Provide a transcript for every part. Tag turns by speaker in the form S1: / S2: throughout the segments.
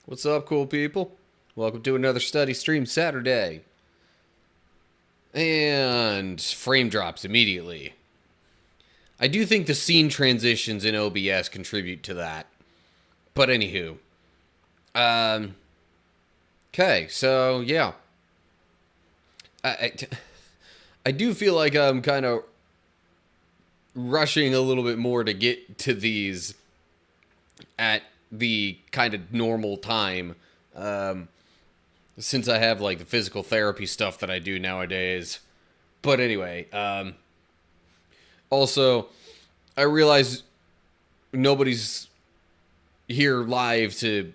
S1: What's up, cool people? Welcome to another study stream Saturday. And frame drops immediately. I do think the scene transitions in OBS contribute to that. But anywho. Okay, so yeah. I, I do feel like I'm kind of rushing a little bit more to get to these at the kind of normal time. Since I have like the physical therapy stuff that I do nowadays. But anyway, also, I realize nobody's here live to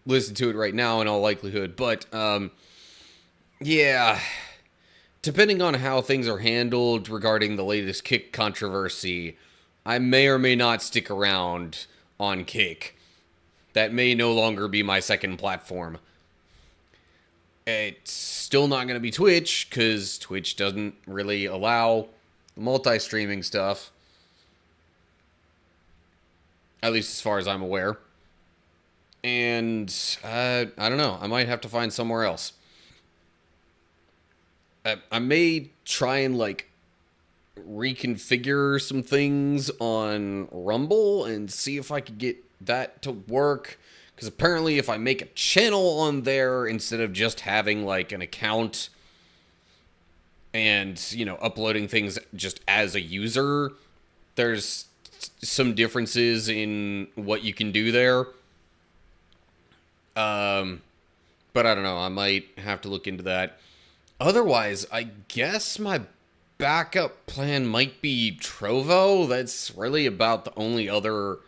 S1: listen to it right now in all likelihood, but yeah, depending on how things are handled regarding the latest Kick controversy, I may or may not stick around on Kick. That may no longer be my second platform. It's still not going to be Twitch, because Twitch doesn't really allow multi-streaming stuff. At least as far as I'm aware. And, I don't know. I might have to find somewhere else. I may try and, like, reconfigure some things on Rumble and see if I could get that to work. Because apparently if I make a channel on there instead of just having, like, an account and, you know, uploading things just as a user, there's some differences in what you can do there. But I don't know. I might have to look into that. Otherwise, I guess my backup plan might be Trovo. That's really about the only other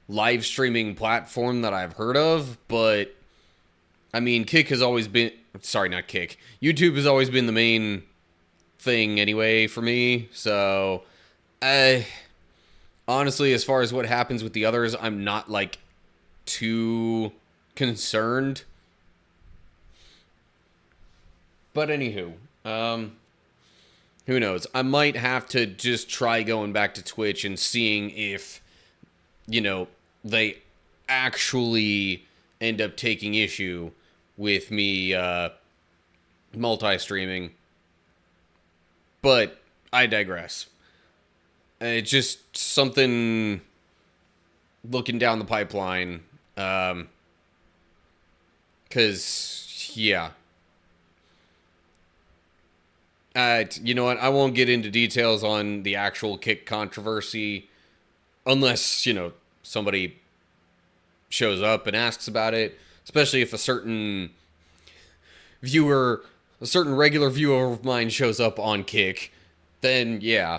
S1: live streaming platform that I've heard of. But, I mean, Kick has always been... Sorry, not Kick. YouTube has always been the main thing anyway for me. So, honestly, as far as what happens with the others, I'm not, like, too concerned. But anywho, who knows? I might have to just try going back to Twitch and seeing if, you know, they actually end up taking issue with me multi-streaming. But I digress. It's just something looking down the pipeline. Because, yeah. You know what? I won't get into details on the actual Kick controversy unless, you know, somebody shows up and asks about it. Especially if a certain regular viewer of mine shows up on Kick. Then, yeah.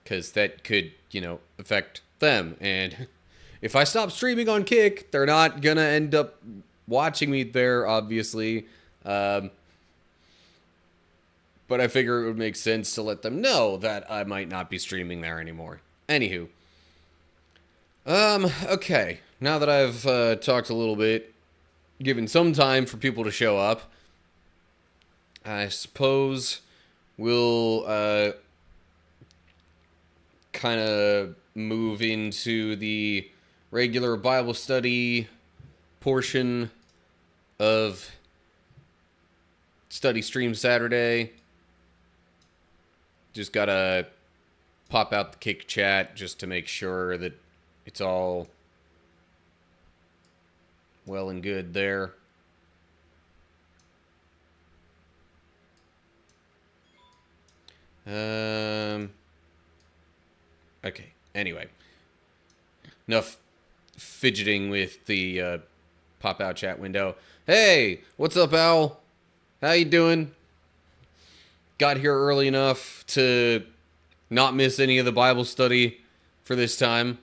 S1: Because that could, you know, affect them. And if I stop streaming on Kick, they're not gonna end up watching me there, obviously. But I figure it would make sense to let them know that I might not be streaming there anymore. Anywho. Okay. Now that I've talked a little bit, given some time for people to show up, I suppose we'll kind of move into the regular Bible study portion of Study Stream Saturday. Just gotta pop out the Kick chat just to make sure that it's all well and good there. Okay, anyway. Enough fidgeting with the pop-out chat window. Hey, what's up, Al? How you doing? Got here early enough to not miss any of the Bible study for this time.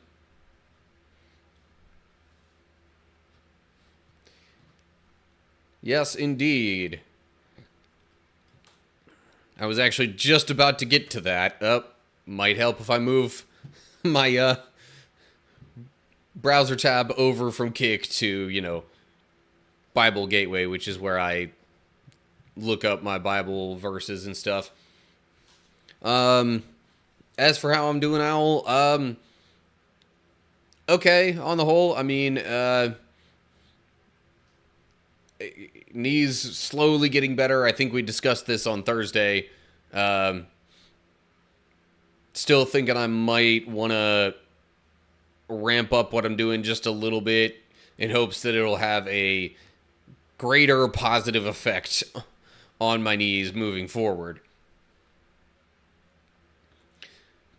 S1: Yes, indeed. I was actually just about to get to that. Might help if I move my browser tab over from Kick to, you know, Bible Gateway, which is where I look up my Bible verses and stuff. As for how I'm doing, Owl, okay on the whole. I mean, knees slowly getting better. I think we discussed this on Thursday. Um, Still thinking I might want to ramp up what I'm doing just a little bit in hopes that it'll have a greater positive effect on my knees moving forward.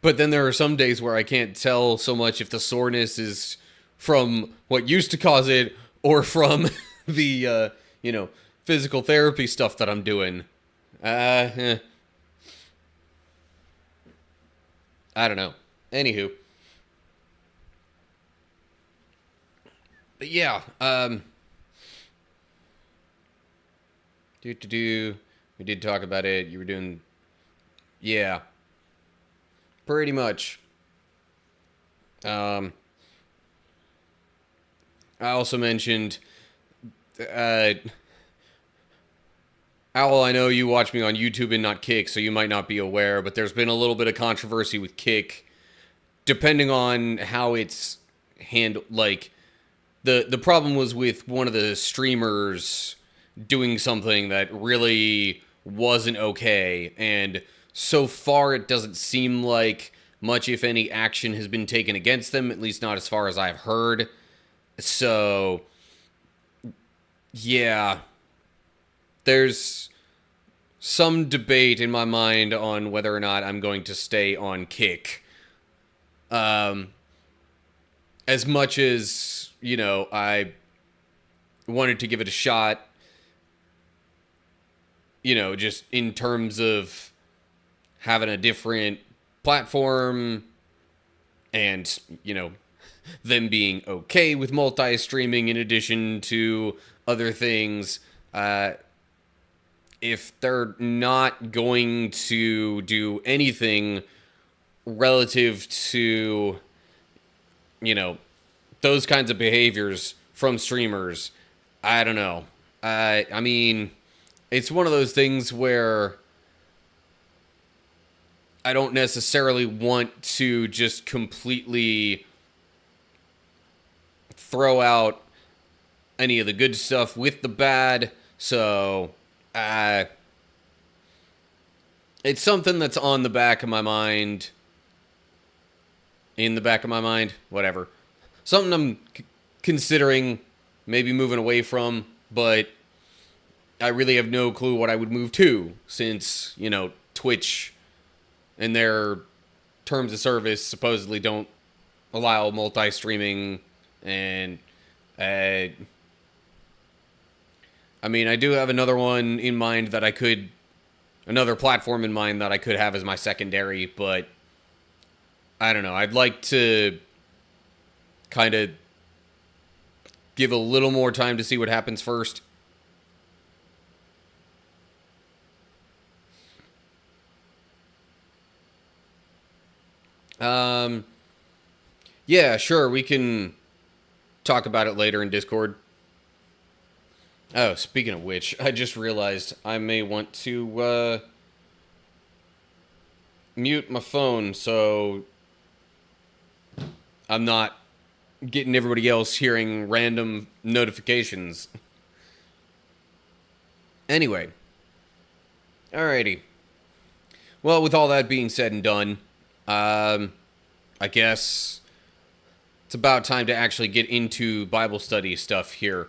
S1: But then there are some days where I can't tell so much if the soreness is from what used to cause it or from the, physical therapy stuff that I'm doing. I don't know. Anywho. But yeah, we did talk about it. You were doing, yeah, pretty much. Um, I also mentioned, uh, Owl, I know you watch me on YouTube and not Kick, so you might not be aware, but there's been a little bit of controversy with Kick, depending on how it's handled. Like, the problem was with one of the streamers doing something that really wasn't okay, and so far it doesn't seem like much, if any, action has been taken against them, at least not as far as I've heard. So, yeah, there's some debate in my mind on whether or not I'm going to stay on Kick. As much as, I wanted to give it a shot, just in terms of having a different platform and, them being okay with multi-streaming in addition to other things. If they're not going to do anything relative to, those kinds of behaviors from streamers, I don't know. I mean, it's one of those things where I don't necessarily want to just completely throw out any of the good stuff with the bad. So, it's something that's on the back of my mind. In the back of my mind, whatever. Something I'm considering maybe moving away from, but I really have no clue what I would move to, since, Twitch and their terms of service supposedly don't allow multi-streaming, and I mean, I do have another one in mind that another platform in mind that I could have as my secondary, but I don't know. I'd like to kind of give a little more time to see what happens first. Yeah, sure, we can talk about it later in Discord. Oh, speaking of which, I just realized I may want to, mute my phone so I'm not getting everybody else hearing random notifications. Anyway. Alrighty. Well, with all that being said and done, I guess it's about time to actually get into Bible study stuff here.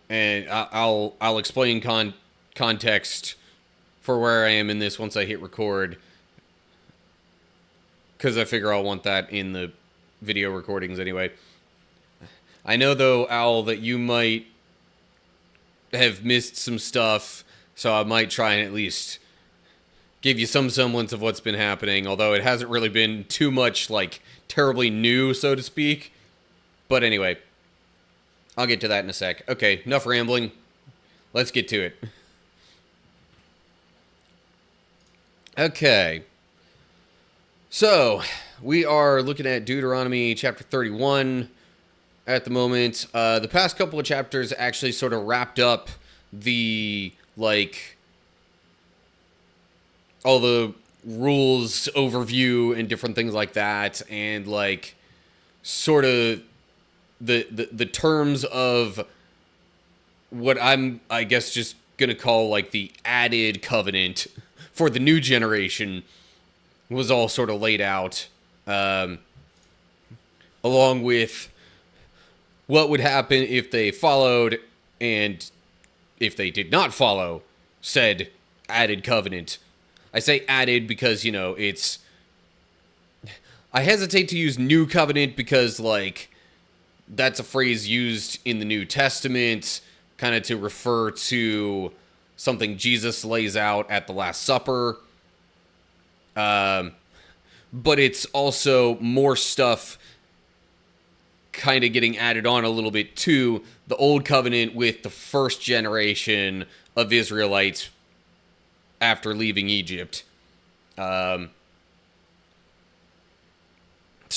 S1: And I'll explain context for where I am in this once I hit record, because I figure I'll want that in the video recordings anyway. I know, though, Owl, that you might have missed some stuff, so I might try and at least give you some semblance of what's been happening, although it hasn't really been too much, terribly new, so to speak. But anyway, I'll get to that in a sec. Okay, enough rambling. Let's get to it. Okay. So, we are looking at Deuteronomy chapter 31 at the moment. The past couple of chapters actually sort of wrapped up the, all the rules overview and different things like that, and like sort of the terms of what I guess just gonna call like the added covenant for the new generation was all sort of laid out, along with what would happen if they followed and if they did not follow said added covenant. I say added because, you know, I hesitate to use new covenant because, like, that's a phrase used in the New Testament kind of to refer to something Jesus lays out at the Last Supper. But it's also more stuff kind of getting added on a little bit to the Old Covenant with the first generation of Israelites after leaving Egypt. So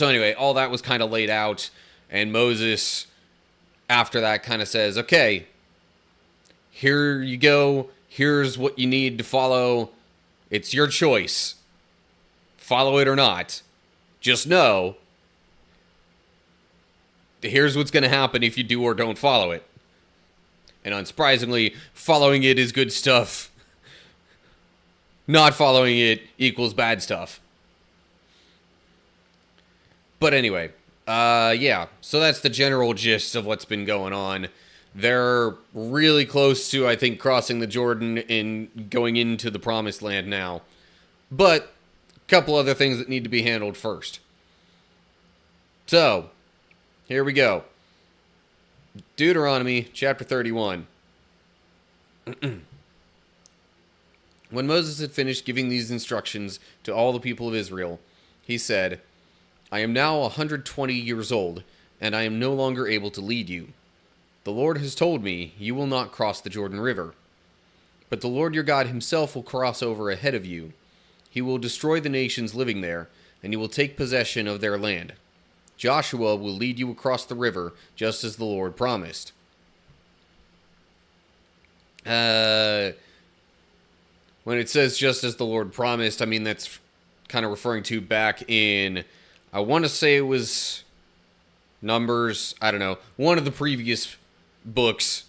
S1: anyway, all that was kind of laid out, and Moses, after that, kind of says, okay, here you go, here's what you need to follow, it's your choice, follow it or not, just know, here's what's going to happen if you do or don't follow it. And unsurprisingly, following it is good stuff. Not following it equals bad stuff. But anyway, yeah, so that's the general gist of what's been going on. They're really close to, I think, crossing the Jordan and going into the Promised Land now. But a couple other things that need to be handled first. So, here we go. Deuteronomy chapter 31. When Moses had finished giving these instructions to all the people of Israel, he said, I am now 120 years old, and I am no longer able to lead you. The Lord has told me, you will not cross the Jordan River. But the Lord your God himself will cross over ahead of you. He will destroy the nations living there, and he will take possession of their land. Joshua will lead you across the river, just as the Lord promised. When it says just as the Lord promised, I mean, that's kind of referring to back in, I want to say it was Numbers, I don't know, one of the previous books,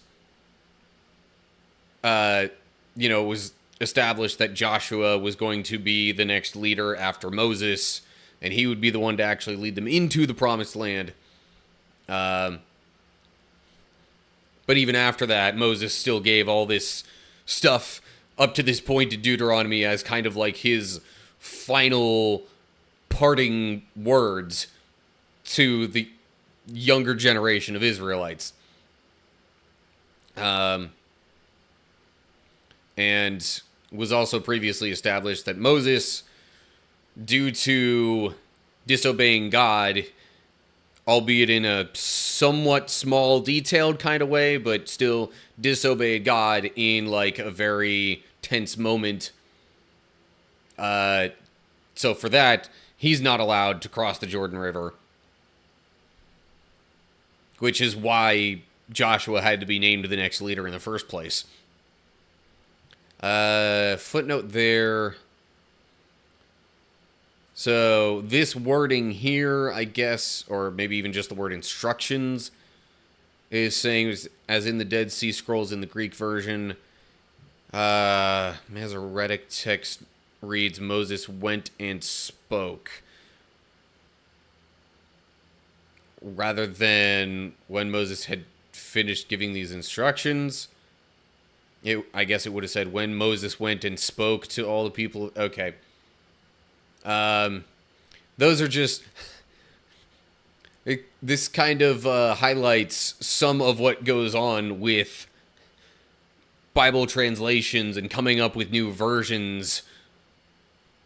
S1: it was established that Joshua was going to be the next leader after Moses, and he would be the one to actually lead them into the Promised Land. But even after that, Moses still gave all this stuff up to this point to Deuteronomy as kind of like his final parting words to the younger generation of Israelites. And was also previously established that Moses, due to disobeying God, albeit in a somewhat small, detailed kind of way, but still disobeyed God in like a very tense moment. So for that, he's not allowed to cross the Jordan River, which is why Joshua had to be named the next leader in the first place. Footnote there. So this wording here, I guess, or maybe even just the word instructions, is saying, as in the Dead Sea Scrolls in the Greek version, Masoretic text reads, Moses went and spoke, rather than when Moses had finished giving these instructions. I guess it would have said when Moses went and spoke to all the people. Okay. Those are just... this kind of highlights some of what goes on with Bible translations and coming up with new versions,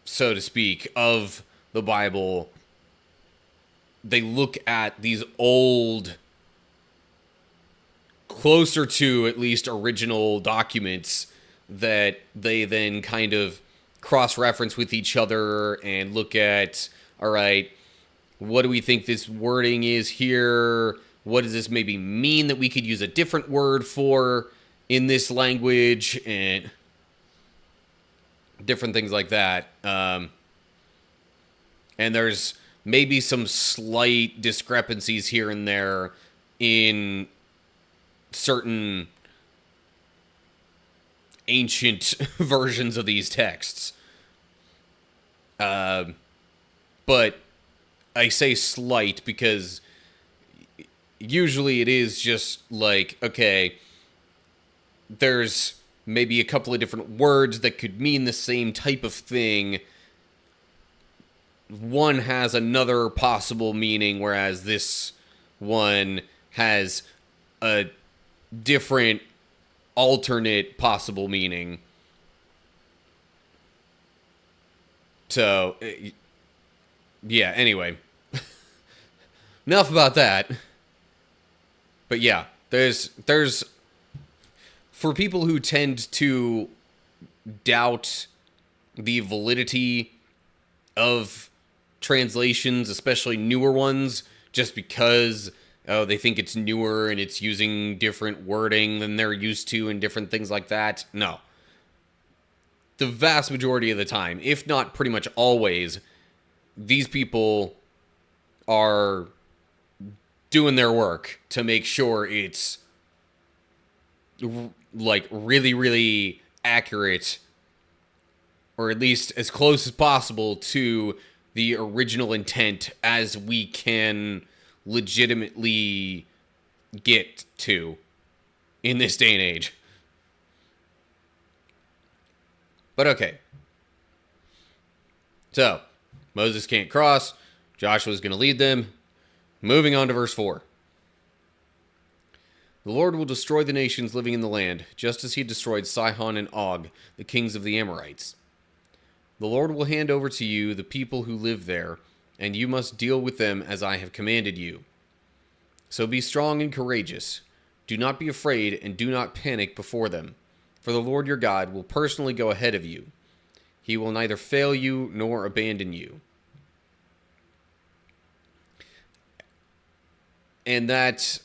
S1: so to speak, of the Bible. They look at these old, closer to at least original documents that they then kind of cross-reference with each other and look at, all right, what do we think this wording is here? What does this maybe mean that we could use a different word for in this language? And different things like that. And there's maybe some slight discrepancies here and there in certain ancient versions of these texts. But I say slight because usually it is just like, okay, there's maybe a couple of different words that could mean the same type of thing. One has another possible meaning, whereas this one has a different alternate possible meaning. So, yeah, anyway. Enough about that. But yeah, there's for people who tend to doubt the validity of translations, especially newer ones, just because they think it's newer and it's using different wording than they're used to and different things like that. No. The vast majority of the time, if not pretty much always, these people are doing their work to make sure it's like really, really accurate, or at least as close as possible to the original intent as we can legitimately get to in this day and age. But okay. So, Moses can't cross. Joshua's going to lead them. Moving on to verse 4. The Lord will destroy the nations living in the land, just as he destroyed Sihon and Og, the kings of the Amorites. The Lord will hand over to you the people who live there, and you must deal with them as I have commanded you. So be strong and courageous. Do not be afraid, and do not panic before them, for the Lord your God will personally go ahead of you. He will neither fail you nor abandon you. And that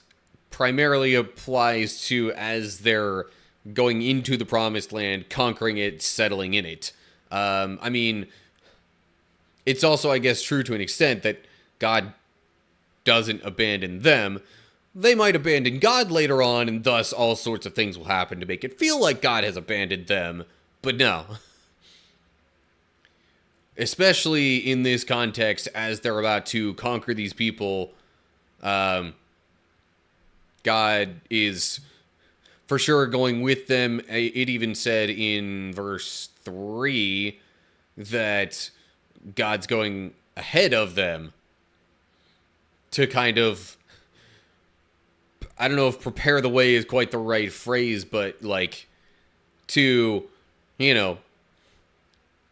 S1: primarily applies to as they're going into the promised land, conquering it, settling in it. I mean, it's also, I guess, true to an extent that God doesn't abandon them. They might abandon God later on, and thus all sorts of things will happen to make it feel like God has abandoned them. But no. Especially in this context, as they're about to conquer these people, God is for sure going with them. It even said in verse 3 that God's going ahead of them to kind of, I don't know if prepare the way is quite the right phrase, but like to,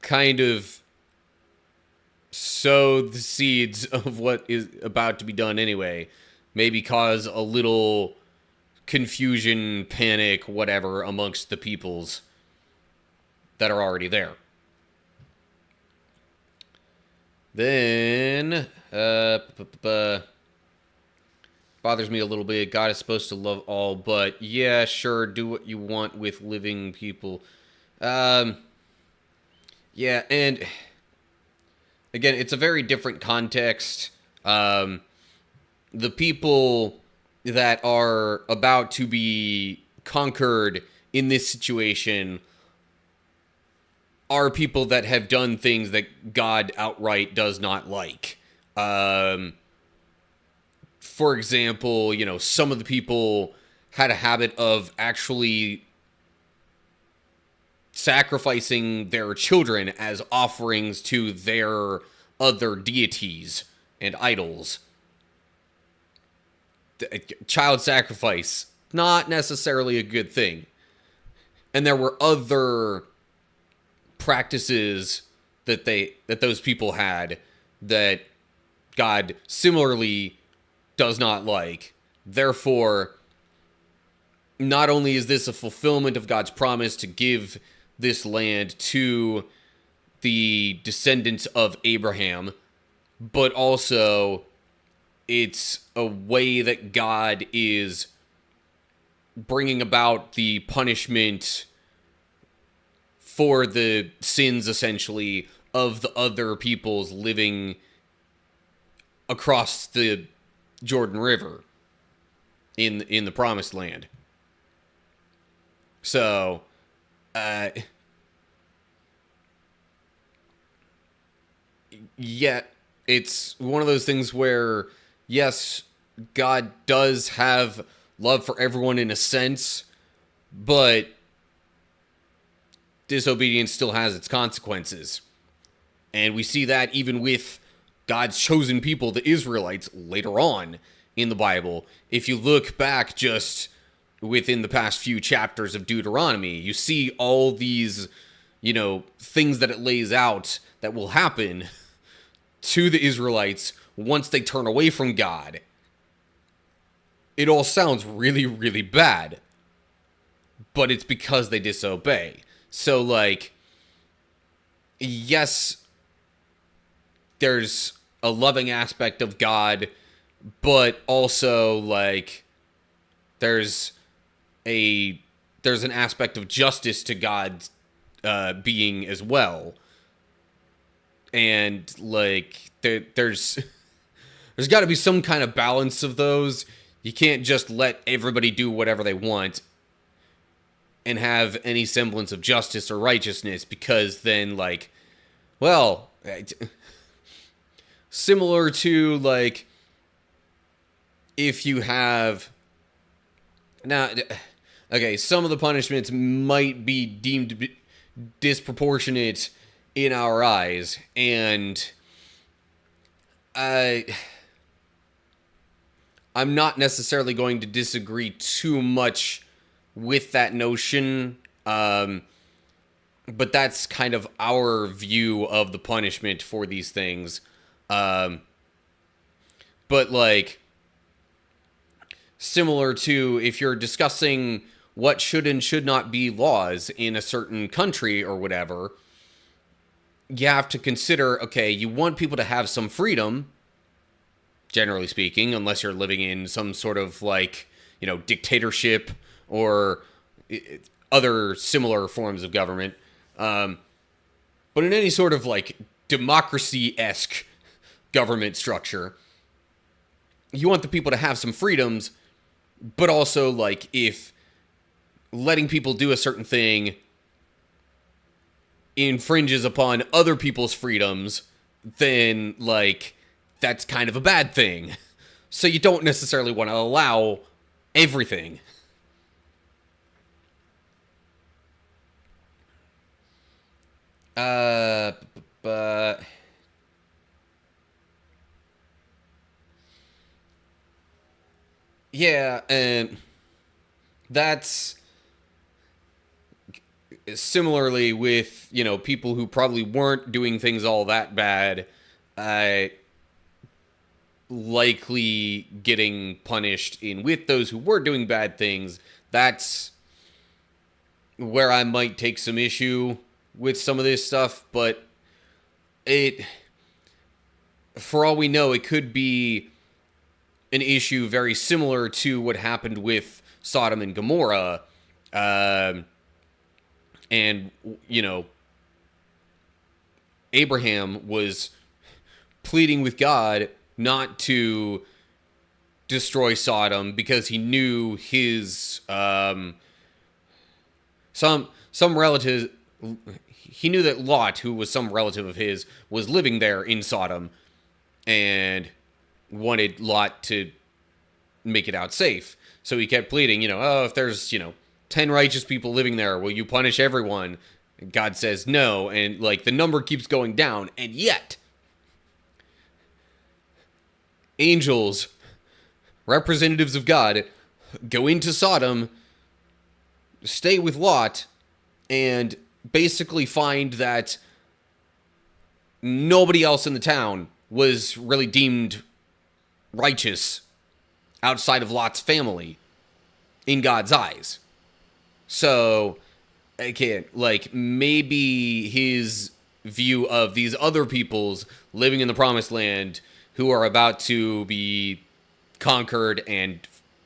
S1: kind of sow the seeds of what is about to be done anyway. Maybe cause a little confusion, panic, whatever, amongst the peoples that are already there. Then, bothers me a little bit. God is supposed to love all, but yeah, sure, do what you want with living people. Yeah, and again, it's a very different context. The people that are about to be conquered in this situation are people that have done things that God outright does not like. For example, some of the people had a habit of actually sacrificing their children as offerings to their other deities and idols. Child sacrifice, not necessarily a good thing. And there were other practices that those people had that God similarly does not like. Therefore, not only is this a fulfillment of God's promise to give this land to the descendants of Abraham, but also it's a way that God is bringing about the punishment for the sins, essentially, of the other peoples living across the Jordan River in the Promised Land. So, yeah, it's one of those things where, yes, God does have love for everyone in a sense, but disobedience still has its consequences. And we see that even with God's chosen people, the Israelites, later on in the Bible. If you look back just within the past few chapters of Deuteronomy, you see all these, things that it lays out that will happen to the Israelites once they turn away from God. It all sounds really, really bad, but it's because they disobey. So, yes, there's a loving aspect of God, but also, there's an aspect of justice to God's being as well. And, there's got to be some kind of balance of those. You can't just let everybody do whatever they want and have any semblance of justice or righteousness, because then, similar to, if you have... Now, okay, some of the punishments might be deemed disproportionate in our eyes, and I'm not necessarily going to disagree too much with that notion, but that's kind of our view of the punishment for these things. But, similar to if you're discussing what should and should not be laws in a certain country or whatever, you have to consider, okay, you want people to have some freedom, generally speaking, unless you're living in some sort of, dictatorship or other similar forms of government. But in any sort of, democracy-esque government structure, you want the people to have some freedoms, but also, if letting people do a certain thing infringes upon other people's freedoms, then, that's kind of a bad thing. So you don't necessarily want to allow everything. But... yeah, and that's similarly with, people who probably weren't doing things all that bad, likely getting punished in with those who were doing bad things. That's where I might take some issue with some of this stuff, but for all we know, it could be an issue very similar to what happened with Sodom and Gomorrah. And, Abraham was pleading with God not to destroy Sodom because he knew his, some relative, he knew that Lot, who was some relative of his, was living there in Sodom and wanted Lot to make it out safe. So he kept pleading, if there's, 10 righteous people living there, will you punish everyone? And God says no, and, the number keeps going down, and yet angels, representatives of God, go into Sodom, stay with Lot, and basically find that nobody else in the town was really deemed righteous outside of Lot's family in God's eyes. So, again, maybe his view of these other peoples living in the Promised Land who are about to be conquered and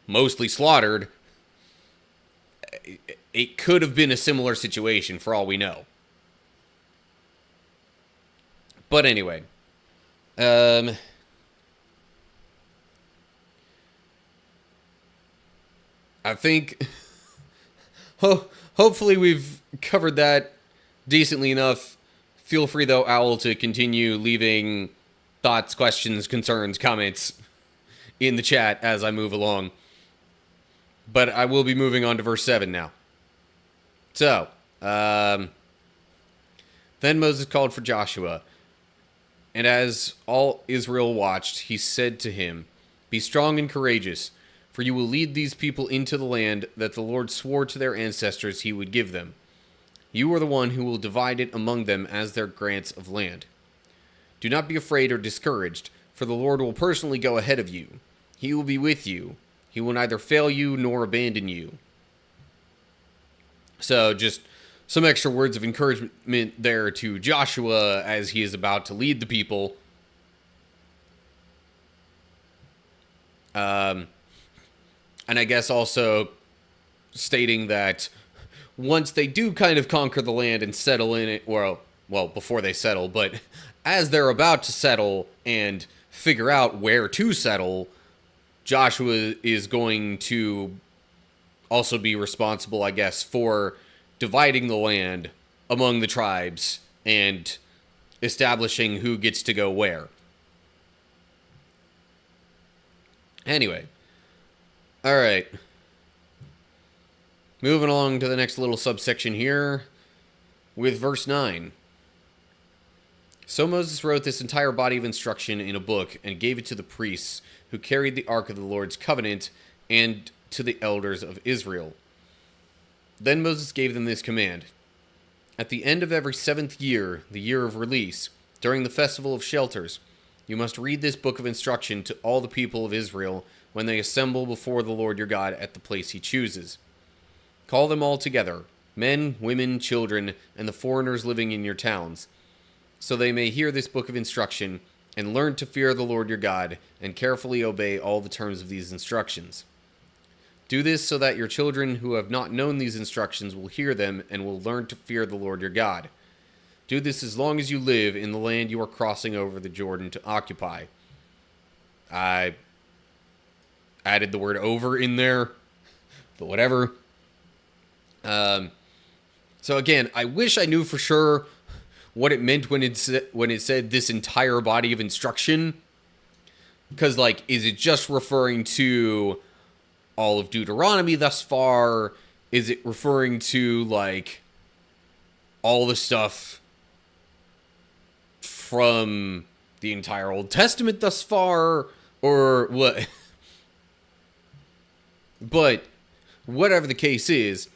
S1: mostly slaughtered, it could have been a similar situation for all we know. But anyway, um, I think hopefully we've covered that decently enough. Feel free though, Owl, to continue leaving thoughts, questions, concerns, comments in the chat as I move along. But I will be moving on to verse 7 now. So, then Moses called for Joshua, and as all Israel watched, he said to him, "Be strong and courageous, for you will lead these people into the land that the Lord swore to their ancestors he would give them. You are the one who will divide it among them as their grants of land. Do not be afraid or discouraged, for the Lord will personally go ahead of you. He will be with you. He will neither fail you nor abandon you." So just some extra words of encouragement there to Joshua as he is about to lead the people. And I guess also stating that once they do kind of conquer the land and settle in it, well, before they settle, but as they're about to settle and figure out where to settle, Joshua is going to also be responsible, I guess, for dividing the land among the tribes and establishing who gets to go where. Anyway. Alright. Moving along to the next little subsection here with verse 9. So Moses wrote this entire body of instruction in a book and gave it to the priests who carried the ark of the Lord's covenant and to the elders of Israel. Then Moses gave them this command: "At the end of every 7th year, the year of release, during the festival of shelters, you must read this book of instruction to all the people of Israel when they assemble before the Lord your God at the place he chooses. Call them all together, men, women, children, and the foreigners living in your towns, so they may hear this book of instruction and learn to fear the Lord your God and carefully obey all the terms of these instructions. Do this so that your children who have not known these instructions will hear them and will learn to fear the Lord your God. Do this as long as you live in the land you are crossing over the Jordan to occupy." I added the word "over" in there, but whatever. So again, I wish I knew for sure what it meant when it said this entire body of instruction. Because, like, is it just referring to all of Deuteronomy thus far? Is it referring to, like, all the stuff from the entire Old Testament thus far? Or what? But whatever the case is,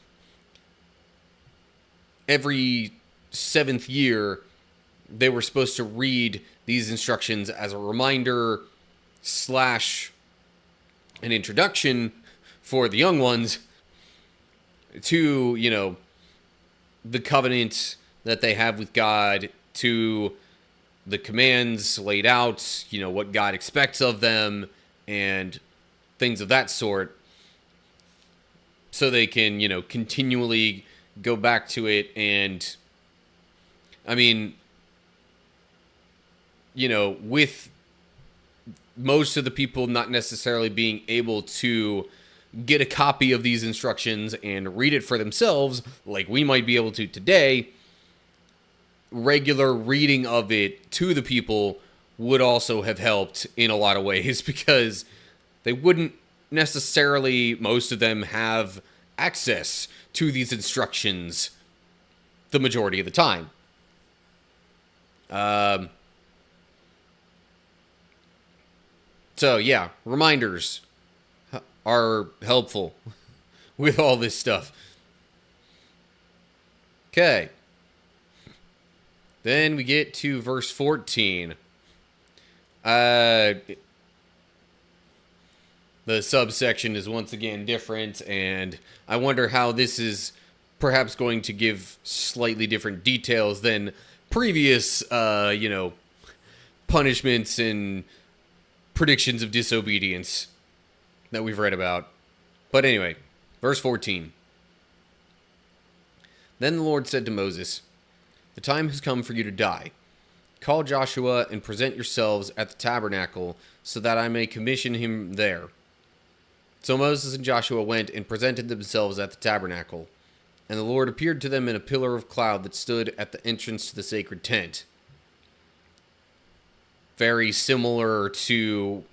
S1: every 7th year, they were supposed to read these instructions as a reminder / an introduction for the young ones to, the covenant that they have with God, to the commands laid out, what God expects of them, and things of that sort, so they can, continually go back to it. And I mean, with most of the people not necessarily being able to get a copy of these instructions and read it for themselves, like we might be able to today, regular reading of it to the people would also have helped in a lot of ways, because they wouldn't necessarily, most of them, have access to these instructions the majority of the time. So yeah, reminders are helpful with all this stuff. Okay. Then we get to verse 14. The subsection is once again different, and I wonder how this is perhaps going to give slightly different details than previous, punishments and predictions of disobedience that we've read about. But anyway, verse 14. Then the Lord said to Moses, "The time has come for you to die. Call Joshua and present yourselves at the tabernacle, so that I may commission him there. So Moses and Joshua went and presented themselves at the tabernacle. And the Lord appeared to them in a pillar of cloud that stood at the entrance to the sacred tent. Very similar to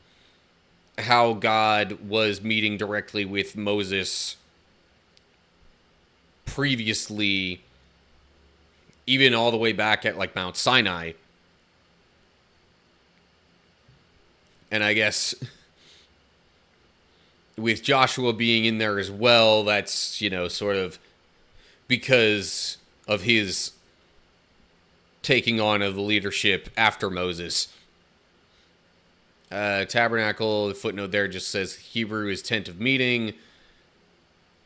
S1: how God was meeting directly with Moses previously, even all the way back at like Mount Sinai. And I guess with Joshua being in there as well, that's, sort of because of his taking on of the leadership after Moses. Tabernacle, the footnote there just says Hebrew is tent of meeting.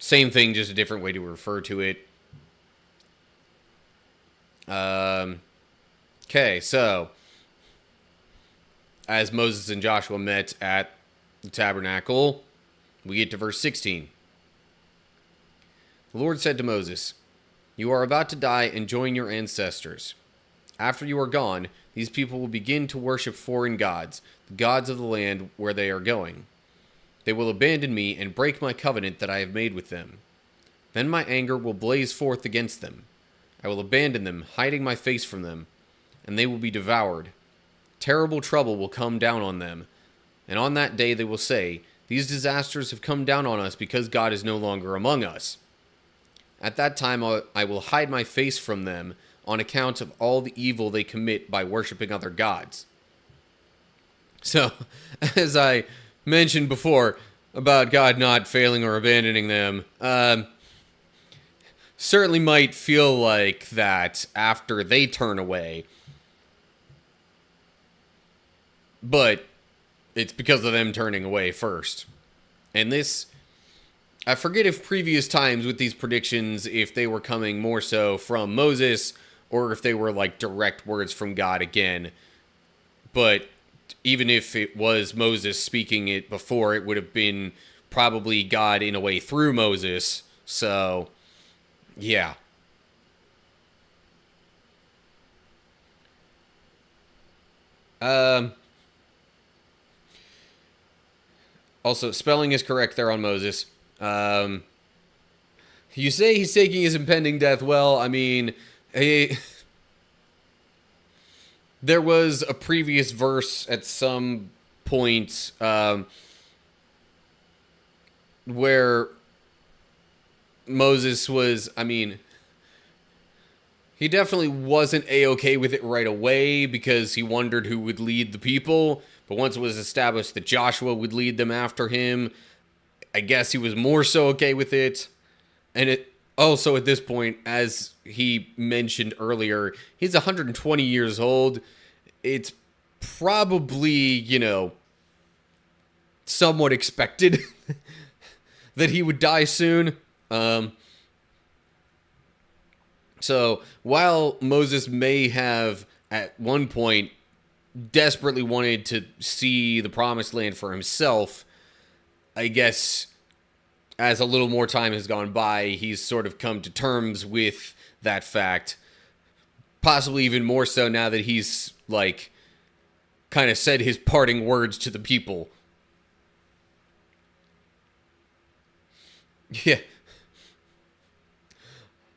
S1: Same thing, just a different way to refer to it. Okay, so as Moses and Joshua met at the tabernacle, we get to verse 16. The Lord said to Moses, "You are about to die and join your ancestors. After you are gone, these people will begin to worship foreign gods, the gods of the land where they are going. They will abandon me and break my covenant that I have made with them. Then my anger will blaze forth against them. I will abandon them, hiding my face from them, and they will be devoured. Terrible trouble will come down on them, and on that day they will say, 'These disasters have come down on us because God is no longer among us.' At that time I will hide my face from them on account of all the evil they commit by worshiping other gods." So, as I mentioned before about God not failing or abandoning them, certainly might feel like that after they turn away. But it's because of them turning away first. And this, I forget if previous times with these predictions, if they were coming more so from Moses or if they were like direct words from God again. But even if it was Moses speaking it before, it would have been probably God in a way through Moses. So, yeah. Also, spelling is correct there on Moses. You say he's taking his impending death. Well, I mean, there was a previous verse at some point where Moses was, I mean, he definitely wasn't A-okay with it right away because he wondered who would lead the people. But once it was established that Joshua would lead them after him, I guess he was more so okay with it. And it also at this point, as he mentioned earlier, he's 120 years old. It's probably, somewhat expected that he would die soon. So while Moses may have at one point desperately wanted to see the promised land for himself, I guess as a little more time has gone by, he's sort of come to terms with that fact. Possibly even more so now that he's, like, kind of said his parting words to the people. Yeah.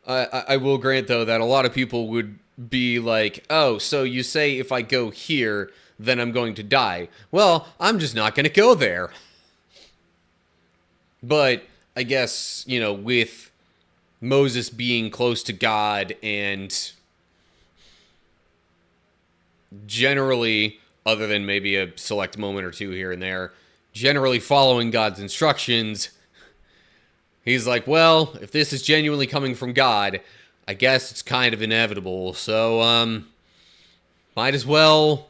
S1: I will grant, though, that a lot of people would be like, oh, so you say if I go here, then I'm going to die. Well, I'm just not going to go there. But I guess, with Moses being close to God and generally, other than maybe a select moment or two here and there, generally following God's instructions, he's like, well, if this is genuinely coming from God, I guess it's kind of inevitable. So, might as well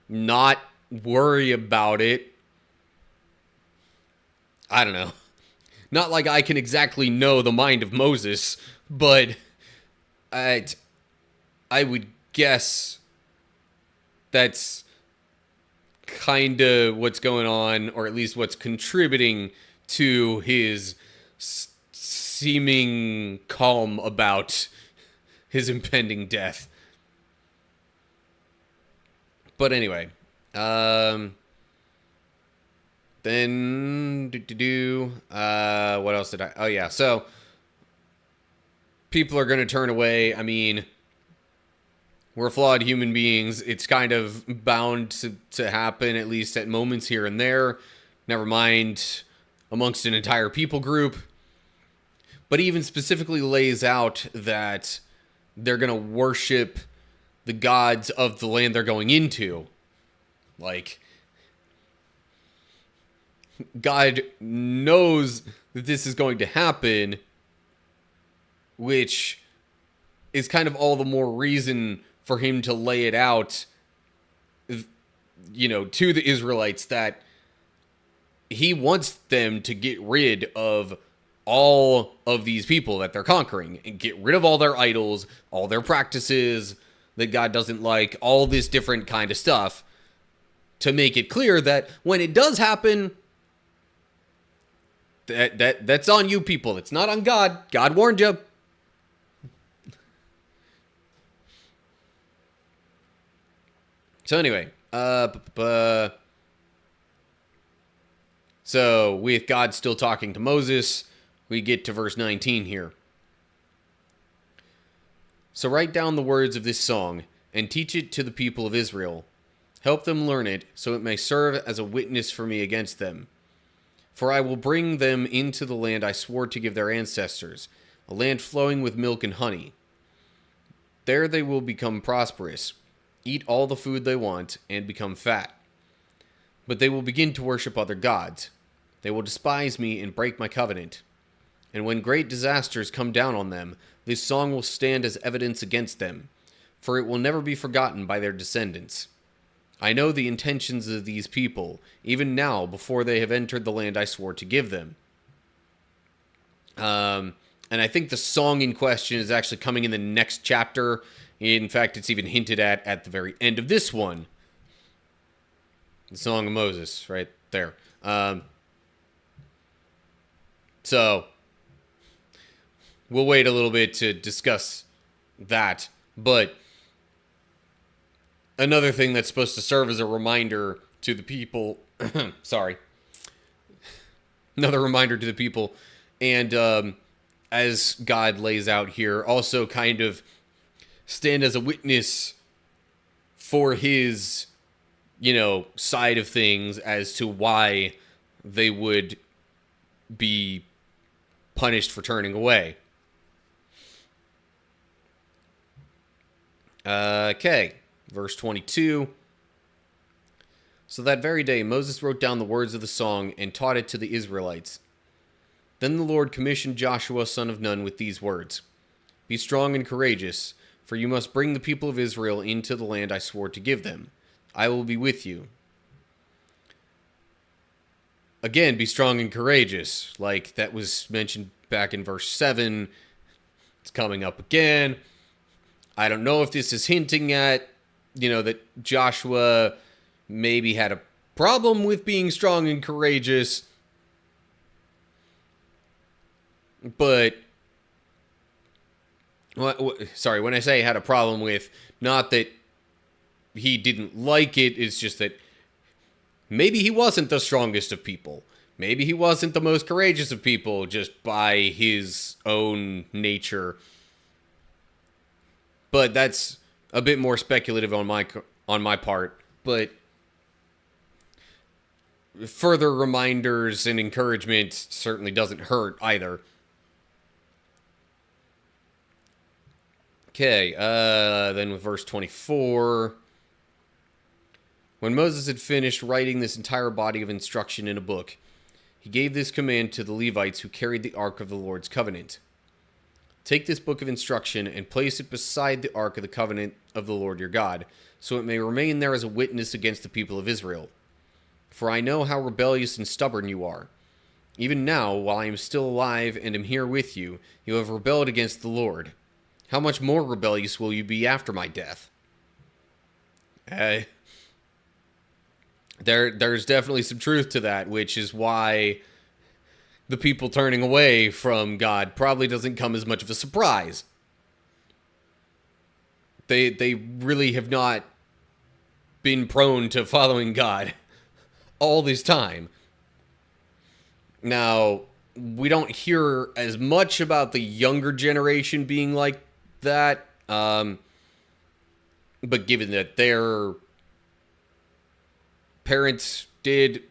S1: not worry about it. I don't know. Not like I can exactly know the mind of Moses, but I would guess that's kind of what's going on, or at least what's contributing to his seeming calm about his impending death. But anyway, then what else did I? Oh yeah, so people are going to turn away. I mean, we're flawed human beings. It's kind of bound to happen, at least at moments here and there. Never mind amongst an entire people group. But he even specifically lays out that they're going to worship the gods of the land they're going into. Like, God knows that this is going to happen, which is kind of all the more reason for him to lay it out, to the Israelites that he wants them to get rid of all of these people that they're conquering and get rid of all their idols, all their practices that God doesn't like, all this different kind of stuff, to make it clear that when it does happen, that's on you people. It's not on God. God warned you. So anyway, so with God still talking to Moses, we get to verse 19 here. So write down the words of this song and teach it to the people of Israel. Help them learn it so it may serve as a witness for me against them. For I will bring them into the land I swore to give their ancestors, a land flowing with milk and honey. There they will become prosperous, eat all the food they want, and become fat. But they will begin to worship other gods. They will despise me and break my covenant. And when great disasters come down on them, this song will stand as evidence against them, for it will never be forgotten by their descendants. I know the intentions of these people, even now, before they have entered the land I swore to give them. And I think the song in question is actually coming in the next chapter. In fact, it's even hinted at the very end of this one. The Song of Moses, right there. So, we'll wait a little bit to discuss that. But another thing that's supposed to serve as a reminder to the people, sorry, another reminder to the people, and as God lays out here, also kind of stand as a witness for his, side of things as to why they would be punished for turning away. Okay, verse 22. So that very day, Moses wrote down the words of the song and taught it to the Israelites. Then the Lord commissioned Joshua, son of Nun, with these words. Be strong and courageous, for you must bring the people of Israel into the land I swore to give them. I will be with you. Again, be strong and courageous, like that was mentioned back in verse 7. It's coming up again. I don't know if this is hinting at, that Joshua maybe had a problem with being strong and courageous. But, sorry, when I say had a problem with, not that he didn't like it, it's just that maybe he wasn't the strongest of people. Maybe he wasn't the most courageous of people just by his own nature. But that's a bit more speculative on my part. But further reminders and encouragement certainly doesn't hurt either. Okay, then with verse 24. When Moses had finished writing this entire body of instruction in a book, he gave this command to the Levites who carried the Ark of the Lord's covenant. Take this book of instruction and place it beside the Ark of the covenant of the Lord your God, so it may remain there as a witness against the people of Israel. For I know how rebellious and stubborn you are. Even now, while I am still alive and am here with you, you have rebelled against the Lord. How much more rebellious will you be after my death? There's definitely some truth to that, which is why the people turning away from God probably doesn't come as much of a surprise. They really have not been prone to following God all this time. Now, we don't hear as much about the younger generation being like that, but given that their parents did,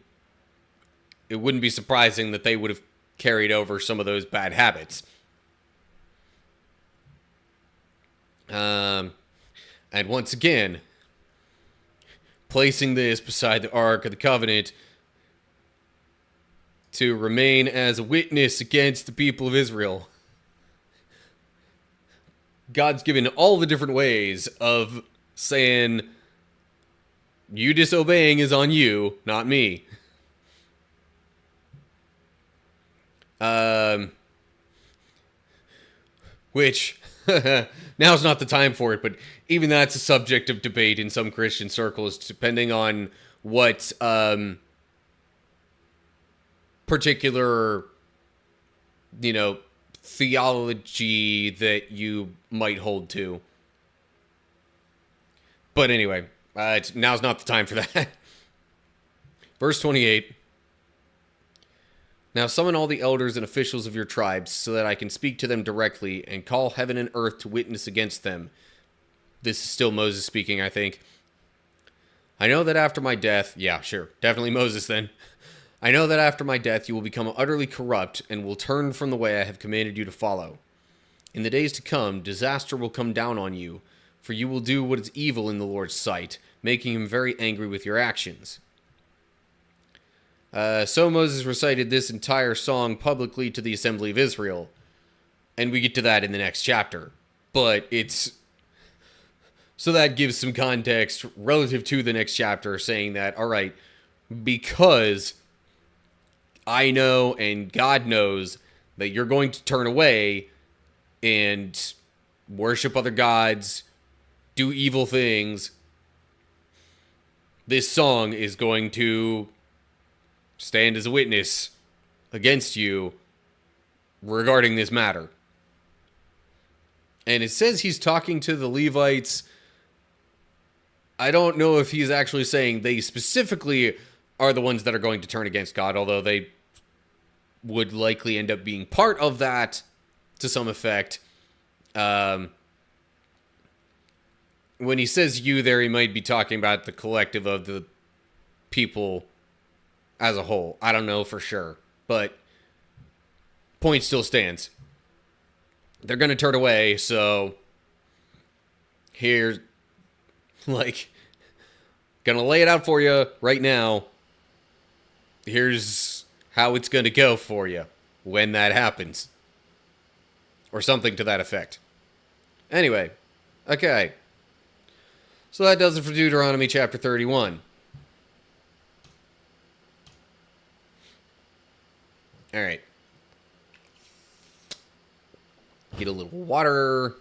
S1: it wouldn't be surprising that they would have carried over some of those bad habits. And once again, placing this beside the Ark of the Covenant to remain as a witness against the people of Israel. God's given all the different ways of saying, you disobeying is on you, not me. Which, now's not the time for it, but even that's a subject of debate in some Christian circles, depending on what particular, theology that you might hold to. But anyway, now's not the time for that. Verse 28. Now summon all the elders and officials of your tribes, so that I can speak to them directly, and call heaven and earth to witness against them. This is still Moses speaking, I think. I know that after my death... Yeah, sure. Definitely Moses, then. I know that after my death you will become utterly corrupt, and will turn from the way I have commanded you to follow. In the days to come, disaster will come down on you, for you will do what is evil in the Lord's sight, making him very angry with your actions. So Moses recited this entire song publicly to the assembly of Israel. And we get to that in the next chapter. But it's... So that gives some context relative to the next chapter, saying that, alright, because I know and God knows that you're going to turn away and worship other gods, do evil things, this song is going to stand as a witness against you regarding this matter. And it says he's talking to the Levites. I don't know if he's actually saying they specifically are the ones that are going to turn against God, although they would likely end up being part of that to some effect. When he says you there, he might be talking about the collective of the people as a whole. I don't know for sure, but point still stands. They're going to turn away, so here's, gonna lay it out for you right now. Here's how it's going to go for you when that happens. Or something to that effect. Anyway, okay. So that does it for Deuteronomy chapter 31. Alright. Get a little water.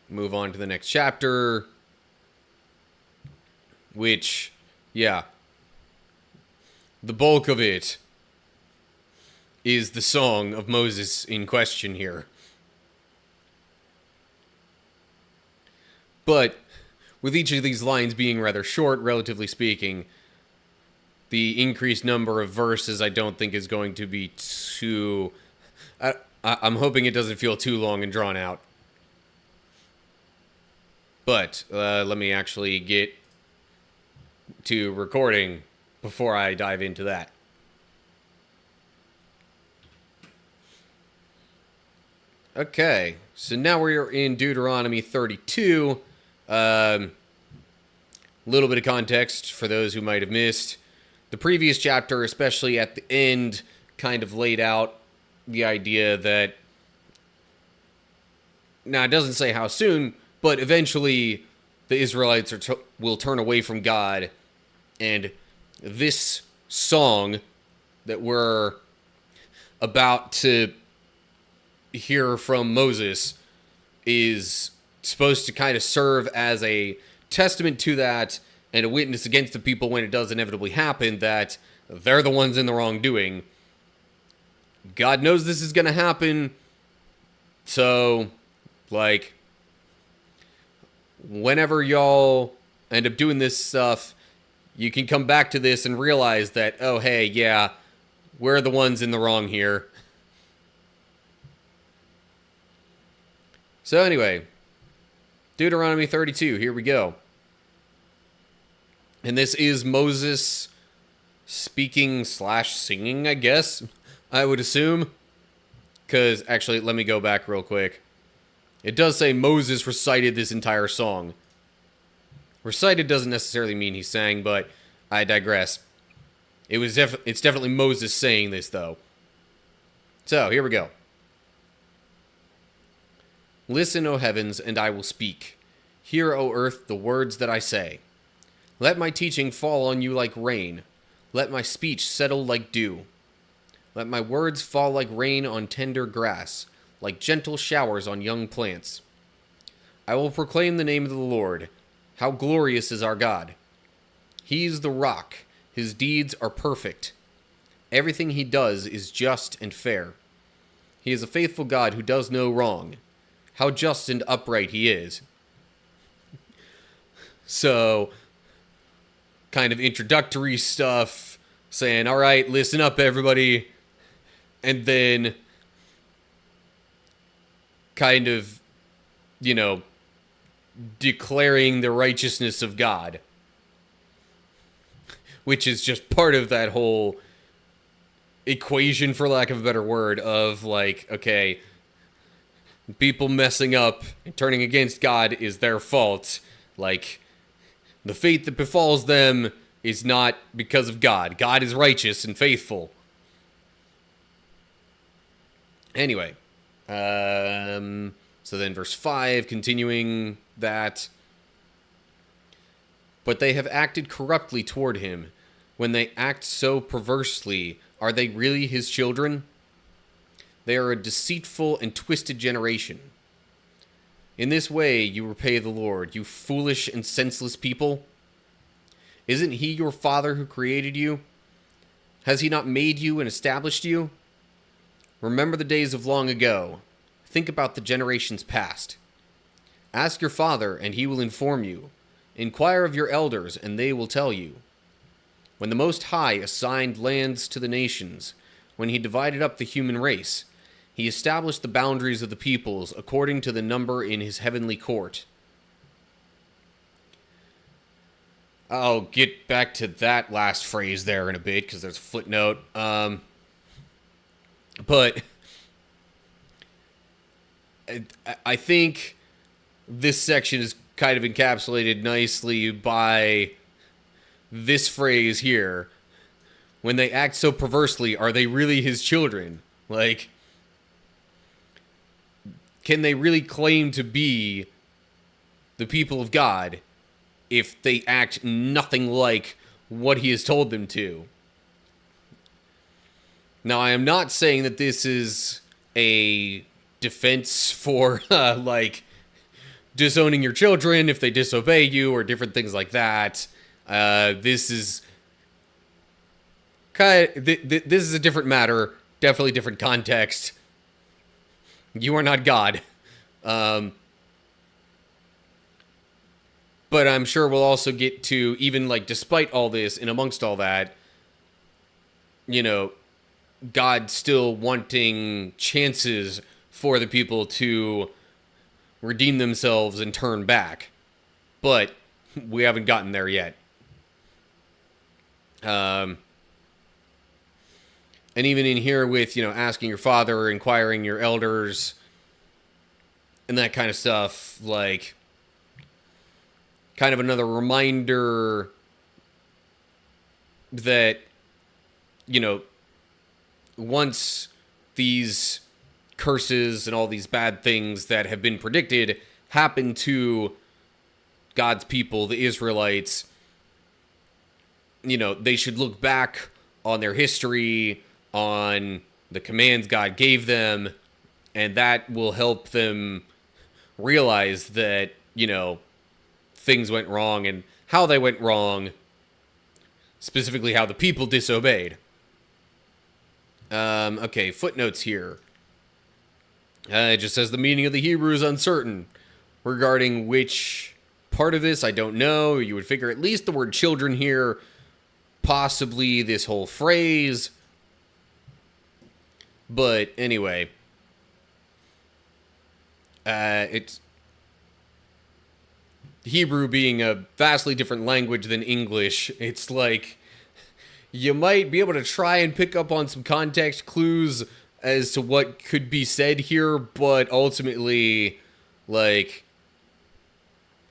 S1: Move on to the next chapter. Which, yeah. The bulk of it is the song of Moses in question here. But, with each of these lines being rather short, relatively speaking, the increased number of verses I don't think is going to be too... I'm hoping it doesn't feel too long and drawn out. But let me actually get to recording before I dive into that. Okay, so now we're in Deuteronomy 32. Little bit of context for those who might have missed. The previous chapter, especially at the end, kind of laid out the idea that... Now, it doesn't say how soon, but eventually the Israelites will turn away from God, and this song that we're about to hear from Moses is supposed to kind of serve as a testament to that and a witness against the people when it does inevitably happen that they're the ones in the wrongdoing. God knows this is going to happen, so, whenever y'all end up doing this stuff, you can come back to this and realize that, oh, hey, yeah, we're the ones in the wrong here. So anyway, Deuteronomy 32, here we go. And this is Moses speaking / singing, I guess, I would assume. Because, actually, let me go back real quick. It does say Moses recited this entire song. Recited doesn't necessarily mean he sang, but I digress. It's definitely Moses saying this, though. So, here we go. Listen, O heavens, and I will speak. Hear, O earth, the words that I say. Let my teaching fall on you like rain. Let my speech settle like dew. Let my words fall like rain on tender grass, like gentle showers on young plants. I will proclaim the name of the Lord. How glorious is our God. He is the rock. His deeds are perfect. Everything he does is just and fair. He is a faithful God who does no wrong. How just and upright he is. So, kind of introductory stuff, saying, all right, listen up, everybody. And then kind of, declaring the righteousness of God. Which is just part of that whole equation, for lack of a better word, of like, okay, people messing up and turning against God is their fault. Like, the fate that befalls them is not because of God. God is righteous and faithful. Anyway, so then verse 5, continuing that. But they have acted corruptly toward him. When they act so perversely, are they really his children? They are a deceitful and twisted generation. In this way you repay the Lord, you foolish and senseless people. Isn't he your father who created you? Has he not made you and established you? Remember the days of long ago. Think about the generations past. Ask your father, and he will inform you. Inquire of your elders, and they will tell you. When the Most High assigned lands to the nations, when he divided up the human race, he established the boundaries of the peoples according to the number in his heavenly court. I'll get back to that last phrase there in a bit, because there's a footnote. But I think this section is kind of encapsulated nicely by this phrase here. When they act so perversely, are they really his children? Like, can they really claim to be the people of God if they act nothing like what he has told them to? Now, I am not saying that this is a defense for, disowning your children if they disobey you or different things like that. This is this is a different matter, definitely different context. You are not God. But I'm sure we'll also get to, even despite all this and amongst all that, God still wanting chances for the people to redeem themselves and turn back. But we haven't gotten there yet. And even in here with, asking your father, inquiring your elders, and that kind of stuff, kind of another reminder that, once these curses and all these bad things that have been predicted happen to God's people, the Israelites, they should look back on their history, on the commands God gave them, and that will help them realize that, things went wrong and how they went wrong, specifically how the people disobeyed. Okay, footnotes here. It just says the meaning of the Hebrew is uncertain regarding which part of this, I don't know. You would figure at least the word children here, possibly this whole phrase. But anyway, it's Hebrew being a vastly different language than English. It's like you might be able to try and pick up on some context clues as to what could be said here, but ultimately, like,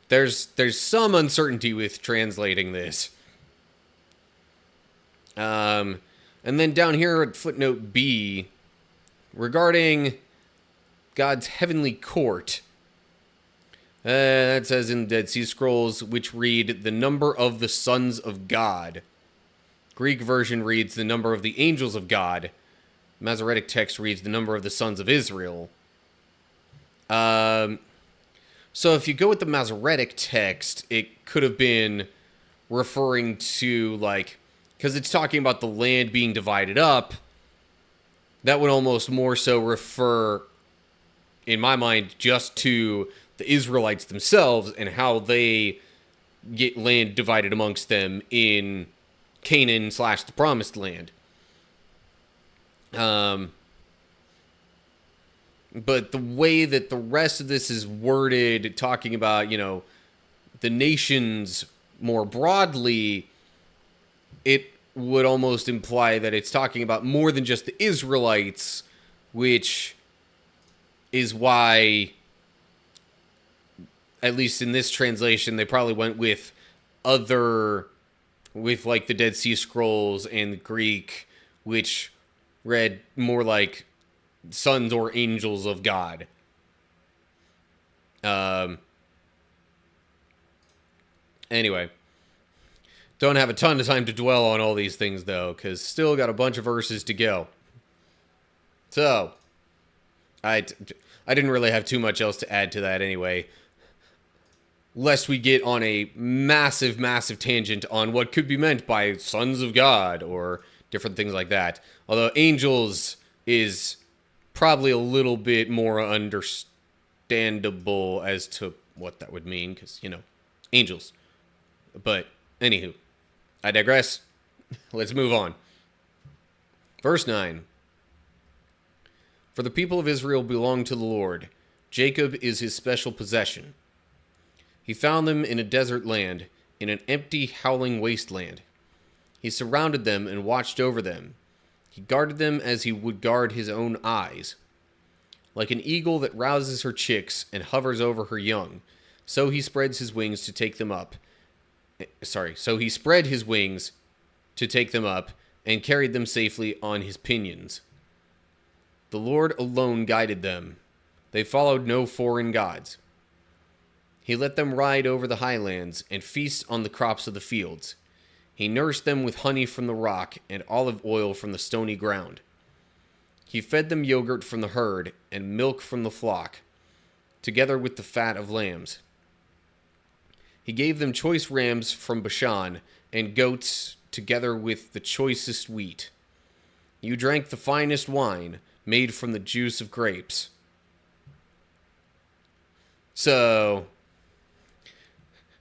S1: there's some uncertainty with translating this. And then down here at footnote B, regarding God's heavenly court, that says in the Dead Sea Scrolls, which read, the number of the sons of God. Greek version reads, the number of the angels of God. Masoretic text reads, the number of the sons of Israel. So if you go with the Masoretic text, it could have been referring to, like, because it's talking about the land being divided up, that would almost more so refer, in my mind, just to the Israelites themselves and how they get land divided amongst them in Canaan / the Promised Land. But the way that the rest of this is worded, talking about, you know, the nations more broadly, it would almost imply that it's talking about more than just the Israelites, which is why, at least in this translation, they probably went with like the Dead Sea Scrolls and Greek, which read more like sons or angels of God. Anyway, don't have a ton of time to dwell on all these things, though, because still got a bunch of verses to go. So, I didn't really have too much else to add to that anyway, lest we get on a massive, massive tangent on what could be meant by sons of God or different things like that. Although angels is probably a little bit more understandable as to what that would mean, because, you know, angels. But, anywho, I digress. Let's move on. Verse 9. For the people of Israel belong to the Lord. Jacob is his special possession. He found them in a desert land, in an empty, howling wasteland. He surrounded them and watched over them. He guarded them as he would guard his own eyes. Like an eagle that rouses her chicks and hovers over her young, so he spreads his wings to take them up. So he spread his wings to take them up and carried them safely on his pinions. The Lord alone guided them. They followed no foreign gods. He let them ride over the highlands and feast on the crops of the fields. He nourished them with honey from the rock and olive oil from the stony ground. He fed them yogurt from the herd and milk from the flock, together with the fat of lambs. He gave them choice rams from Bashan and goats together with the choicest wheat. You drank the finest wine made from the juice of grapes. So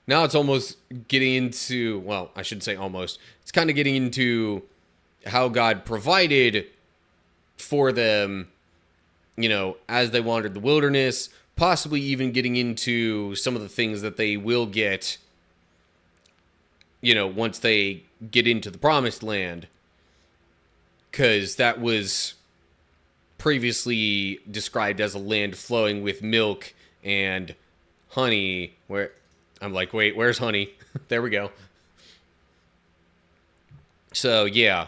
S1: now it's almost getting into, well, I should say almost. It's kind of getting into how God provided for them, you know, as they wandered the wilderness, possibly even getting into some of the things that they will get, you know, once they get into the Promised Land. Because that was previously described as a land flowing with milk and honey, where I'm like, wait, where's honey? There we go. So, yeah.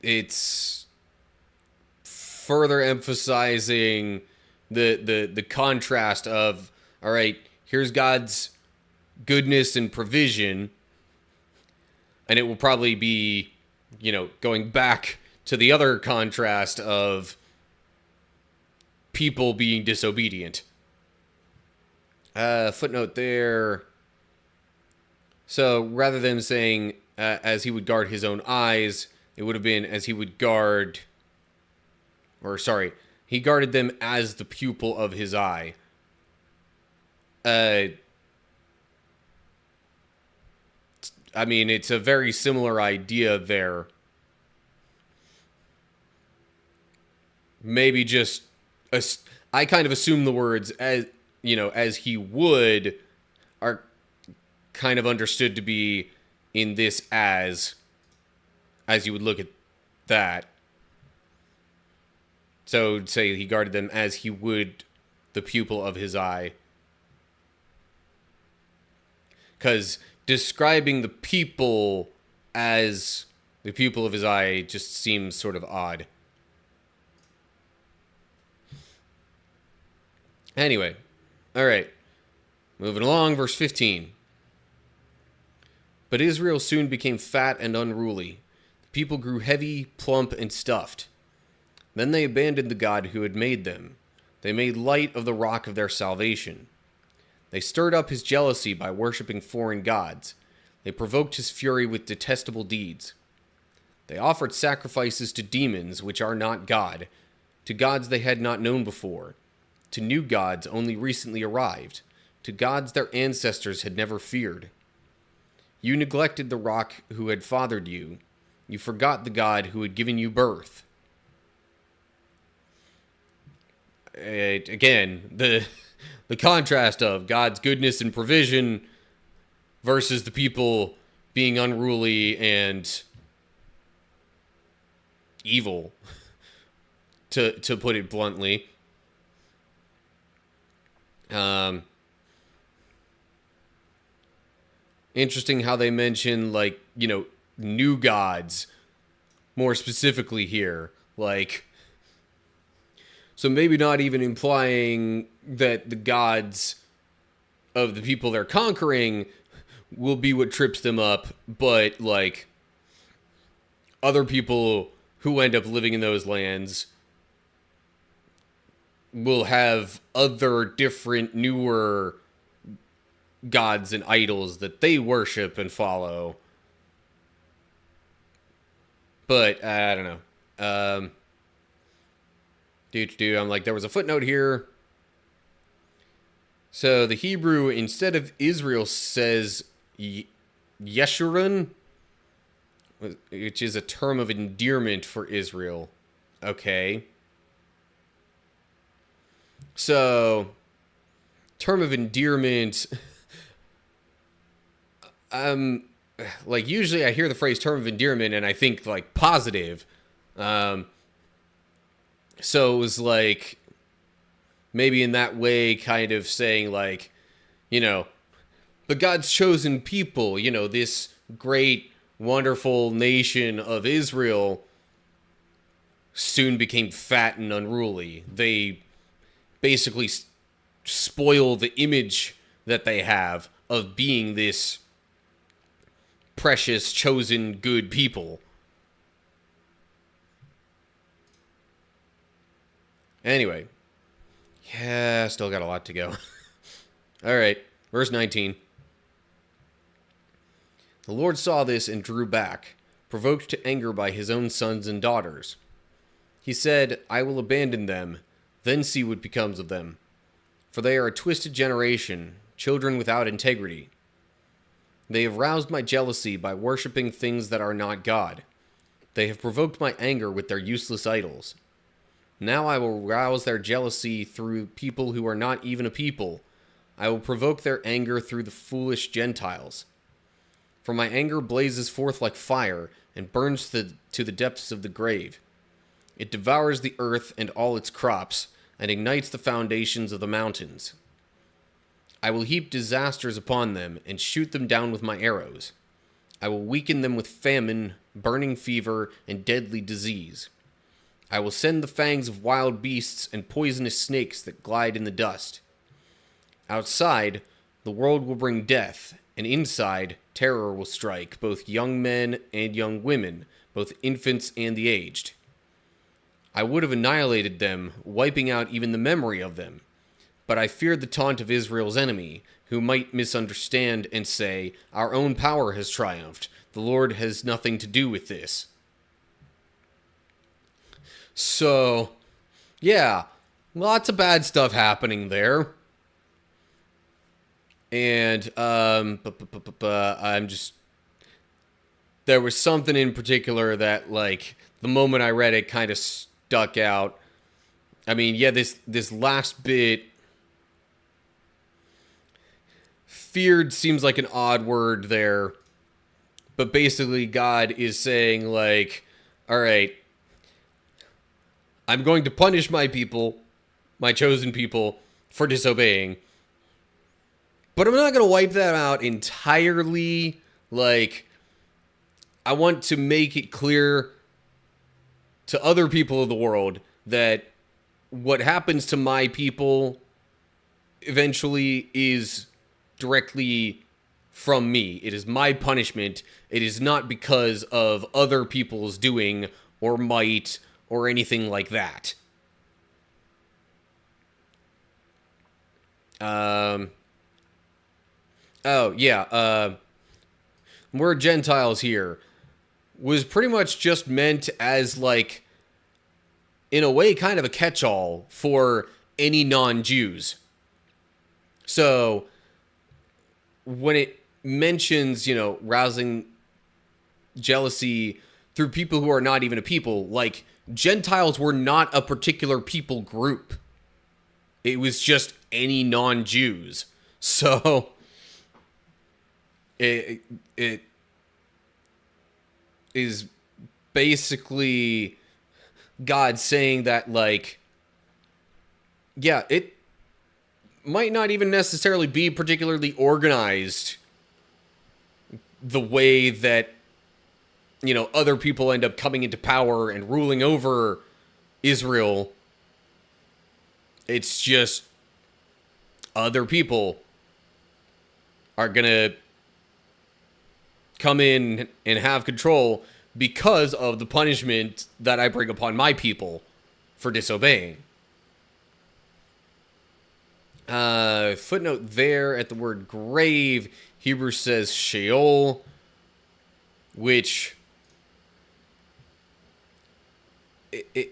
S1: It's further emphasizing the contrast of, all right, here's God's goodness and provision, and it will probably be, you know, going back to the other contrast of people being disobedient. Footnote there. So rather than saying as he would guard his own eyes, it would have been as he would guard, or sorry, He guarded them as the pupil of his eye. I mean, it's a very similar idea there. Maybe just, I kind of assume the words as, as he would are kind of understood to be in this as you would look at that. So say he guarded them as he would the pupil of his eye. Because describing the people as the pupil of his eye just seems sort of odd. Anyway, all right. Moving along, verse 15. But Israel soon became fat and unruly. The people grew heavy, plump, and stuffed. Then they abandoned the God who had made them. They made light of the rock of their salvation. They stirred up his jealousy by worshipping foreign gods. They provoked his fury with detestable deeds. They offered sacrifices to demons which are not God, to gods they had not known before, to new gods only recently arrived, to gods their ancestors had never feared. You neglected the rock who had fathered you. You forgot the God who had given you birth. Again, the contrast of God's goodness and provision versus the people being unruly and evil, to put it bluntly. Interesting how they mention, like, new gods more specifically here. Like, so maybe not even implying that the gods of the people they're conquering will be what trips them up, but, like, other people who end up living in those lands will have other different, newer gods and idols that they worship and follow. But, I don't know. I'm like, there was a footnote here. So the Hebrew, instead of Israel, says Yeshurun, which is a term of endearment for Israel. Okay. So, term of endearment. Like, usually I hear the phrase term of endearment and I think, like, positive. So it was like, maybe in that way, kind of saying, like, the God's chosen people, this great, wonderful nation of Israel soon became fat and unruly. They basically spoil the image that they have of being this precious, chosen, good people. Anyway. Yeah, still got a lot to go. All right, verse 19. The Lord saw this and drew back, provoked to anger by his own sons and daughters. He said, I will abandon them, then see what becomes of them. For they are a twisted generation, children without integrity. They have roused my jealousy by worshipping things that are not God. They have provoked my anger with their useless idols. Now I will rouse their jealousy through people who are not even a people. I will provoke their anger through the foolish Gentiles. For my anger blazes forth like fire and burns to the depths of the grave. It devours the earth and all its crops, and ignites the foundations of the mountains. I will heap disasters upon them and shoot them down with my arrows. I will weaken them with famine, burning fever, and deadly disease. I will send the fangs of wild beasts and poisonous snakes that glide in the dust. Outside, the world will bring death, and inside, terror will strike both young men and young women, both infants and the aged. I would have annihilated them, wiping out even the memory of them. But I feared the taunt of Israel's enemy, who might misunderstand and say, our own power has triumphed. The Lord has nothing to do with this. So, Yeah, lots of bad stuff happening there. And I'm just there was something in particular that, like, the moment I read it kind of stuck out. I mean, yeah, this last bit, feared seems like an odd word there, but basically God is saying, like, all right, I'm going to punish my people, my chosen people, for disobeying, but I'm not going to wipe them out entirely. Like, I want to make it clear to other people of the world that what happens to my people eventually is directly from me. It is my punishment. It is not because of other people's doing or might or anything like that. Oh, yeah. We're Gentiles here was pretty much just meant as, like, in a way, kind of a catch-all for any non-Jews. So, when it mentions, rousing jealousy through people who are not even a people, like, Gentiles were not a particular people group. It was just any non-Jews. So, it is basically God saying that, like, yeah, it might not even necessarily be particularly organized the way that, other people end up coming into power and ruling over Israel. It's just other people are going to come in and have control because of the punishment that I bring upon my people for disobeying. Footnote there at the word grave, Hebrew says Sheol, which the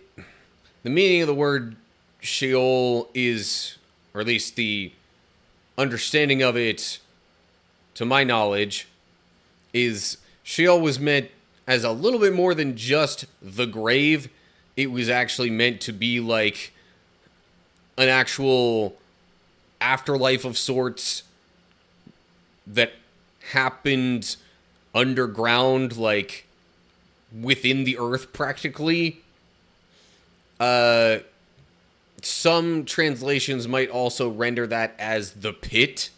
S1: meaning of the word Sheol is, or at least the understanding of it, to my knowledge, is Sheol was meant as a little bit more than just the grave. It was actually meant to be like an actual afterlife of sorts that happened underground, like within the earth practically. Some translations might also render that as the pit.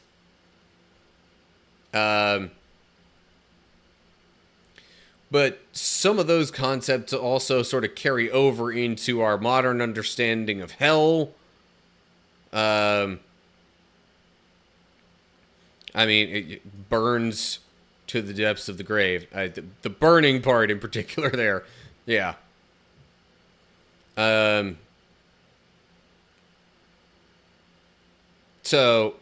S1: But some of those concepts also sort of carry over into our modern understanding of hell. I mean, it burns to the depths of the grave. The burning part in particular there. Yeah. So,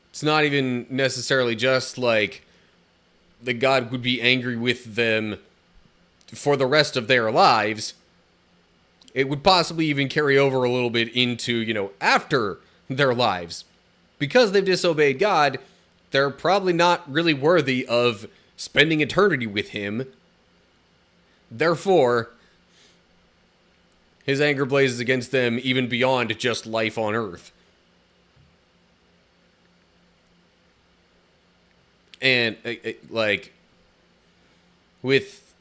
S1: it's not even necessarily just like that God would be angry with them for the rest of their lives. It would possibly even carry over a little bit into, after their lives. Because they've disobeyed God, they're probably not really worthy of spending eternity with Him. Therefore, His anger blazes against them even beyond just life on earth. And, like, with,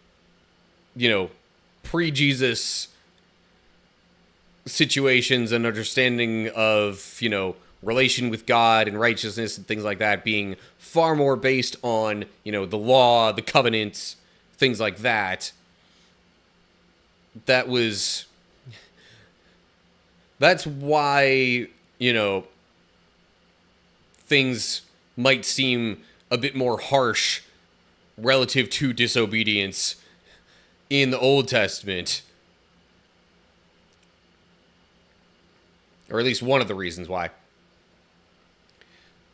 S1: pre-Jesus situations and understanding of, relation with God and righteousness and things like that being far more based on, the law, the covenants, things like that. That's why, things might seem a bit more harsh relative to disobedience in the Old Testament. Or at least one of the reasons why.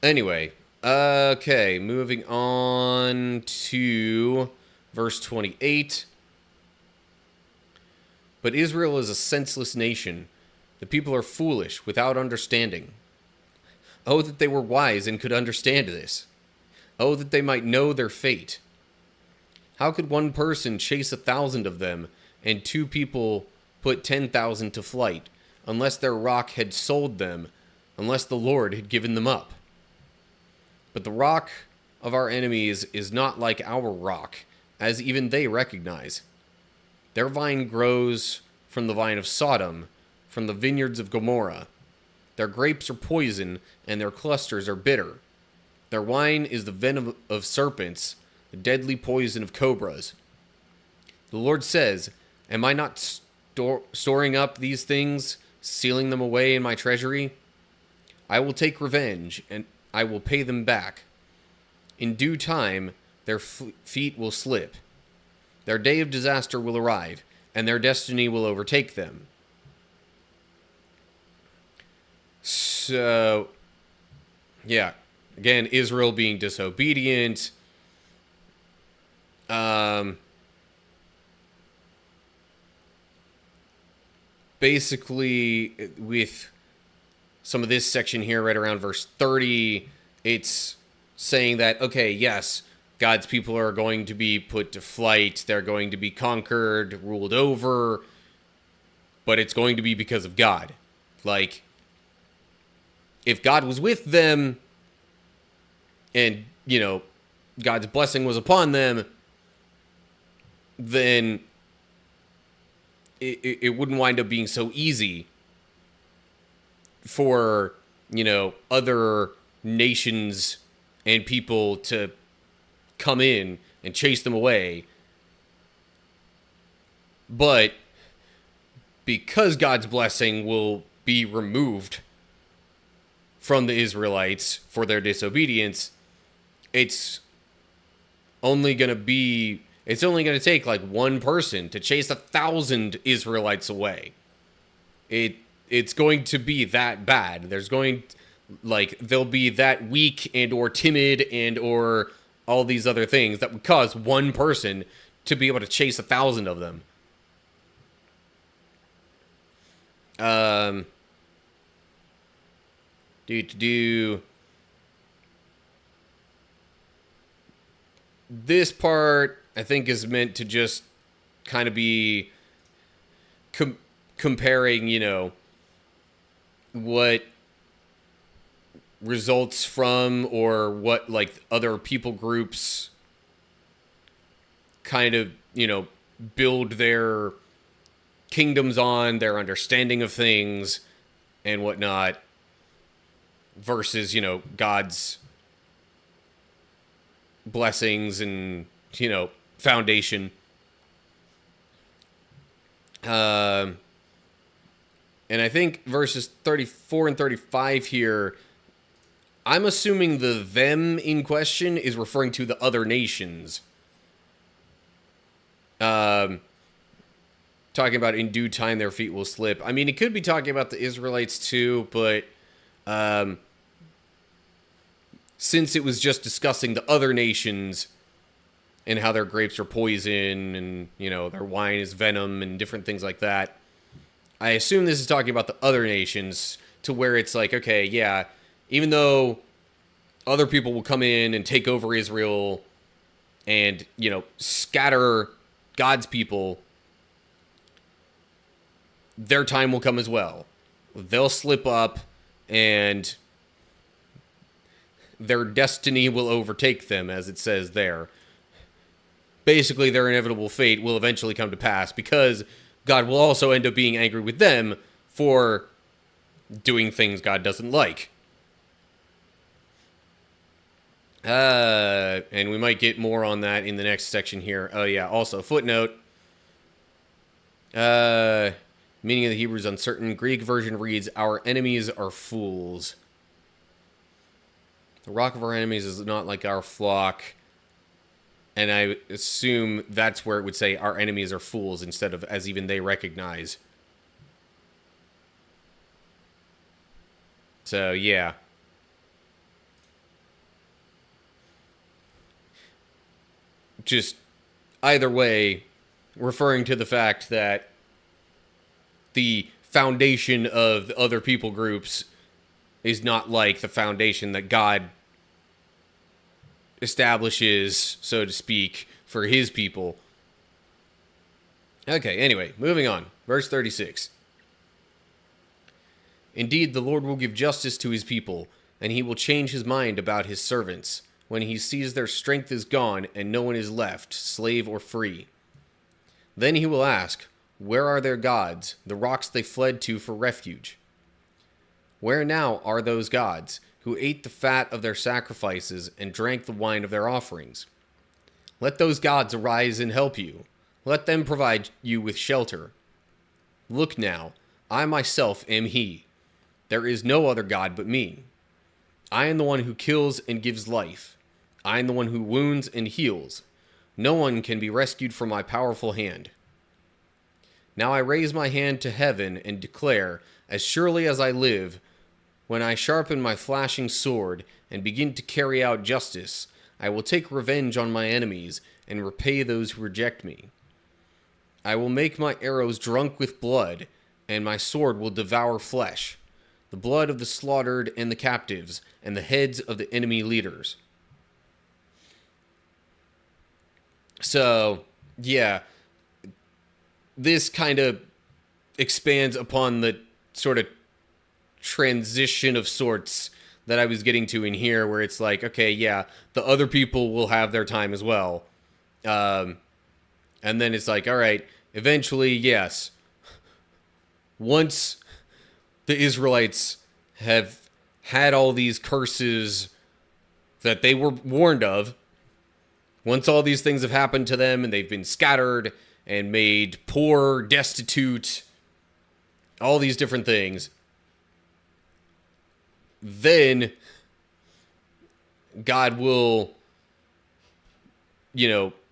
S1: Anyway, okay, moving on to verse 28. But Israel is a senseless nation. The people are foolish, without understanding. Oh, that they were wise and could understand this. Oh, that they might know their fate. How could one person chase 1,000 of them, and 2 people put 10,000 to flight, unless their rock had sold them, unless the Lord had given them up? But the rock of our enemies is not like our rock, as even they recognize. Their vine grows from the vine of Sodom, from the vineyards of Gomorrah. Their grapes are poison, and their clusters are bitter. Their wine is the venom of serpents, the deadly poison of cobras. The Lord says, am I not storing up these things, sealing them away in my treasury? I will take revenge, and I will pay them back. In due time, their feet will slip. Their day of disaster will arrive, and their destiny will overtake them. So, yeah. Again, Israel being disobedient. Basically, with some of this section here, right around verse 30, it's saying that, okay, yes, God's people are going to be put to flight. They're going to be conquered, ruled over, but it's going to be because of God. Like, if God was with them and, you know, God's blessing was upon them, then it wouldn't wind up being so easy for, you know, other nations and people to come in and chase them away. But because God's blessing will be removed from the Israelites for their disobedience, it's only going to take like one person to chase 1,000 Israelites away. It's going to be that bad. They'll be that weak and or timid and or all these other things that would cause one person to be able to chase 1,000 of them. This part, I think, is meant to just kind of be comparing, you know, what results from or what, like, other people groups kind of, you know, build their kingdoms on, their understanding of things and whatnot, versus, you know, God's blessings and, you know, foundation. And I think verses 34 and 35 here, I'm assuming the them in question is referring to the other nations. Talking about in due time their feet will slip. I mean, it could be talking about the Israelites too, but since it was just discussing the other nations and how their grapes are poison and, you know, their wine is venom and different things like that, I assume this is talking about the other nations, to where it's like, okay, yeah, even though other people will come in and take over Israel and, you know, scatter God's people, their time will come as well. They'll slip up and their destiny will overtake them, as it says there. Basically, their inevitable fate will eventually come to pass, because God will also end up being angry with them for doing things God doesn't like. And we might get more on that in the next section here. Oh yeah, also, footnote. Meaning of the Hebrew is uncertain. Greek version reads, our enemies are fools. The rock of our enemies is not like our flock. And I assume that's where it would say our enemies are fools instead of as even they recognize. So, yeah. Just either way, referring to the fact that the foundation of the other people groups is not like the foundation that God establishes, so to speak, for his people. Okay, anyway, moving on. Verse 36. Indeed, the Lord will give justice to his people, and he will change his mind about his servants, when he sees their strength is gone and no one is left, slave or free. Then he will ask, where are their gods, the rocks they fled to for refuge? Where now are those gods, who ate the fat of their sacrifices and drank the wine of their offerings? Let those gods arise and help you. Let them provide you with shelter. Look now, I myself am he. There is no other God but me. I am the one who kills and gives life. I am the one who wounds and heals. No one can be rescued from my powerful hand. Now I raise my hand to heaven and declare, as surely as I live, when I sharpen my flashing sword and begin to carry out justice, I will take revenge on my enemies and repay those who reject me. I will make my arrows drunk with blood, and my sword will devour flesh, the blood of the slaughtered and the captives, and the heads of the enemy leaders. So, yeah, this kind of expands upon the sort of transition of sorts that I was getting to in here, where it's like, okay, yeah, the other people will have their time as well. And then it's like, all right, eventually, yes, once the Israelites have had all these curses that they were warned of, once all these things have happened to them and they've been scattered and made poor, destitute, all these different things, then God will,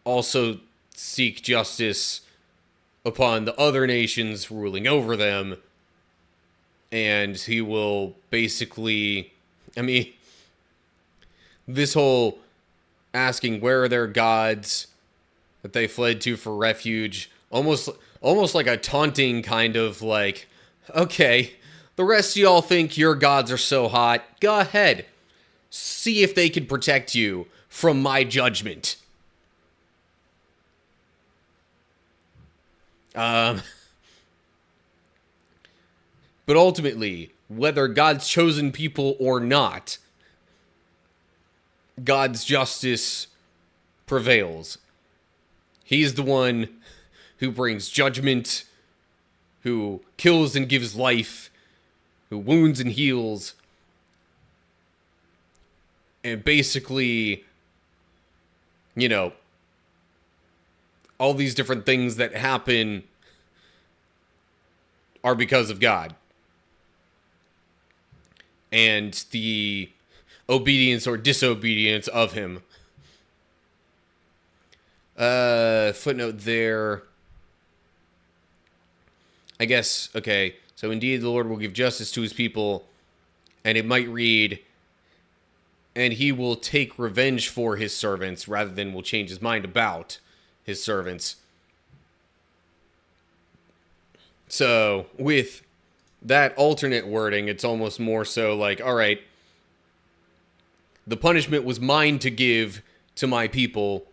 S1: also seek justice upon the other nations ruling over them. And he will basically, this whole asking where are their gods that they fled to for refuge, almost like a taunting kind of like, okay, the rest of y'all think your gods are so hot, go ahead, see if they can protect you from my judgment. But ultimately, whether God's chosen people or not, God's justice prevails. He's the one who brings judgment, who kills and gives life, who wounds and heals. And basically, all these different things that happen are because of God. And the obedience or disobedience of him. Footnote there. I guess, okay. So indeed the Lord will give justice to his people. And it might read, and he will take revenge for his servants, rather than will change his mind about his servants. So with that alternate wording, it's almost more so like, all right, the punishment was mine to give to my people.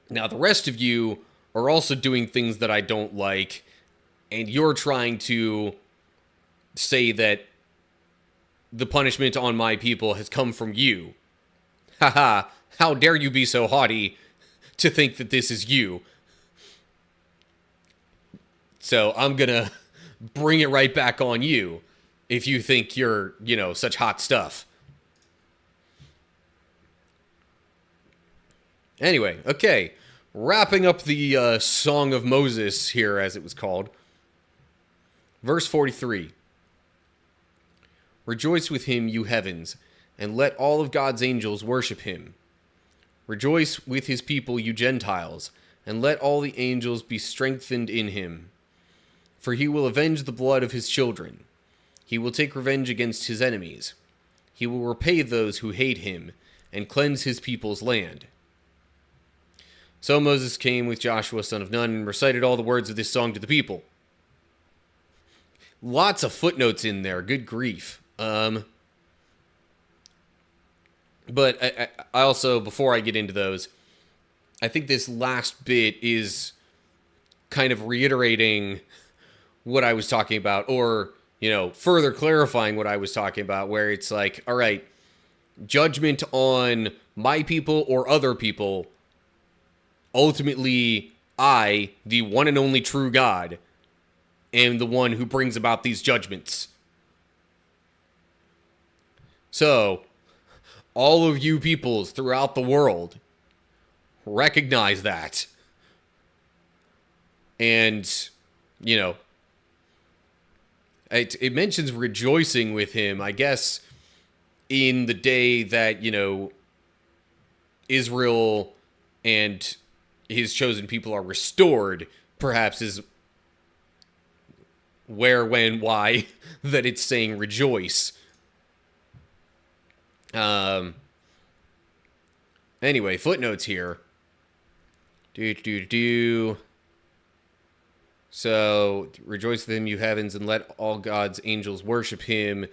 S1: Now the rest of you are also doing things that I don't like, and you're trying to say that the punishment on my people has come from you. Haha, how dare you be so haughty to think that this is you. So I'm gonna bring it right back on you if you think you're, such hot stuff. Anyway, okay. Wrapping up the Song of Moses here, as it was called. Verse 43. Rejoice with him, you heavens, and let all of God's angels worship him. Rejoice with his people, you Gentiles, and let all the angels be strengthened in him. For he will avenge the blood of his children. He will take revenge against his enemies. He will repay those who hate him, and cleanse his people's land. So Moses came with Joshua, son of Nun, and recited all the words of this song to the people. Lots of footnotes in there. Good grief. But I also, before I get into those, I think this last bit is kind of reiterating what I was talking about, or, further clarifying what I was talking about, where it's like, all right, judgment on my people or other people, ultimately, I, the one and only true God, am the one who brings about these judgments. So, all of you peoples throughout the world, recognize that. And, it mentions rejoicing with him, I guess, in the day that, Israel and his chosen people are restored, perhaps is where, when, why that it's saying rejoice. Anyway, footnotes here. So, rejoice with him, you heavens, and let all God's angels worship him.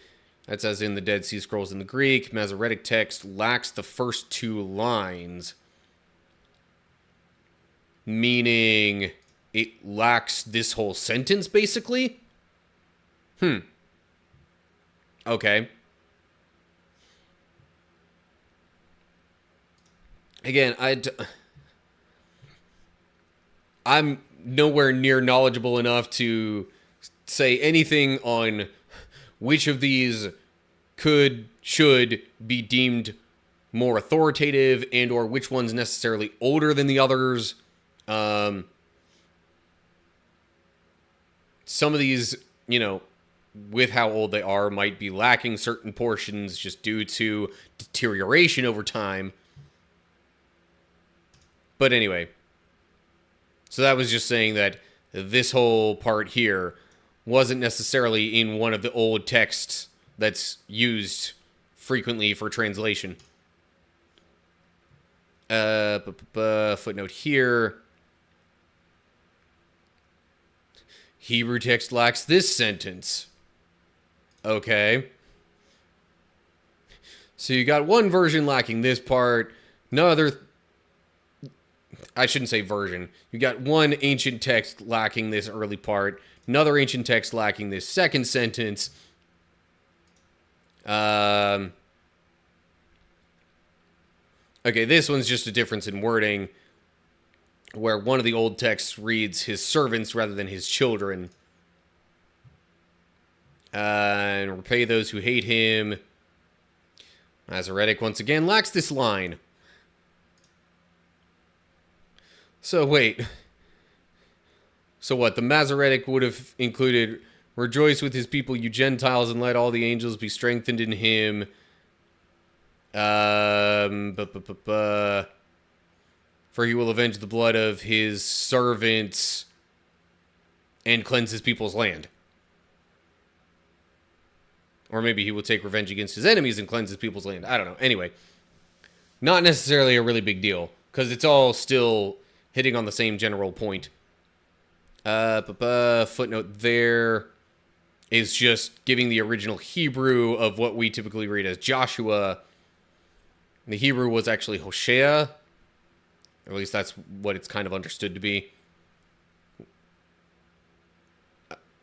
S1: That's as in the Dead Sea Scrolls in the Greek. Masoretic text lacks the first two lines, meaning it lacks this whole sentence, basically? Okay. Again, I'm nowhere near knowledgeable enough to say anything on which of these should be deemed more authoritative, and or which one's necessarily older than the others. Some of these, with how old they are, might be lacking certain portions just due to deterioration over time. But anyway, so that was just saying that this whole part here wasn't necessarily in one of the old texts that's used frequently for translation. Footnote here. Hebrew text lacks this sentence. Okay. So you got one version lacking this part, I shouldn't say version. You got one ancient text lacking this early part, another ancient text lacking this second sentence. Okay, this one's just a difference in wording, where one of the old texts reads his servants rather than his children. And repay those who hate him. Masoretic, once again, lacks this line. So, wait. So what? The Masoretic would have included, rejoice with his people, you Gentiles, and let all the angels be strengthened in him. For he will avenge the blood of his servants and cleanse his people's land. Or maybe he will take revenge against his enemies and cleanse his people's land. I don't know. Anyway, not necessarily a really big deal, because it's all still hitting on the same general point. Footnote there is just giving the original Hebrew of what we typically read as Joshua. The Hebrew was actually Hosea, or at least that's what it's kind of understood to be.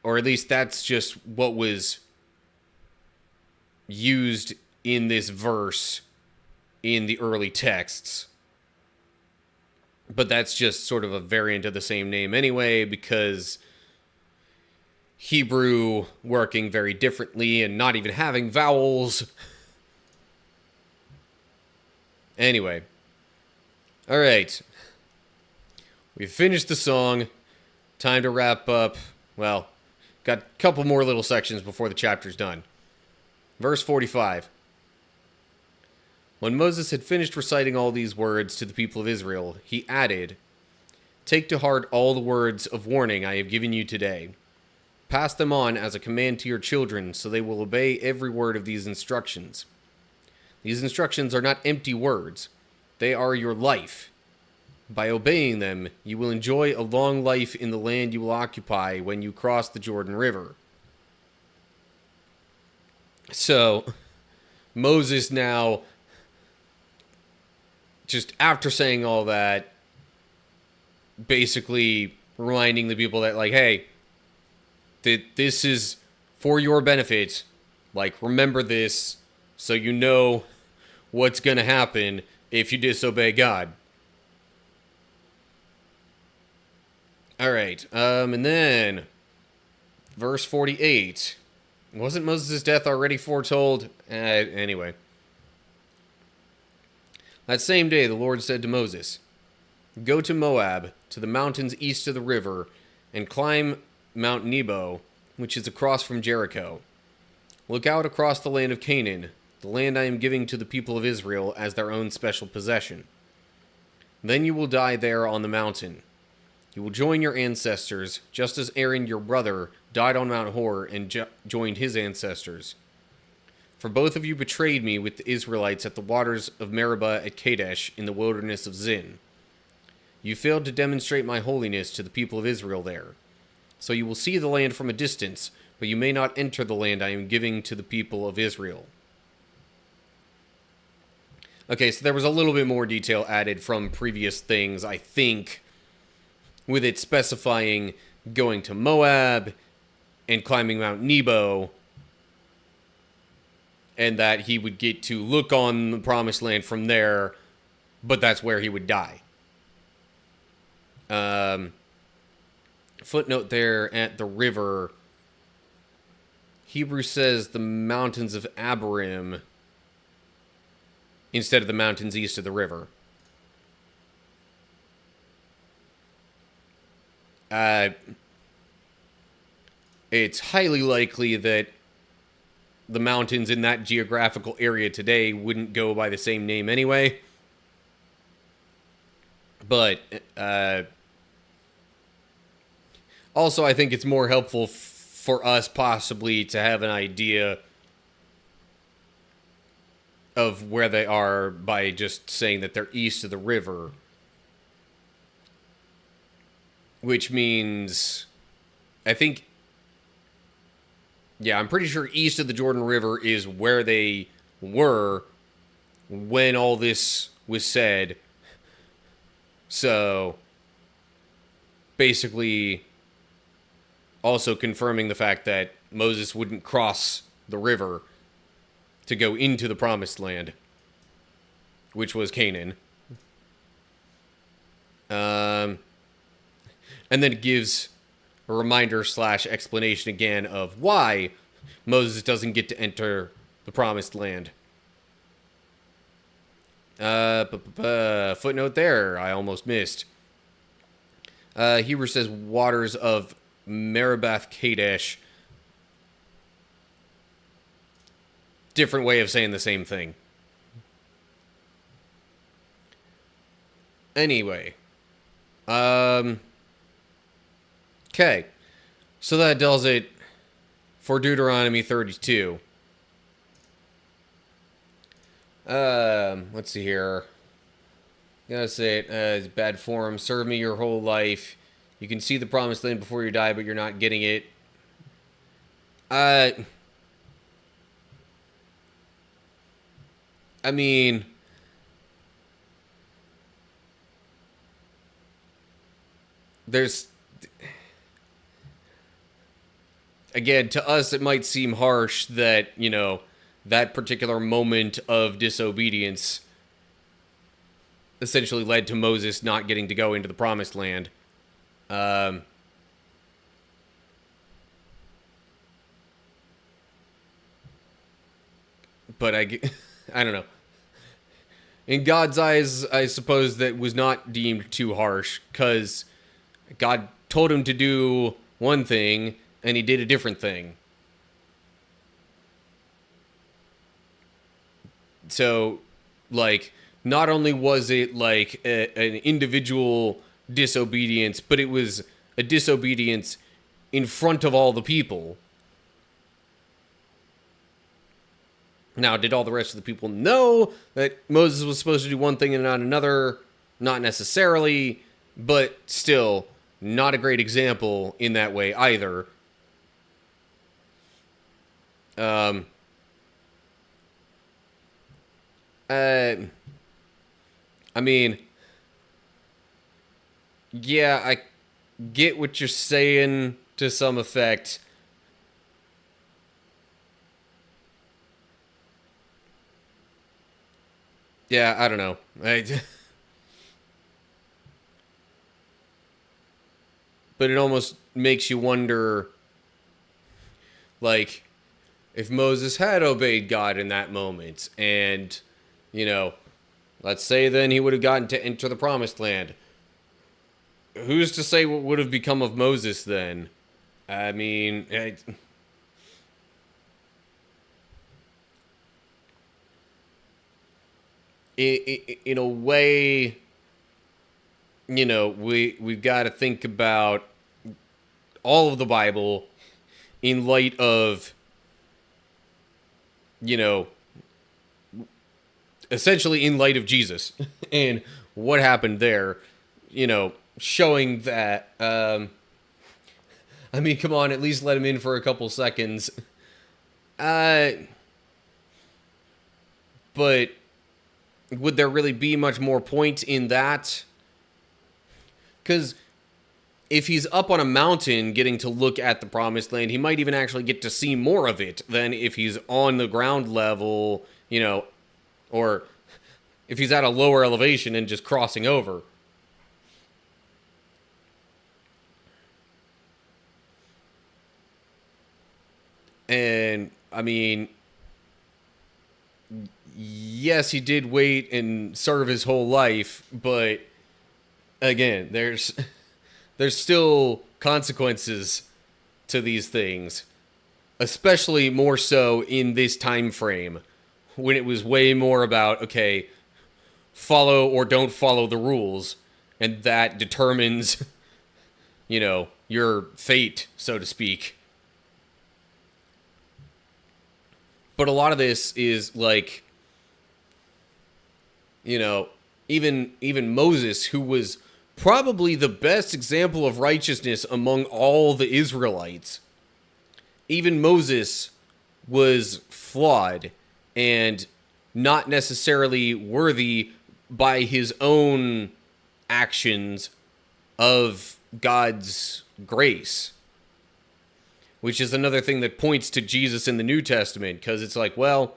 S1: Or at least that's just what was used in this verse in the early texts. But that's just sort of a variant of the same name anyway, because Hebrew working very differently and not even having vowels. Anyway. Alright. We've finished the song. Time to wrap up. Well, got a couple more little sections before the chapter's done. Verse 45. When Moses had finished reciting all these words to the people of Israel, he added, "Take to heart all the words of warning I have given you today. Pass them on as a command to your children, so they will obey every word of these instructions. These instructions are not empty words. They are your life. By obeying them, you will enjoy a long life in the land you will occupy when you cross the Jordan River. So, Moses now, just after saying all that, basically reminding the people that, like, hey, this is for your benefit. Like, remember this so you know what's going to happen if you disobey God. Alright, and then, verse 48. Wasn't Moses' death already foretold? Anyway. That same day the Lord said to Moses, "Go to Moab, to the mountains east of the river, and climb Mount Nebo, which is across from Jericho. Look out across the land of Canaan, the land I am giving to the people of Israel as their own special possession. Then you will die there on the mountain. You will join your ancestors, just as Aaron your brother died on Mount Hor and joined his ancestors. For both of you betrayed me with the Israelites at the waters of Meribah at Kadesh in the wilderness of Zin. You failed to demonstrate my holiness to the people of Israel there. So you will see the land from a distance, but you may not enter the land I am giving to the people of Israel." Okay, so there was a little bit more detail added from previous things, I think, with it specifying going to Moab and climbing Mount Nebo, and that he would get to look on the promised land from there, but that's where he would die. Footnote there at the river, Hebrew says the mountains of Abarim instead of the mountains east of the river. It's highly likely that the mountains in that geographical area today wouldn't go by the same name anyway. But also, I think it's more helpful for us possibly to have an idea of where they are by just saying that they're east of the river. Which means, I think, yeah, I'm pretty sure east of the Jordan River is where they were when all this was said. So, basically, also confirming the fact that Moses wouldn't cross the river to go into the promised land, which was Canaan. And then it gives a reminder / explanation again of why Moses doesn't get to enter the promised land. Footnote there, I almost missed. Hebrew says waters of Meribah Kadesh. Different way of saying the same thing. Anyway. Okay. So that does it for Deuteronomy 32. Let's see here. Gotta say it, it's bad form. Serve me your whole life. You can see the promised land before you die, but you're not getting it. I mean, there's, again, to us it might seem harsh that, you know, that particular moment of disobedience essentially led to Moses not getting to go into the promised land. But I don't know. In God's eyes, I suppose that was not deemed too harsh, because God told him to do one thing, and he did a different thing. So, like, not only was it, like, an individual disobedience, but it was a disobedience in front of all the people. Now, did all the rest of the people know that Moses was supposed to do one thing and not another? not necessarily, but still not a great example in that way either. Um, uh, I mean, yeah, I get what you're saying to some effect. Yeah, I don't know. But it almost makes you wonder, like, if Moses had obeyed God in that moment, and, you know, let's say then he would have gotten to enter the promised land. Who's to say what would have become of Moses then? I mean, in a way, we've got to think about all of the Bible in light of, you know, essentially in light of Jesus and what happened there, showing that, I mean, come on, at least let him in for a couple seconds. But would there really be much more point in that? Because if he's up on a mountain getting to look at the promised land, he might even actually get to see more of it than if he's on the ground level, or if he's at a lower elevation and just crossing over. And, I mean, yes, he did wait and serve his whole life, but again, there's still consequences to these things, especially more so in this time frame when it was way more about, okay, follow or don't follow the rules, and that determines, your fate, so to speak. But a lot of this is like, even Moses, who was probably the best example of righteousness among all the Israelites, even Moses was flawed and not necessarily worthy by his own actions of God's grace. Which is another thing that points to Jesus in the New Testament, because it's like, well,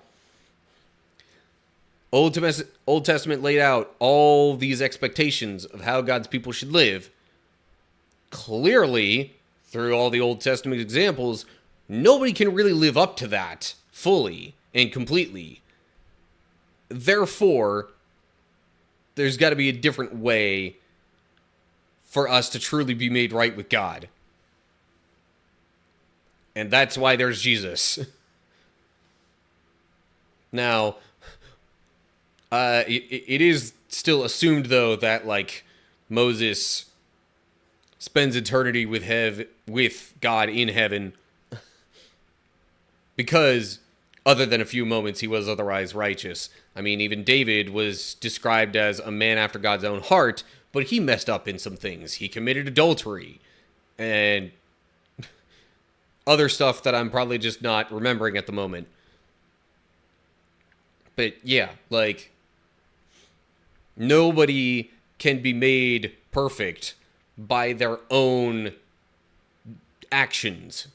S1: Old Testament laid out all these expectations of how God's people should live. Clearly, through all the Old Testament examples, nobody can really live up to that fully and completely. Therefore, there's got to be a different way for us to truly be made right with God. And that's why there's Jesus. Now, it is still assumed, though, that, like, Moses spends eternity with God in heaven because, other than a few moments, he was otherwise righteous. I mean, even David was described as a man after God's own heart, but he messed up in some things. He committed adultery and other stuff that I'm probably just not remembering at the moment. But yeah, like, nobody can be made perfect by their own actions.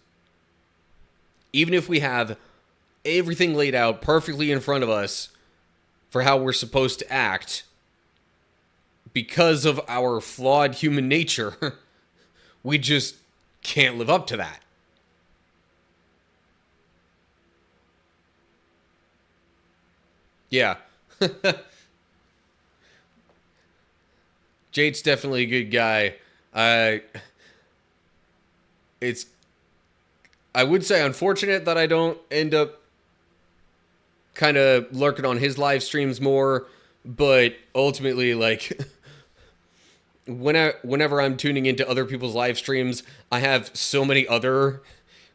S1: Even if we have everything laid out perfectly in front of us for how we're supposed to act, because of our flawed human nature, we just can't live up to that. Yeah. Jade's definitely a good guy. It's, I would say, unfortunate that I don't end up kind of lurking on his live streams more, but ultimately, like, whenever I'm tuning into other people's live streams, I have so many other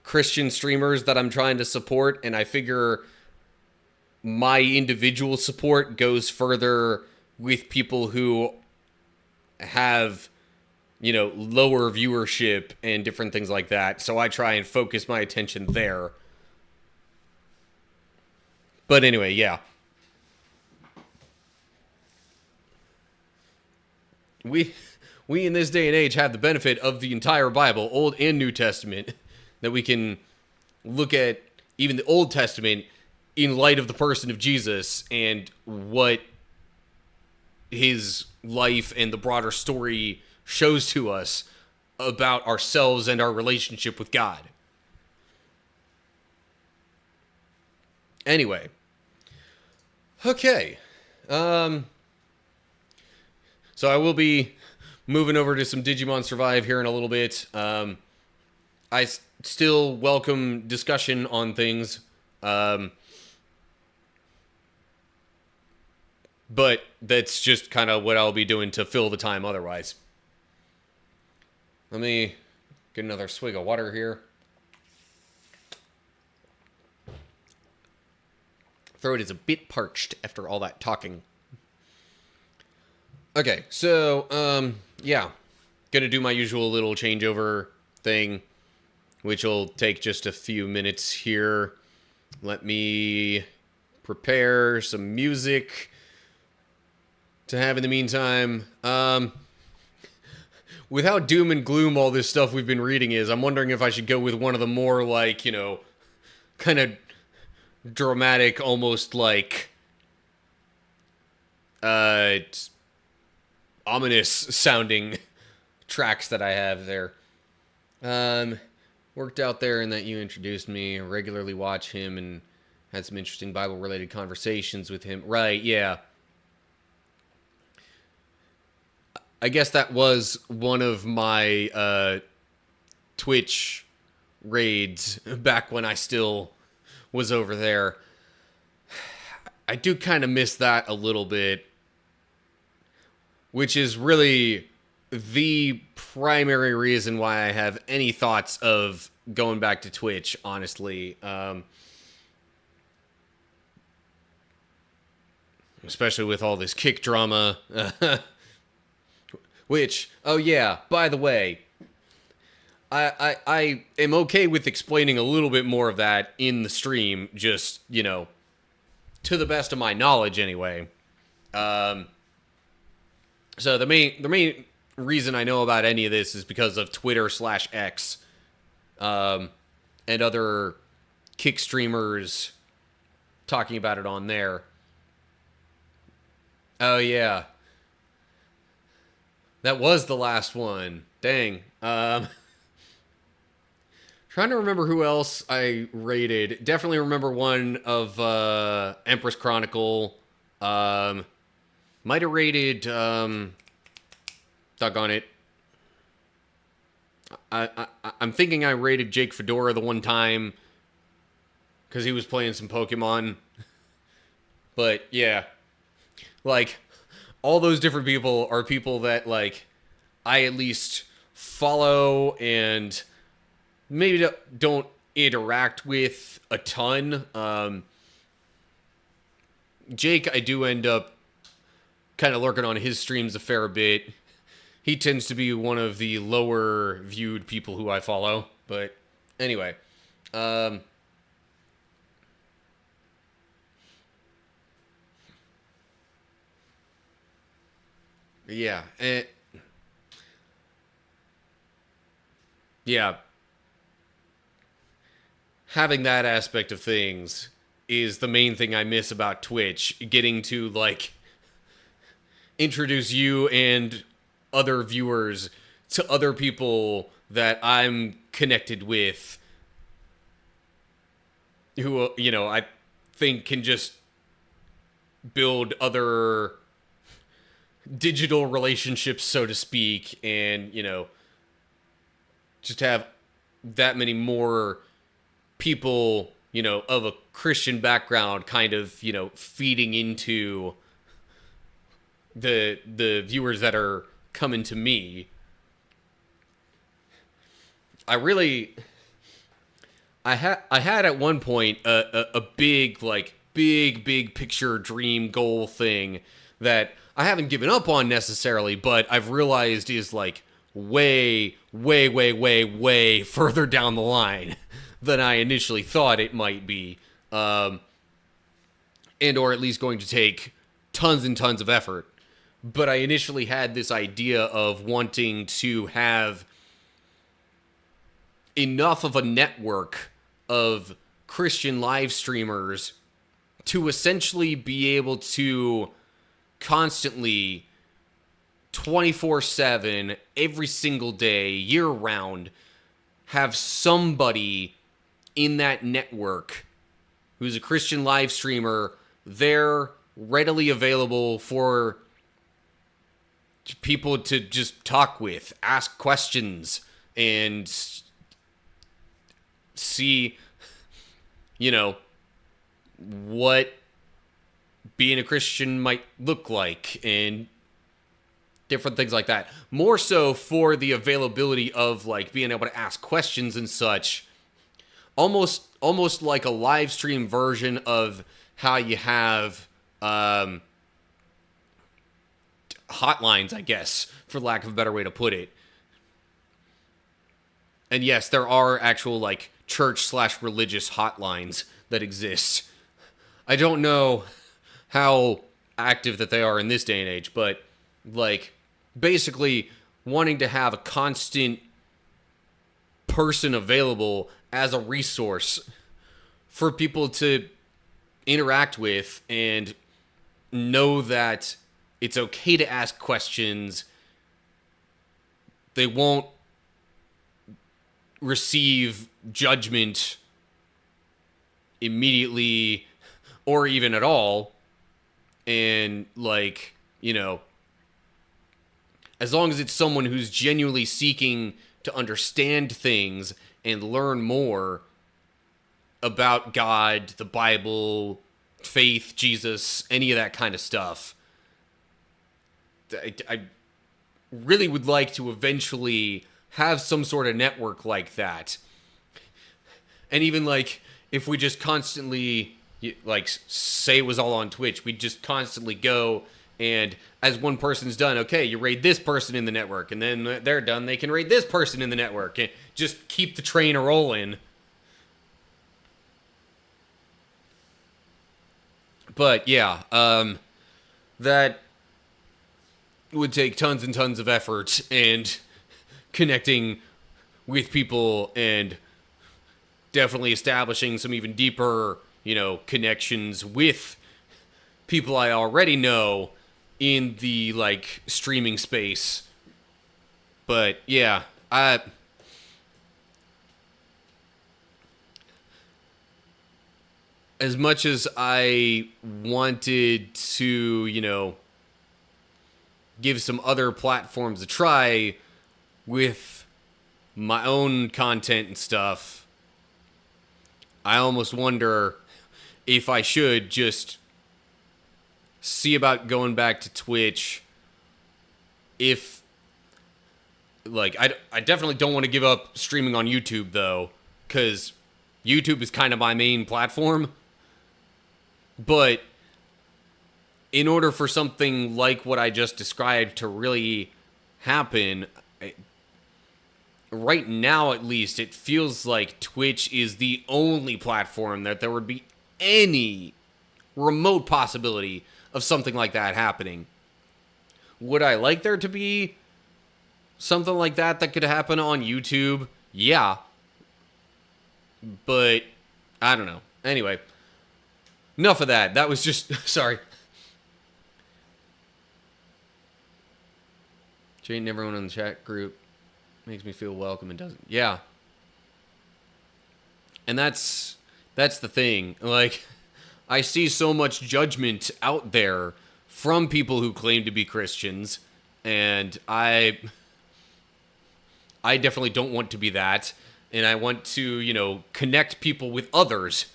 S1: Christian streamers that I'm trying to support, and I figure my individual support goes further with people who have, lower viewership and different things like that. So I try and focus my attention there. But anyway, yeah. We in this day and age have the benefit of the entire Bible, Old and New Testament, that we can look at even the Old Testament in light of the person of Jesus and what his life and the broader story shows to us about ourselves and our relationship with God. Anyway. Okay. So I will be moving over to some Digimon Survive here in a little bit. I still welcome discussion on things. But that's just kind of what I'll be doing to fill the time otherwise. Let me get another swig of water here. Throat is a bit parched after all that talking. Okay, so, yeah. Gonna do my usual little changeover thing, which will take just a few minutes here. Let me prepare some music to have in the meantime. With how doom and gloom all this stuff we've been reading is, I'm wondering if I should go with one of the more, like, kind of dramatic, almost like, ominous sounding tracks that I have there. Worked out there in that you introduced me. I regularly watch him and had some interesting Bible-related conversations with him. Right, yeah. I guess that was one of my Twitch raids back when I still was over there. I do kind of miss that a little bit, which is really the primary reason why I have any thoughts of going back to Twitch, honestly. Especially with all this kick drama. Which, oh yeah, by the way, I am okay with explaining a little bit more of that in the stream, just, to the best of my knowledge anyway. So the main reason I know about any of this is because of Twitter/X, and other kick streamers talking about it on there. Oh yeah. That was the last one. Dang. Trying to remember who else I rated. Definitely remember one of Empress Chronicle. Might have rated doggone it. I'm thinking I rated Jake Fedora the one time because he was playing some Pokemon. But yeah, like, all those different people are people that, like, I at least follow and maybe don't interact with a ton. Jake, I do end up kind of lurking on his streams a fair bit. He tends to be one of the lower viewed people who I follow. But anyway, yeah, yeah. Having that aspect of things is the main thing I miss about Twitch. Getting to, like, introduce you and other viewers to other people that I'm connected with who, I think can just build other digital relationships, so to speak, and, just have that many more people, of a Christian background kind of, feeding into the viewers that are coming to me. I had at one point a big, like, big picture dream goal thing that I haven't given up on necessarily, but I've realized is like way, way, way, way, way further down the line than I initially thought it might be, and or at least going to take tons and tons of effort. But I initially had this idea of wanting to have enough of a network of Christian live streamers to essentially be able to constantly 24/7 every single day year round have somebody in that network who's a Christian live streamer there readily available for people to just talk with, ask questions, and see, what being a Christian might look like and different things like that. More so for the availability of like being able to ask questions and such. Almost like a live stream version of how you have hotlines, I guess, for lack of a better way to put it. And yes, there are actual like church/religious hotlines that exist. I don't know how active that they are in this day and age, but like basically wanting to have a constant person available as a resource for people to interact with and know that it's okay to ask questions. They won't receive judgment immediately or even at all. And like, as long as it's someone who's genuinely seeking to understand things and learn more about God, the Bible, faith, Jesus, any of that kind of stuff. I really would like to eventually have some sort of network like that. And even like if we just constantly like say it was all on Twitch, we'd just constantly go and as one person's done, okay, you raid this person in the network, and then they're done, they can raid this person in the network, and just keep the train rolling. But yeah, that would take tons and tons of effort and connecting with people and definitely establishing some even deeper, connections with people I already know in the like streaming space. But yeah, as much as I wanted to, give some other platforms a try with my own content and stuff, I almost wonder if I should just see about going back to Twitch. If, like, I definitely don't want to give up streaming on YouTube, though, because YouTube is kind of my main platform. But in order for something like what I just described to really happen, right now at least, it feels like Twitch is the only platform that there would be any remote possibility of something like that happening. Would I like there to be something like that could happen on YouTube? Yeah. But I don't know. Anyway, enough of that. That was just... Sorry. Treating everyone in the chat group makes me feel welcome and doesn't. Yeah. And that's the thing. Like, I see so much judgment out there from people who claim to be Christians, and I definitely don't want to be that. And I want to, connect people with others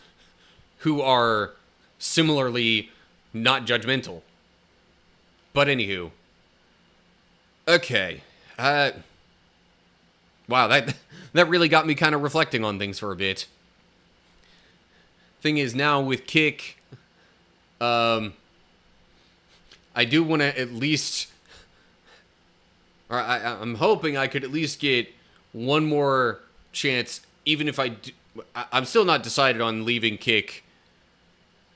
S1: who are similarly not judgmental. But anywho. Okay. Wow, that really got me kind of reflecting on things for a bit. Thing is, now with Kick, I do want to at least, or I'm hoping I could at least get one more chance, even if I'm still not decided on leaving Kick,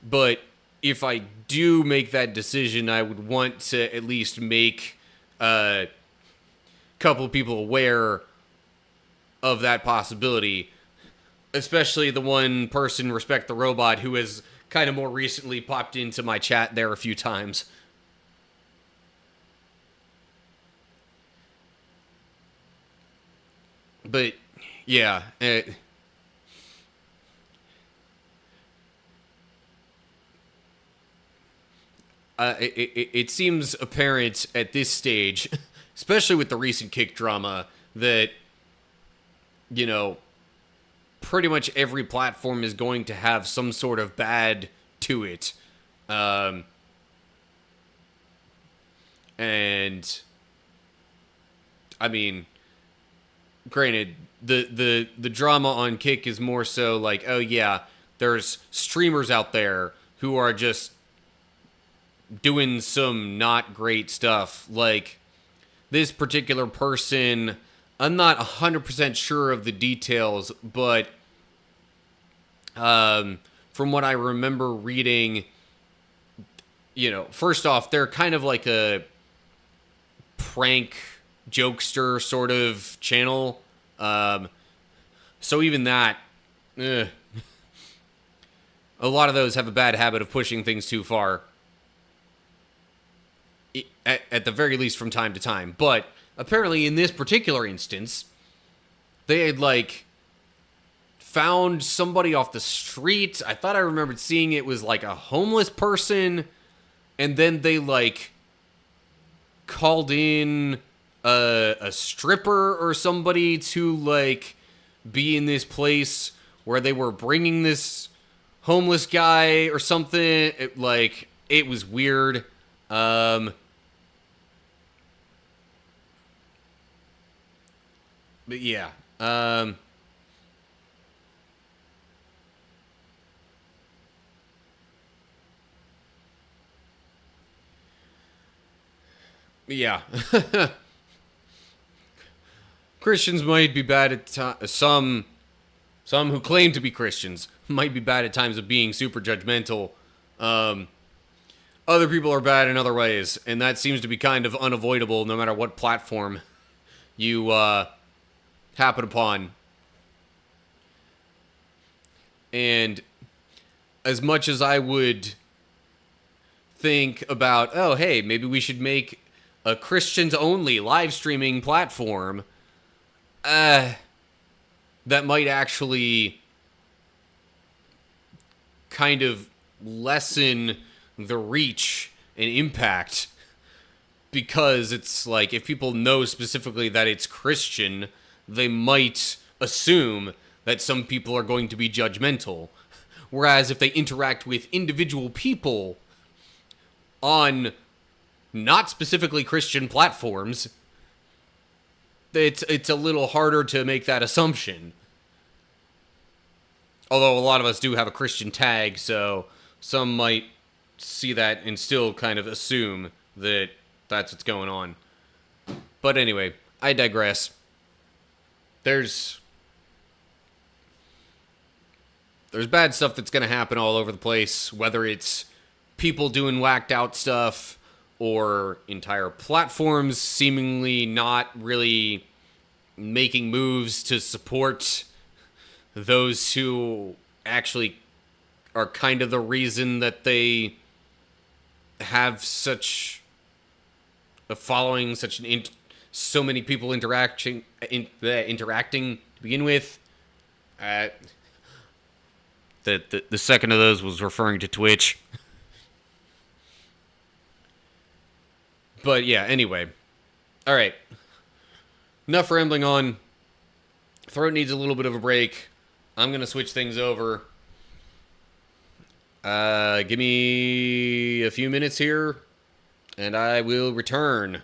S1: but if I do make that decision, I would want to at least make a couple people aware of that possibility, especially the one person, Respect the Robot, who has kind of more recently popped into my chat there a few times. But yeah, it seems apparent at this stage, especially with the recent Kick drama, that, you know, pretty much every platform is going to have some sort of bad to it. Um, and I mean, granted, the drama on Kick is more so like, oh yeah, there's streamers out there who are just doing some not great stuff. Like this particular person, I'm not 100% sure of the details, but from what I remember reading, you know, first off, they're kind of like a prank jokester sort of channel. So even that, a lot of those have a bad habit of pushing things too far. At the very least from time to time. But apparently in this particular instance, they had like found somebody off the street. I thought I remembered seeing it was like a homeless person, and then they like called in a stripper or somebody to like be in this place where they were bringing this homeless guy or something. It was weird. But yeah. Yeah. Christians might be bad at some who claim to be Christians might be bad at times of being super judgmental. Other people are bad in other ways, and that seems to be kind of unavoidable no matter what platform you happen upon. And as much as I would think about, oh, hey, maybe we should make a Christians only live streaming platform, that might actually kind of lessen the reach and impact, because it's like if people know specifically that it's Christian, they might assume that some people are going to be judgmental. Whereas if they interact with individual people on not specifically Christian platforms, it's a little harder to make that assumption. Although a lot of us do have a Christian tag, so some might see that and still kind of assume that that's what's going on. But anyway, I digress. There's bad stuff that's going to happen all over the place, whether it's people doing whacked out stuff or entire platforms seemingly not really making moves to support those who actually are kind of the reason that they have such a following, so many people interacting to begin with. The second of those was referring to Twitch. But yeah, anyway. Alright. Enough rambling on. Throat needs a little bit of a break. I'm going to switch things over. Give me a few minutes here, and I will return.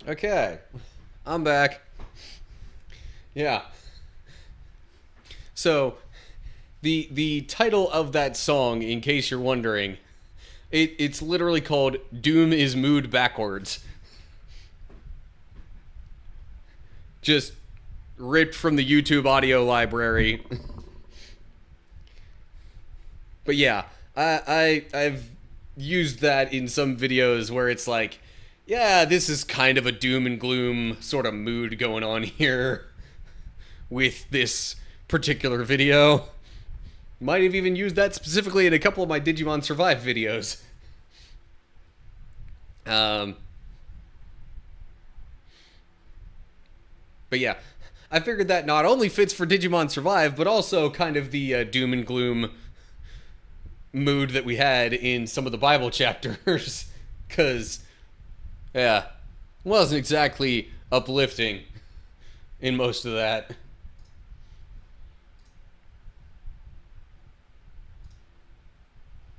S1: Okay. I'm back. Yeah. So, the title of that song, in case you're wondering, it's literally called Doom is Mood Backwards. Just ripped from the YouTube audio library. But yeah, I've used that in some videos where it's like, yeah, this is kind of a doom and gloom sort of mood going on here with this particular video. Might have even used that specifically in a couple of my Digimon Survive videos. But yeah, I figured that not only fits for Digimon Survive, but also kind of the doom and gloom mood that we had in some of the Bible chapters. Because, yeah, wasn't exactly uplifting in most of that.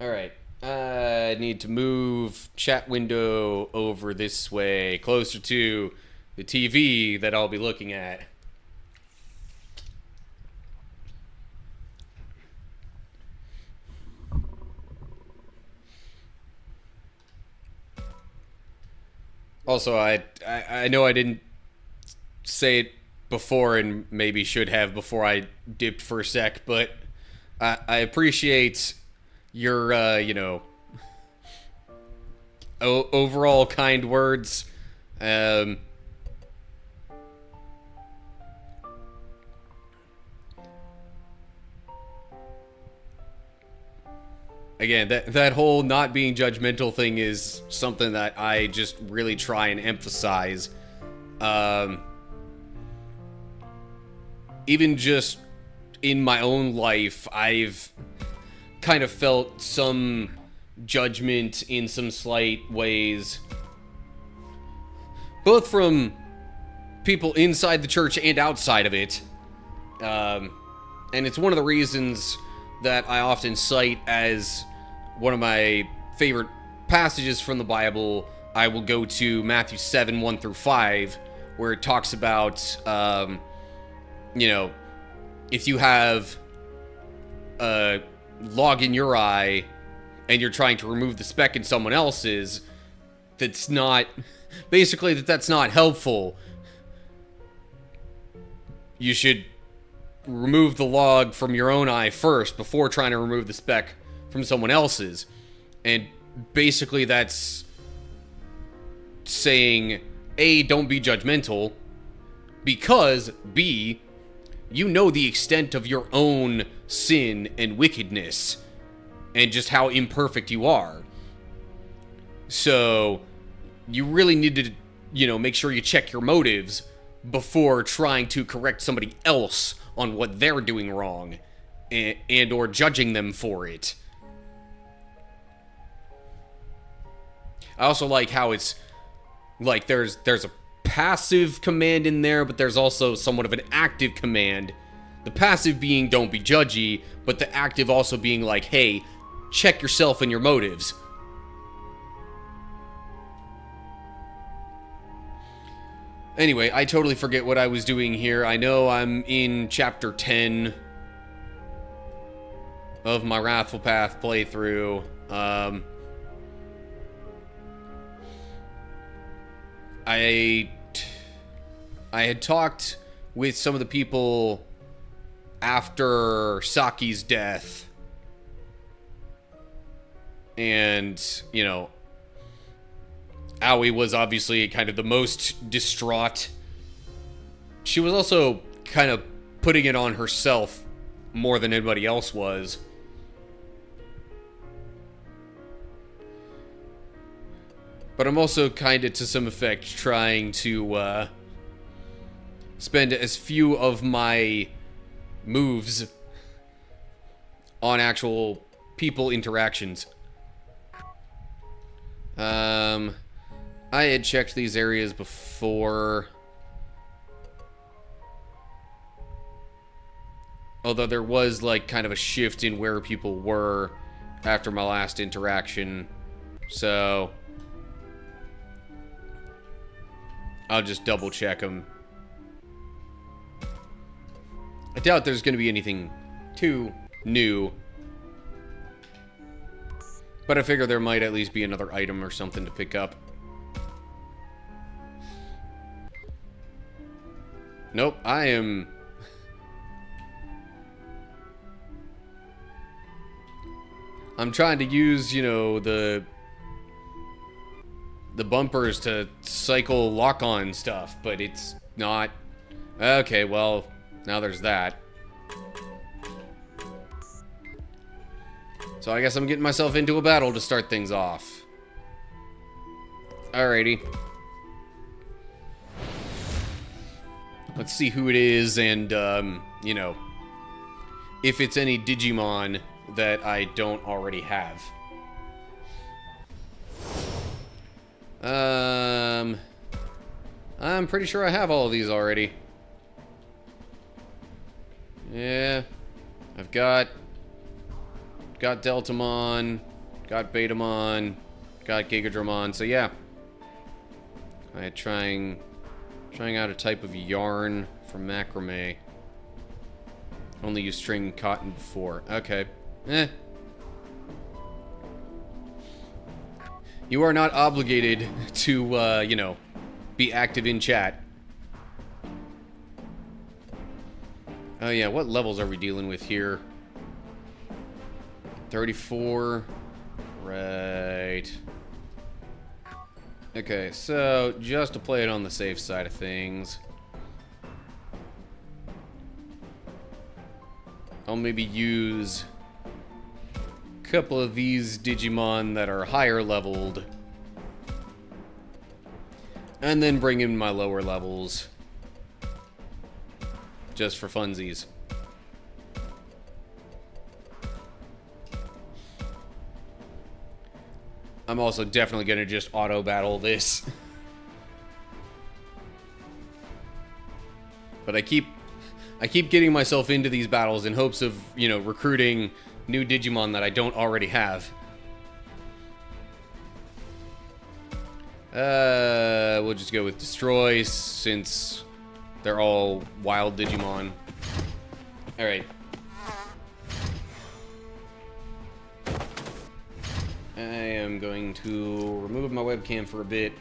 S1: Alright, I need to move chat window over this way, closer to the TV that I'll be looking at. Also, I know I didn't say it before and maybe should have before I dipped for a sec, but I appreciate your, overall kind words. Again, that whole not being judgmental thing is something that I just really try and emphasize. Even just in my own life, I've kind of felt some judgment in some slight ways, both from people inside the church and outside of it. And it's one of the reasons that I often cite as one of my favorite passages from the Bible. I will go to Matthew 7, 1 through 5, where it talks about, if you have a log in your eye and you're trying to remove the speck in someone else's, that's not helpful. You should remove the log from your own eye first before trying to remove the speck from someone else's. And basically that's saying, A, don't be judgmental, because B, you know the extent of your own sin and wickedness and just how imperfect you are. So you really need to, make sure you check your motives before trying to correct somebody else on what they're doing wrong and or judging them for it. I also like how it's like there's a passive command in there, but there's also somewhat of an active command. The passive being don't be judgy, but the active also being like, hey, check yourself and your motives. Anyway, I totally forget what I was doing here. I know I'm in chapter 10 of my Wrathful Path playthrough. I had talked with some of the people after Saki's death. And, Aoi was obviously kind of the most distraught. She was also kind of putting it on herself more than anybody else was. But I'm also kind of, to some effect, trying to spend as few of my moves on actual people interactions. I had checked these areas before. Although there was, like, kind of a shift in where people were after my last interaction. So I'll just double check them. I doubt there's going to be anything too new. But I figure there might at least be another item or something to pick up. Nope, I am... I'm trying to use, you know, the bumpers to cycle lock-on stuff, but it's not... Okay, well, now there's that. So I guess I'm getting myself into a battle to start things off. Alrighty. Let's see who it is and, you know, if it's any Digimon that I don't already have. I'm pretty sure I have all of these already. Yeah. I've got Deltamon, got Betamon, got Gigadramon, so yeah. I'm trying out a type of yarn from macrame. Only used string cotton before. Okay. You are not obligated to, you know, be active in chat. Oh yeah, what levels are we dealing with here? 34. Right. Okay, so just to play it on the safe side of things, I'll maybe use a couple of these Digimon that are higher leveled, and then bring in my lower levels just for funsies. I'm also definitely gonna just auto battle this. But I keep getting myself into these battles in hopes of, you know, recruiting new Digimon that I don't already have. We'll just go with Destroy since they're all wild Digimon. Alright. I am going to remove my webcam for a bit.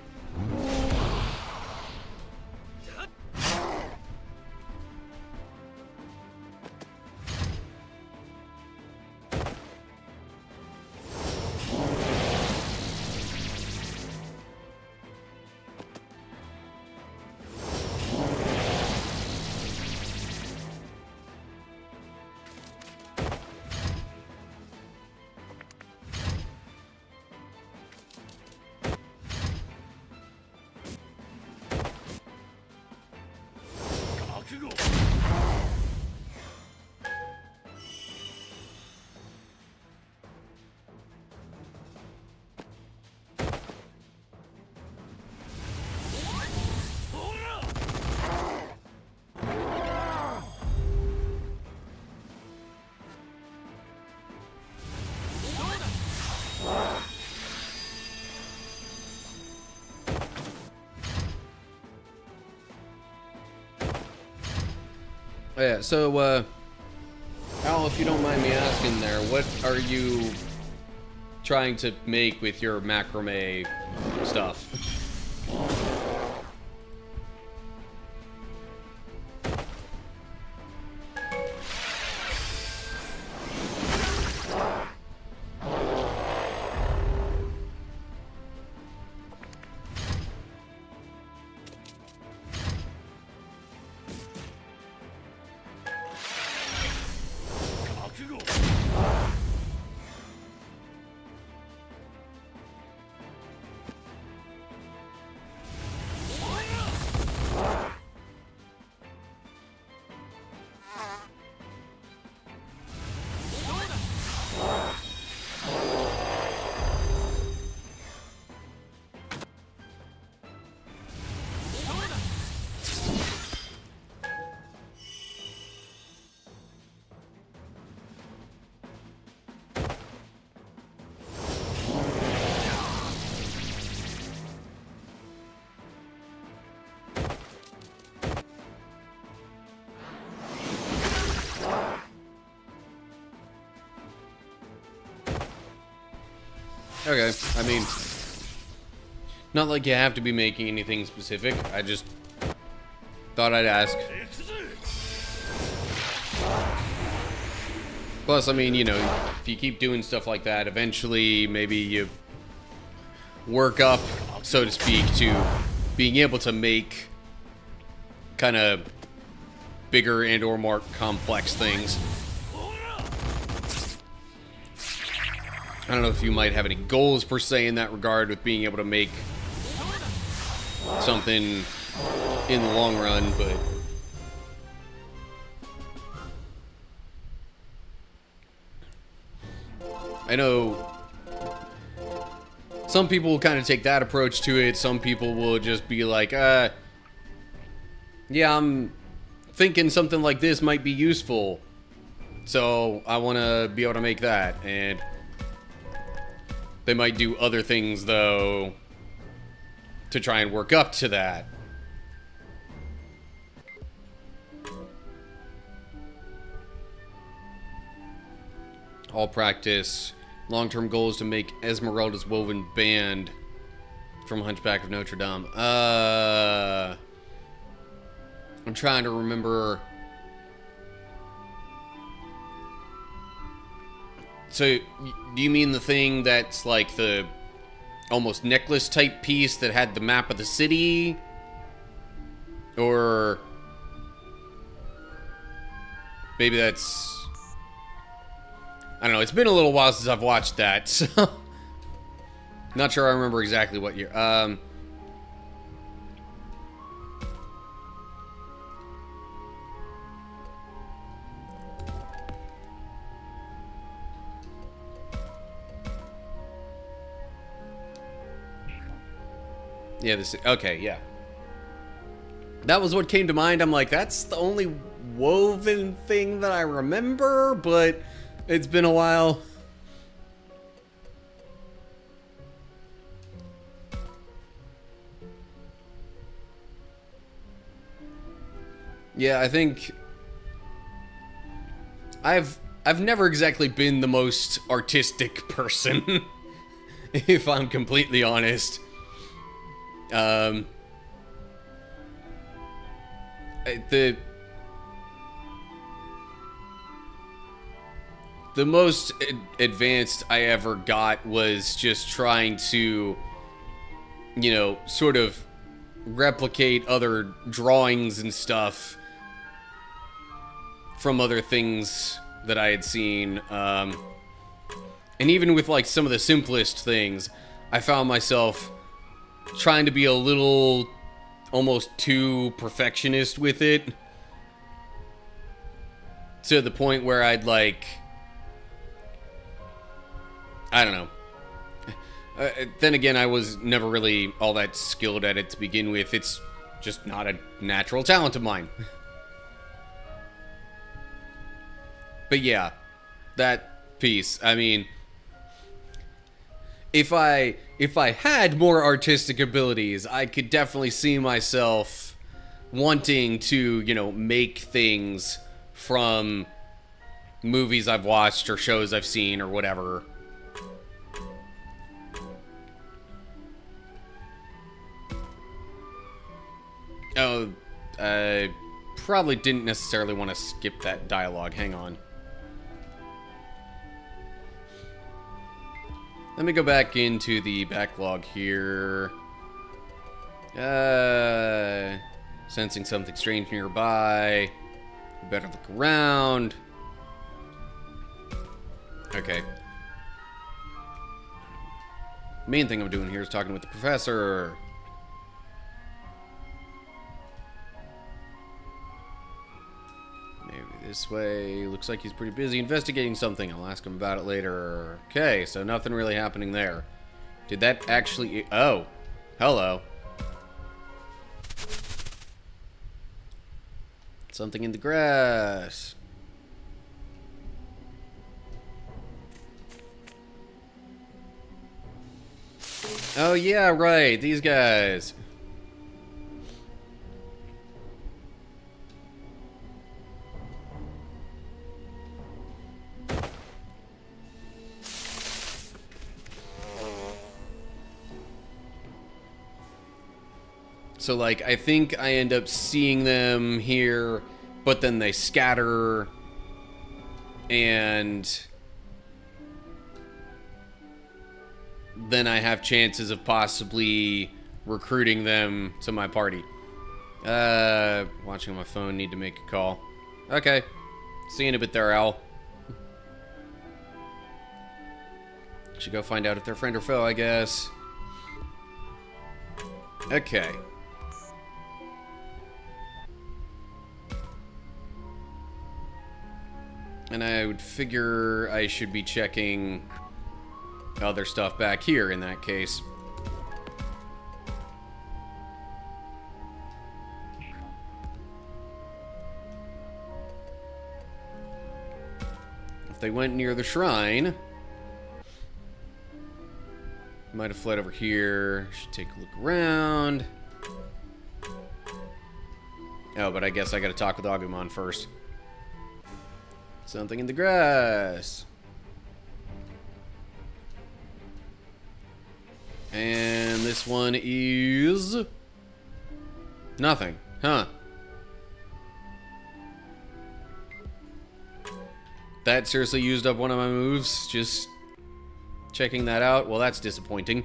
S1: Yeah, so, Al, if you don't mind me asking there, what are you trying to make with your macrame stuff? Okay, I mean, not like you have to be making anything specific. I just thought I'd ask. Plus, I mean, you know, if you keep doing stuff like that, eventually maybe you work up, so to speak, to being able to make kind of bigger and or more complex things. I don't know if you might have any goals per se in that regard with being able to make something in the long run, but I know some people will kind of take that approach to it. Some people will just be like, yeah, I'm thinking something like this might be useful, so I want to be able to make that. And they might do other things, though, to try and work up to that. All practice. Long-term goal is to make Esmeralda's woven band from Hunchback of Notre Dame. I'm trying to remember. So, do you mean the thing that's like the almost necklace type piece that had the map of the city? Or maybe that's... I don't know, it's been a little while since I've watched that, so... Not sure I remember exactly what year. Yeah, this... Okay, yeah. That was what came to mind. I'm like, that's the only woven thing that I remember, but it's been a while. Yeah, I think I've never exactly been the most artistic person, if I'm completely honest. The most advanced I ever got was just trying to, you know, sort of replicate other drawings and stuff from other things that I had seen. And even with like some of the simplest things, I found myself trying to be a little almost too perfectionist with it, to the point where I'd like, I don't know. Then again, I was never really all that skilled at it to begin with. It's just not a natural talent of mine. But yeah, that piece, I mean, if I had more artistic abilities, I could definitely see myself wanting to, you know, make things from movies I've watched or shows I've seen or whatever. Oh, I probably didn't necessarily want to skip that dialogue. Hang on. Let me go back into the backlog here. Sensing something strange nearby. Better look around. Okay. Main thing I'm doing here is talking with the professor. Maybe this way. Looks like he's pretty busy investigating something. I'll ask him about it later. Okay, so nothing really happening there. Did that actually... Oh. Hello. Something in the grass. Oh yeah, right. These guys. So, like, I think I end up seeing them here, but then they scatter, and then I have chances of possibly recruiting them to my party. Watching on my phone, need to make a call. Okay. See you in a bit there, Al. Should go find out if they're friend or foe, I guess. Okay. And I would figure I should be checking other stuff back here in that case. If they went near the shrine, might have fled over here. Should take a look around. Oh, but I guess I gotta talk with Agumon first. Something in the grass. And this one is nothing, huh? That seriously used up one of my moves, just checking that out. Well, that's disappointing.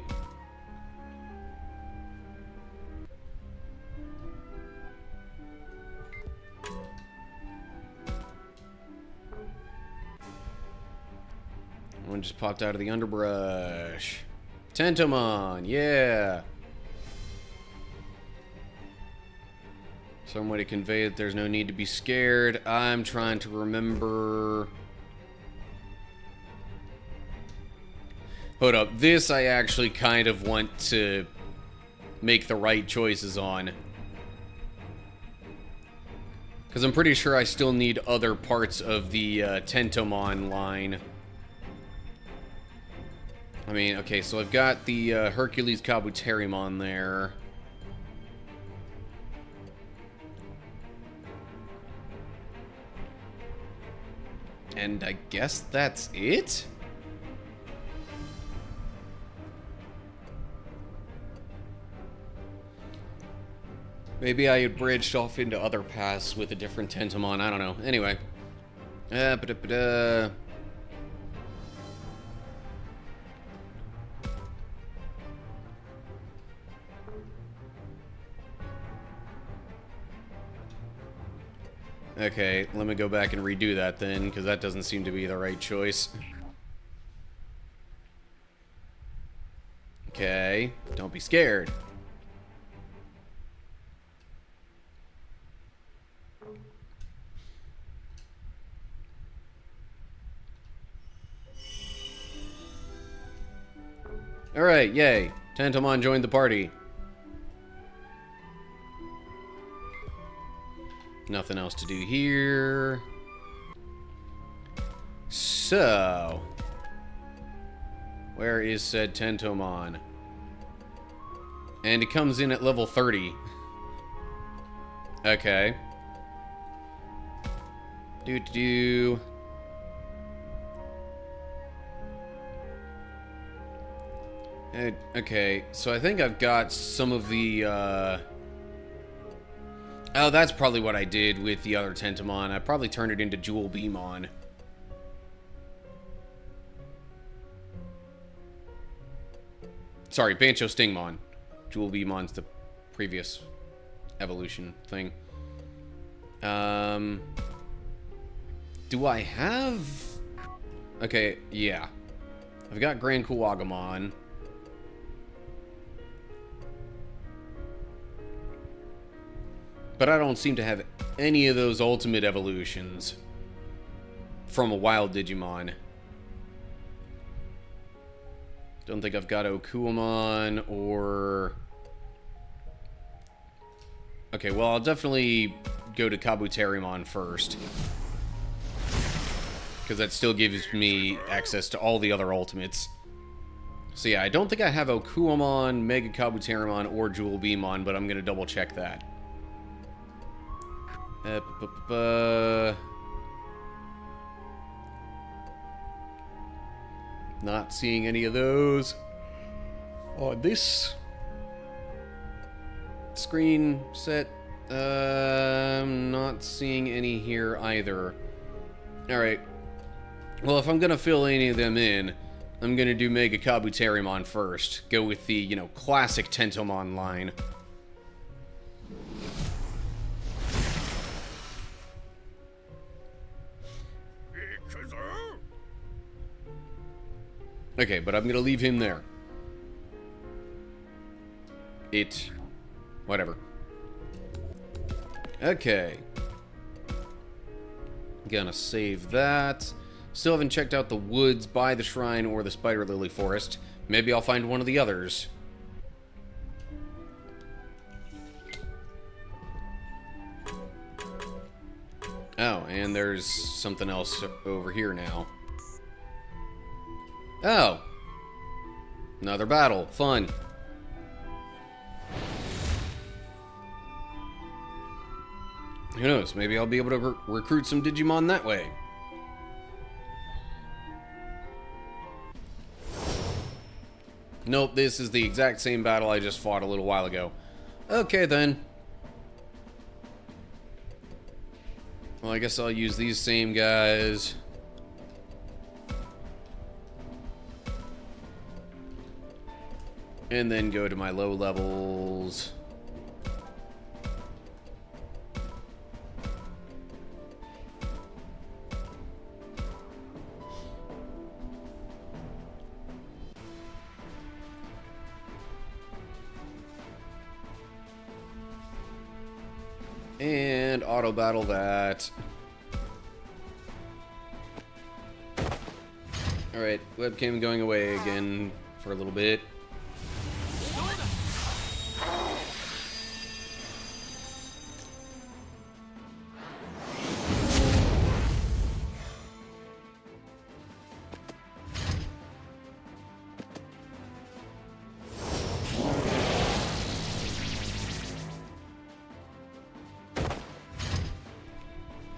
S1: One just popped out of the underbrush. Tentomon, yeah. Some way to convey that there's no need to be scared. I'm trying to remember. Hold up, this I actually kind of want to make the right choices on. Because I'm pretty sure I still need other parts of the Tentomon line. I mean, okay, so I've got the Hercules Kabuterimon there. And I guess that's it? Maybe I had bridged off into other paths with a different Tentomon. I don't know. Anyway. Okay, let me go back and redo that then, because that doesn't seem to be the right choice. Okay, don't be scared. Alright, yay. Tentomon joined the party. Nothing else to do here. So, where is said Tentomon? And it comes in at level 30. Okay. Do. Okay, so I think I've got some of the, Oh, that's probably what I did with the other Tentomon. I probably turned it into Jewel Beamon. Sorry, Bancho Stingmon. Jewel Beamon's the previous evolution thing. Do I have... Okay, yeah. I've got Grand Kuwagamon. But I don't seem to have any of those ultimate evolutions from a wild Digimon. Don't think I've got Okuamon or... Okay, well, I'll definitely go to Kabuterimon first. Because that still gives me access to all the other ultimates. So yeah, I don't think I have Okuamon, Mega Kabuterimon, or Jewel Beamon, but I'm going to double check that. Not seeing any of those on this. Screen set. I'm not seeing any here either. Alright. Well, if I'm gonna fill any of them in, I'm gonna do Mega Kabuterimon first. Go with the, you know, classic Tentomon line. Okay, but I'm gonna leave him there. Whatever. Okay. Gonna save that. Still haven't checked out the woods by the shrine or the spider lily forest. Maybe I'll find one of the others. Oh, and there's something else over here now. Oh! Another battle. Fun. Who knows? Maybe I'll be able to recruit some Digimon that way. Nope, this is the exact same battle I just fought a little while ago. Okay, then. Well, I guess I'll use these same guys. And then go to my low levels. And auto battle that. Alright, webcam going away again for a little bit.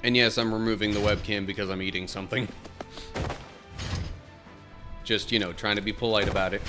S1: And yes, I'm removing the webcam because I'm eating something. Just, you know, trying to be polite about it.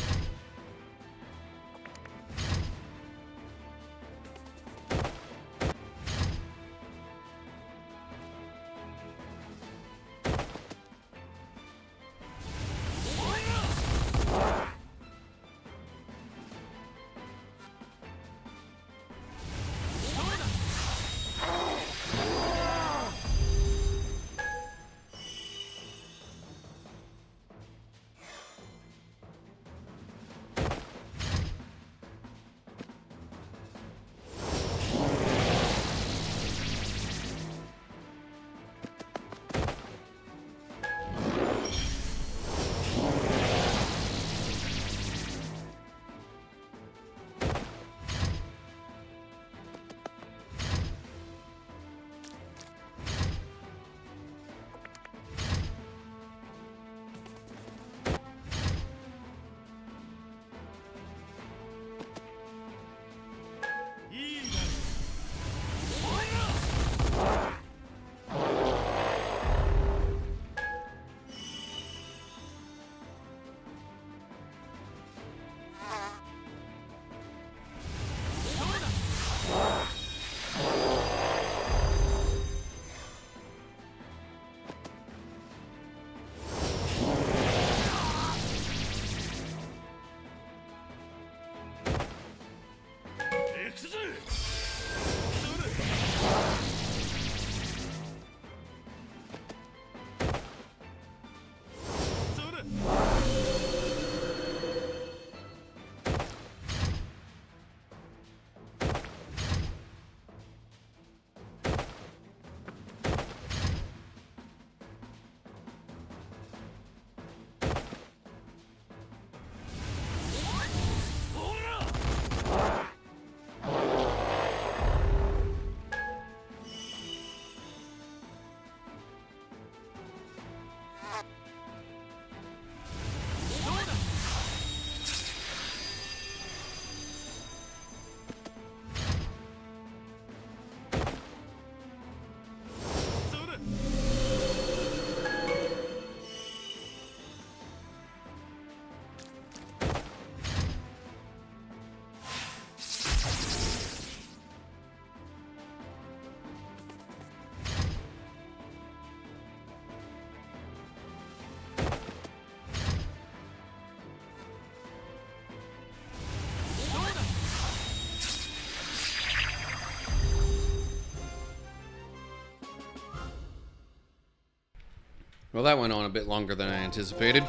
S1: Well, that went on a bit longer than I anticipated.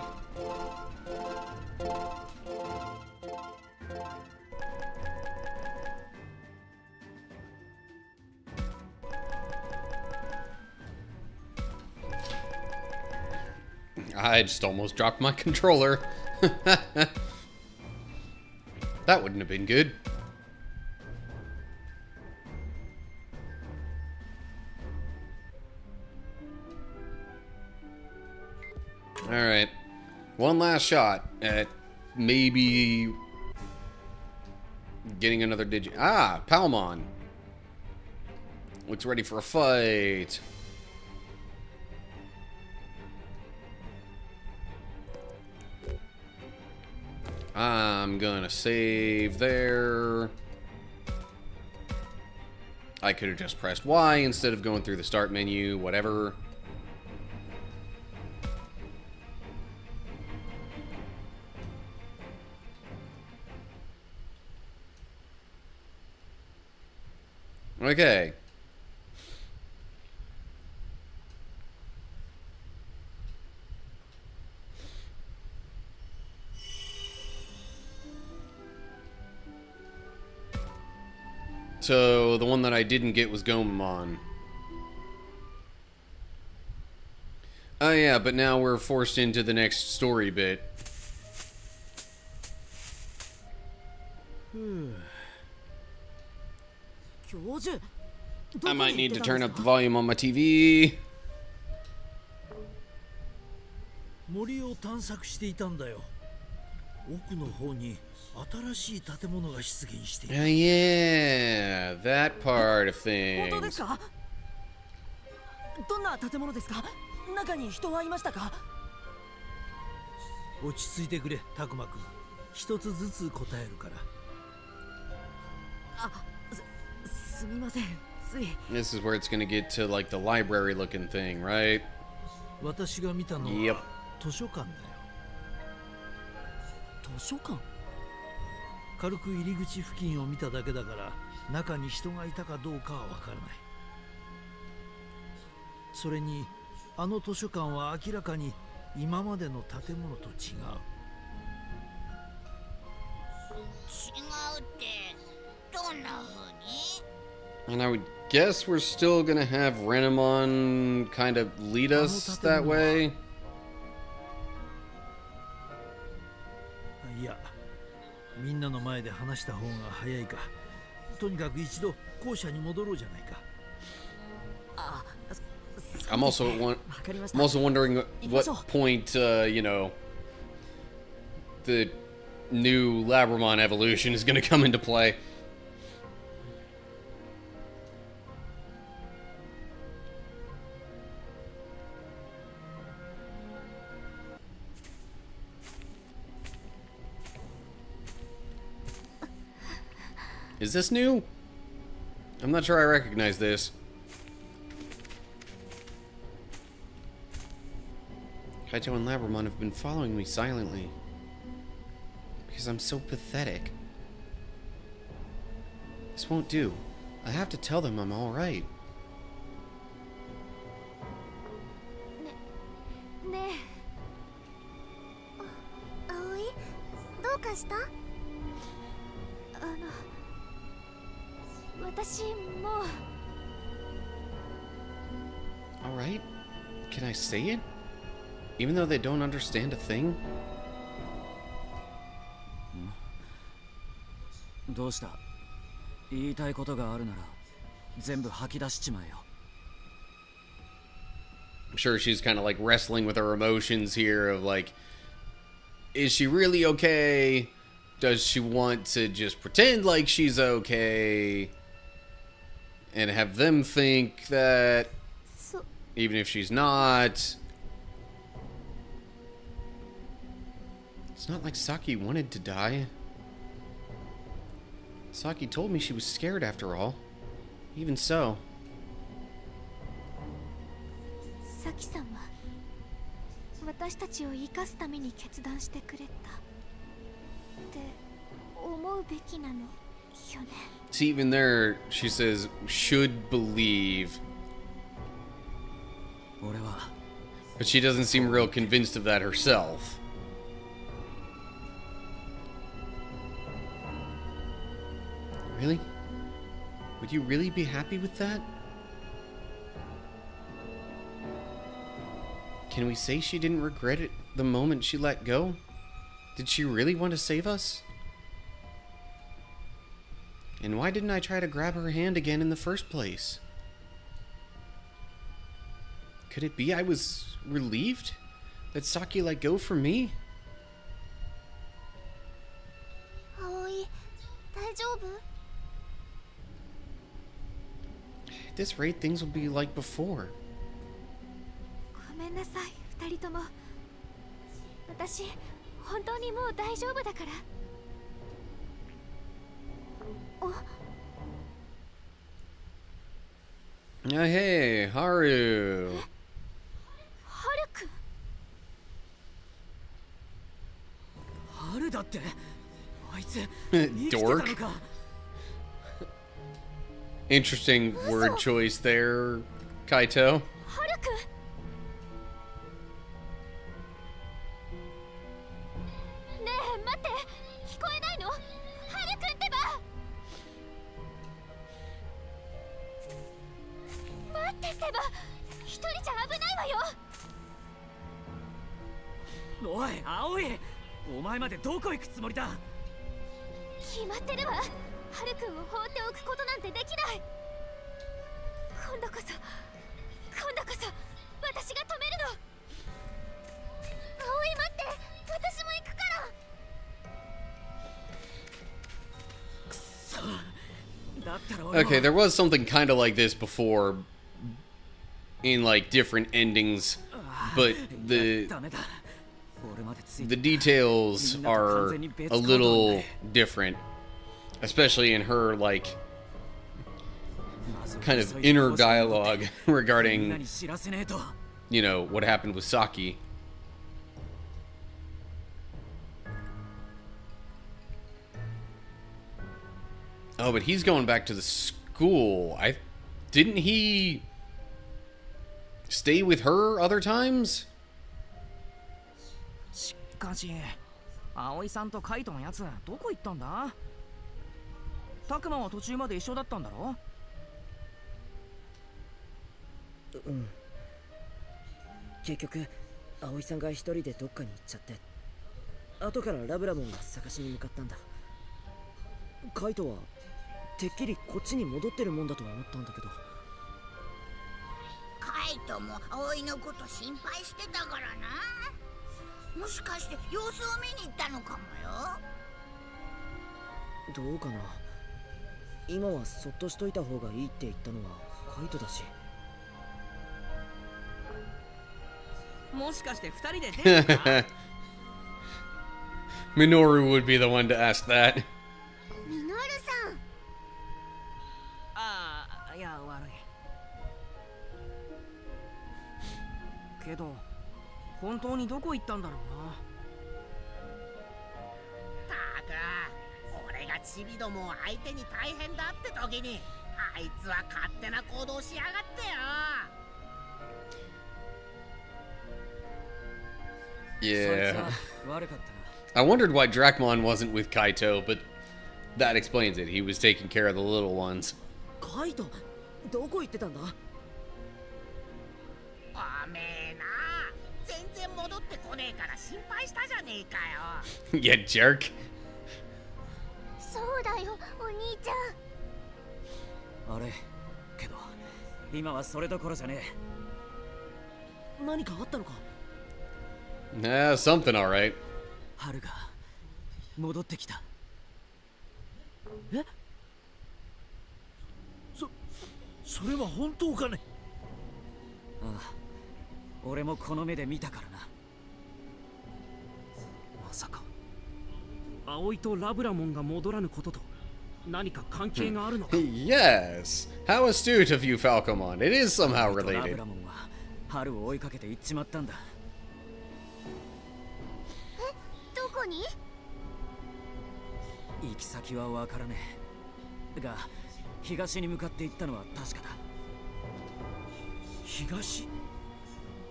S1: I just almost dropped my controller. That wouldn't have been good. Alright. One last shot at maybe getting another Digi... Ah! Palmon! Looks ready for a fight. I'm gonna save there. I could have just pressed Y instead of going through the start menu, whatever. Okay. So, the one that I didn't get was Gomamon. Oh yeah, but now we're forced into the next story bit. I might need to turn up the volume on my TV.
S2: 森を探索していたんだよ。奥の方に新しい建物が出現している。
S1: Yeah, that part of
S3: 本当で
S1: things.
S3: すか？どんな建物ですか？中に人はいましたか？
S2: 落ち着いてくれ、タクマ君。一つずつ答えるから。
S3: すみません。つい。
S1: This is where it's gonna get to like the library looking thing, right?
S2: 私が見たの
S1: Yep.
S2: は図書館だよ。
S3: 図書館？
S2: 軽く入り口付近を見ただけだから中に人がいたかどうかはわからない。それにあの図書館は明らかに今までの建物と違う。
S4: 違うってどんな風に？
S1: And I would guess we're still gonna have Renamon kind of lead us that way.
S2: いや、みんなの前で話した方が早いか。とにかく一度校舎に戻ろうじゃないか。
S1: I'm also wondering what point you know the new Labramon evolution is gonna come into play. Is this new? I'm not sure I recognize this. Kaito and Labramon have been following me silently. Because I'm so pathetic. This won't do. I have to tell them I'm alright.
S4: ねえ、葵、どうかした？私も
S1: Alright? Can I say it? Even though they don't understand a thing?
S3: どうした？言いたいことがあるなら全部吐き出しちまえよ。
S1: I'm sure she's kind of like wrestling with her emotions here of like, is she really okay? Does she want to just pretend like she's okay? And have them think that even if she's not. It's not like Saki wanted to die. Saki told me she was scared after all. Even so.
S4: サキさんは私たちを生かすために決断してくれたって思うべきなのよね。
S1: See, even there, she says, should believe.
S3: 俺は
S1: But she doesn't seem real convinced of that herself. Really? Would you really be happy with that? Can we say she didn't regret it the moment she let go? Did she really want to save us? And why didn't I try to grab her hand again in the first place? Could it be I was relieved that Saki let go for me?
S4: Aoi, 大丈夫?
S1: At this rate, things will be like before.
S4: ごめんなさい、二人とも。私、本当にもう大丈夫だから。
S1: Hey, Haru.
S4: ハルくん。
S3: 春だって。あいつ生きてたの
S1: Dork.
S3: か。
S1: Interesting word choice there, Kaito.
S4: ハルくん。ねえ、待って、聞こえないの？ハルくんってば。待ってってば、一人じゃ危ないわよ。
S3: おい、葵、お前までどこ行くつもりだ。
S4: 決まってるわ。ハルくんを放っておくことなんてできない。今度こそ私が止めるの。葵、待って、私も行くから。
S3: だったら俺も
S1: Okay, there was something kind of like this before in like different endings, but
S3: ダメだ。俺までつい
S1: the
S3: て
S1: details are a little different, especially in her like kind of inner dialogue
S3: みんな
S1: regarding,
S3: に知らせねえと。
S1: you know, what happened with Saki. Oh, but he's going back to the school. Didn't he stay with her other times?
S5: しかし葵さんとカイトのやつどこ行ったんだ？タクマは途中まで一緒だったんだろ？
S6: うん。結局葵さんが一人でどっかに行っちゃって、後からラブラモンが探しに向かったんだ。カイトはてっきりこっちに戻ってるもんだと思ったんだけど。
S7: カイトも葵のこと心配してたからな。もしかして様子を見に行ったのかもよ。
S6: どうかな。今はそっとしといた方がいいって言ったのはカイトだし。
S5: もしかして二人で出るのか？
S1: Minoru would be the one to ask that.
S4: ミノルさん。
S5: ああ、いや悪い。けど本当にどこ行ったんだろうな。
S7: たく、俺がチビどもを相手に大変だって時にあいつは勝手な行動しやがってよ。
S3: そいつ
S1: Yeah.
S3: は悪かったな。
S1: I wondered why Dracmon wasn't with Kaito, but that explains it. He was taking care of the little ones.
S6: カイトどこ行ってたんだ？
S7: おめえな、全然戻ってこねえから心配したじゃねえかよ。
S1: Yeah, jerk.
S4: そうだよ、お兄ちゃん。
S3: あれけど今はそれどころじゃねえ。
S6: 何かあったのか？
S1: Nah, something alright.
S3: 春が戻ってきた。
S6: え？
S2: それは本当かね？
S3: ああ、俺もこの目で見たからな。まさか
S8: 葵とラブラモンが戻らぬことと何か関係があるのか？
S1: Yes. How astute of you, Falcomon. It is somehow
S3: ラブ
S1: related.
S3: ラモンは春を追いかけて行っちまったんだ。
S4: どこに？
S3: 行き先はわからねえが東に向かって行ったのは確かだ。
S2: 東？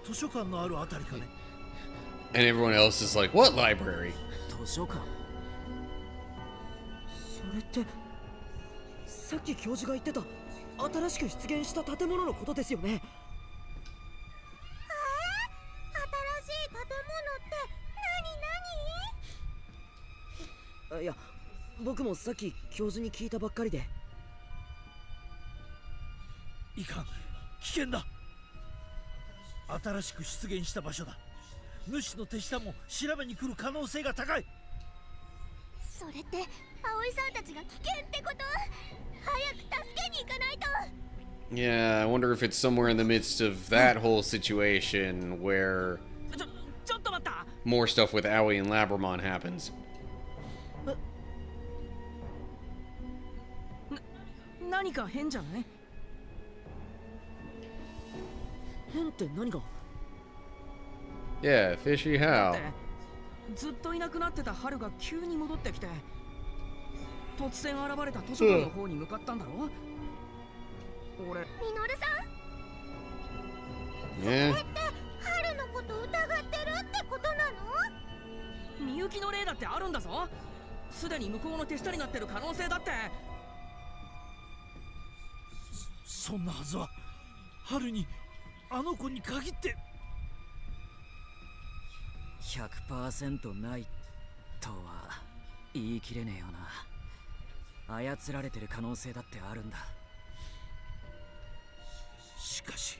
S2: 図書館のあるあたりかね。
S1: And everyone else is like, what library?
S3: 図書館。
S6: それってさっき教授が言ってた新しく出現した建物のことですよね。
S4: 新しい建物って
S6: いや、僕もさっき教授に聞いたばっかりで。
S2: いかん、危険だ。新しく出現した場所だ。主の手下も調べに来る可能性が高い。
S4: それって葵さんたちが危険ってこと？早く助けに行かないと。
S1: Yeah, I wonder if it's somewhere in the midst of that whole situation where
S5: ちょっと待った。
S1: more stuff with Aoi and Labramon happens.
S5: 何か変じゃない？
S6: 変って何が？
S1: Yeah, fishy how?
S5: ずっといなくなってた春が急に戻ってきて、突然現れた図書館の方に向かったんだろ？俺、
S4: ミノルさん、
S1: Yeah.
S4: 春のこと疑ってるってことなの？
S5: みゆきの霊だってあるんだぞ。すでに向こうの手下になってる可能性だって。
S2: そんなはずは。春にあの子に限って。
S3: 100% ないとは言い切れねえよな。操られてる可能性だってあるんだ。
S2: しかし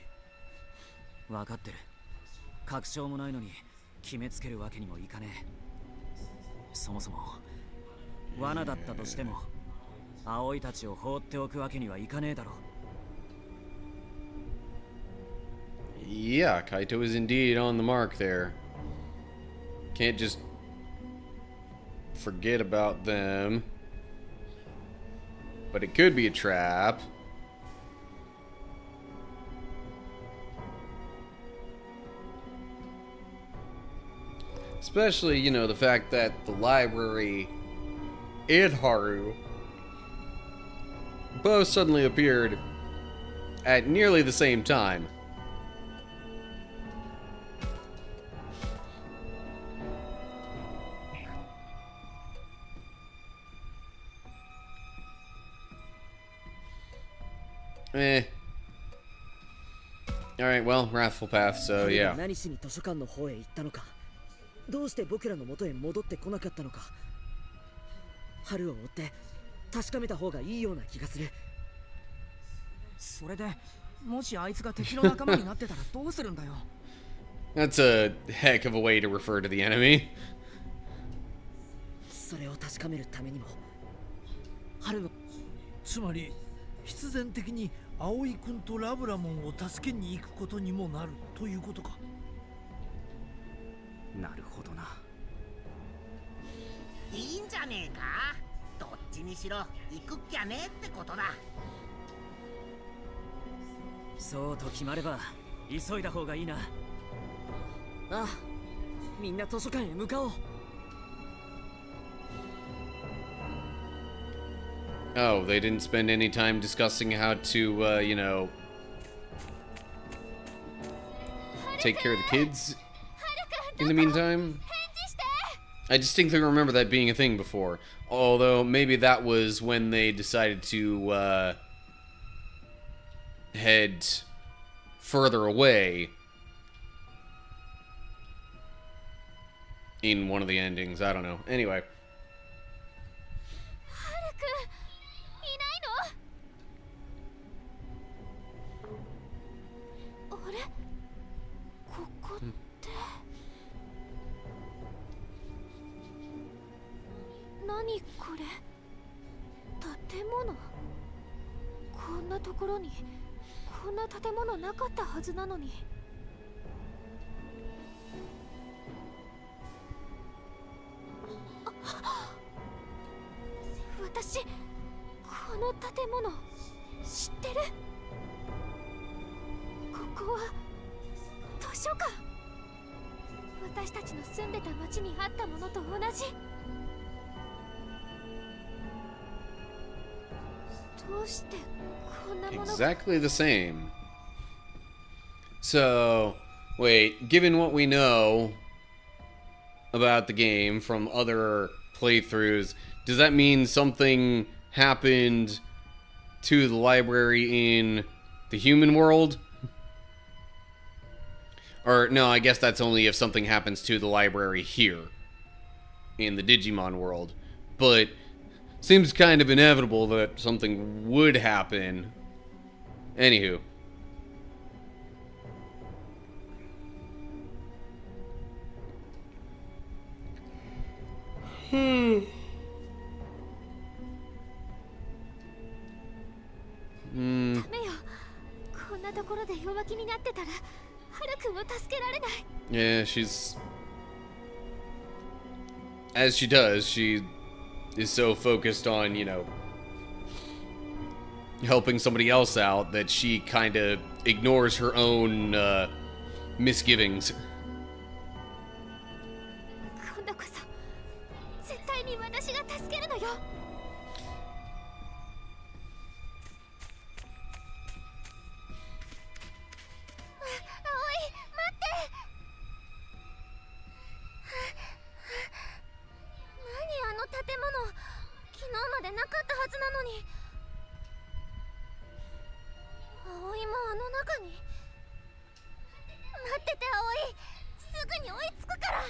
S3: 分かってる。確証もないのに決めつけるわけにもいかねえ。そもそも罠だったとしても葵たちを放っておくわけにはいかねえだろ。
S1: Yeah, Kaito is indeed on the mark there. Can't just forget about them. But it could be a trap. Especially, you know, the fact that the library and Haru both suddenly appeared at nearly the same time. Eh. Alright, well, wrathful path, so
S6: 彼が
S1: yeah.
S6: 何しに図書館の方へ行ったのか、どうして僕らの元へ戻ってこなかったのか、春を追って確かめた方がいいような気がする。
S5: それでもしあいつが敵の仲間になってたらどうするんだよ。
S1: That's a heck of a way to refer to the enemy.
S6: それを確かめるためにも春の、
S2: つまり必然的に葵君とラブラモンを助けに行くことにもなるということか。
S8: なるほどな。
S7: いいんじゃねえか。どっちにしろ行くっきゃねえってことだ。
S3: そうと決まれば急いだ方がいいな。
S6: ああ、みんな図書館へ向かおう。
S1: Oh, they didn't spend any time discussing how to, you know, take care of the kids in the meantime? I distinctly remember that being a thing before. Although, maybe that was when they decided to, head further away in one of the endings. I don't know. Anyway.
S4: あれ、ここって何これ？建物？こんなところにこんな建物なかったはずなのに。私、この建物知ってる？ここは図書館。私たちの住んでた町にあったものと同じ。どうしてこんなものが？
S1: Exactly the same. So, Wait, given what we know about the game from other playthroughs, does that mean something happened to the library in the human world? Or, no, I guess that's only if something happens to the library here in the Digimon world. But seems kind of inevitable that something would happen. Anywho.
S4: ダメよ。こんなところで弱気になってたらハルくんを助けられない。
S1: Yeah, she's... As she does, she is so focused on, you know, helping somebody else out that she kind of ignores her own misgivings.
S4: 今度こそ絶対に私が助けるのよ。建物、昨日までなかったはずなのに。葵もあの中に。待ってて葵、すぐに追いつくから。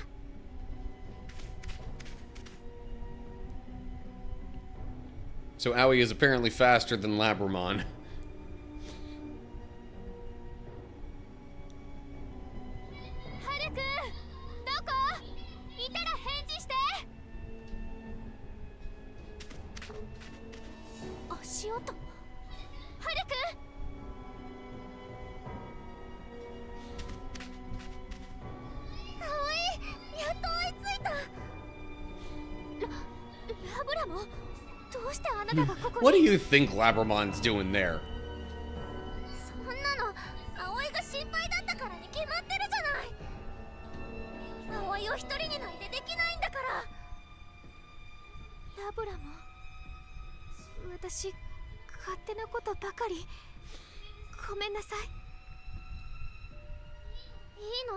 S1: So Aoi is apparently faster than Labramon.
S4: ハルくん、どこ？いたら返事して。足音。ハルくん。葵、やっと追いついた。ラブラもどうしてあなたがここに？
S1: What do you think Labramon's doing there?
S4: そんなの葵が心配だったからに決まってるじゃない。葵を一人になんてできないんだから。ラブラも私勝手なことばかり。ごめんなさい。いいの。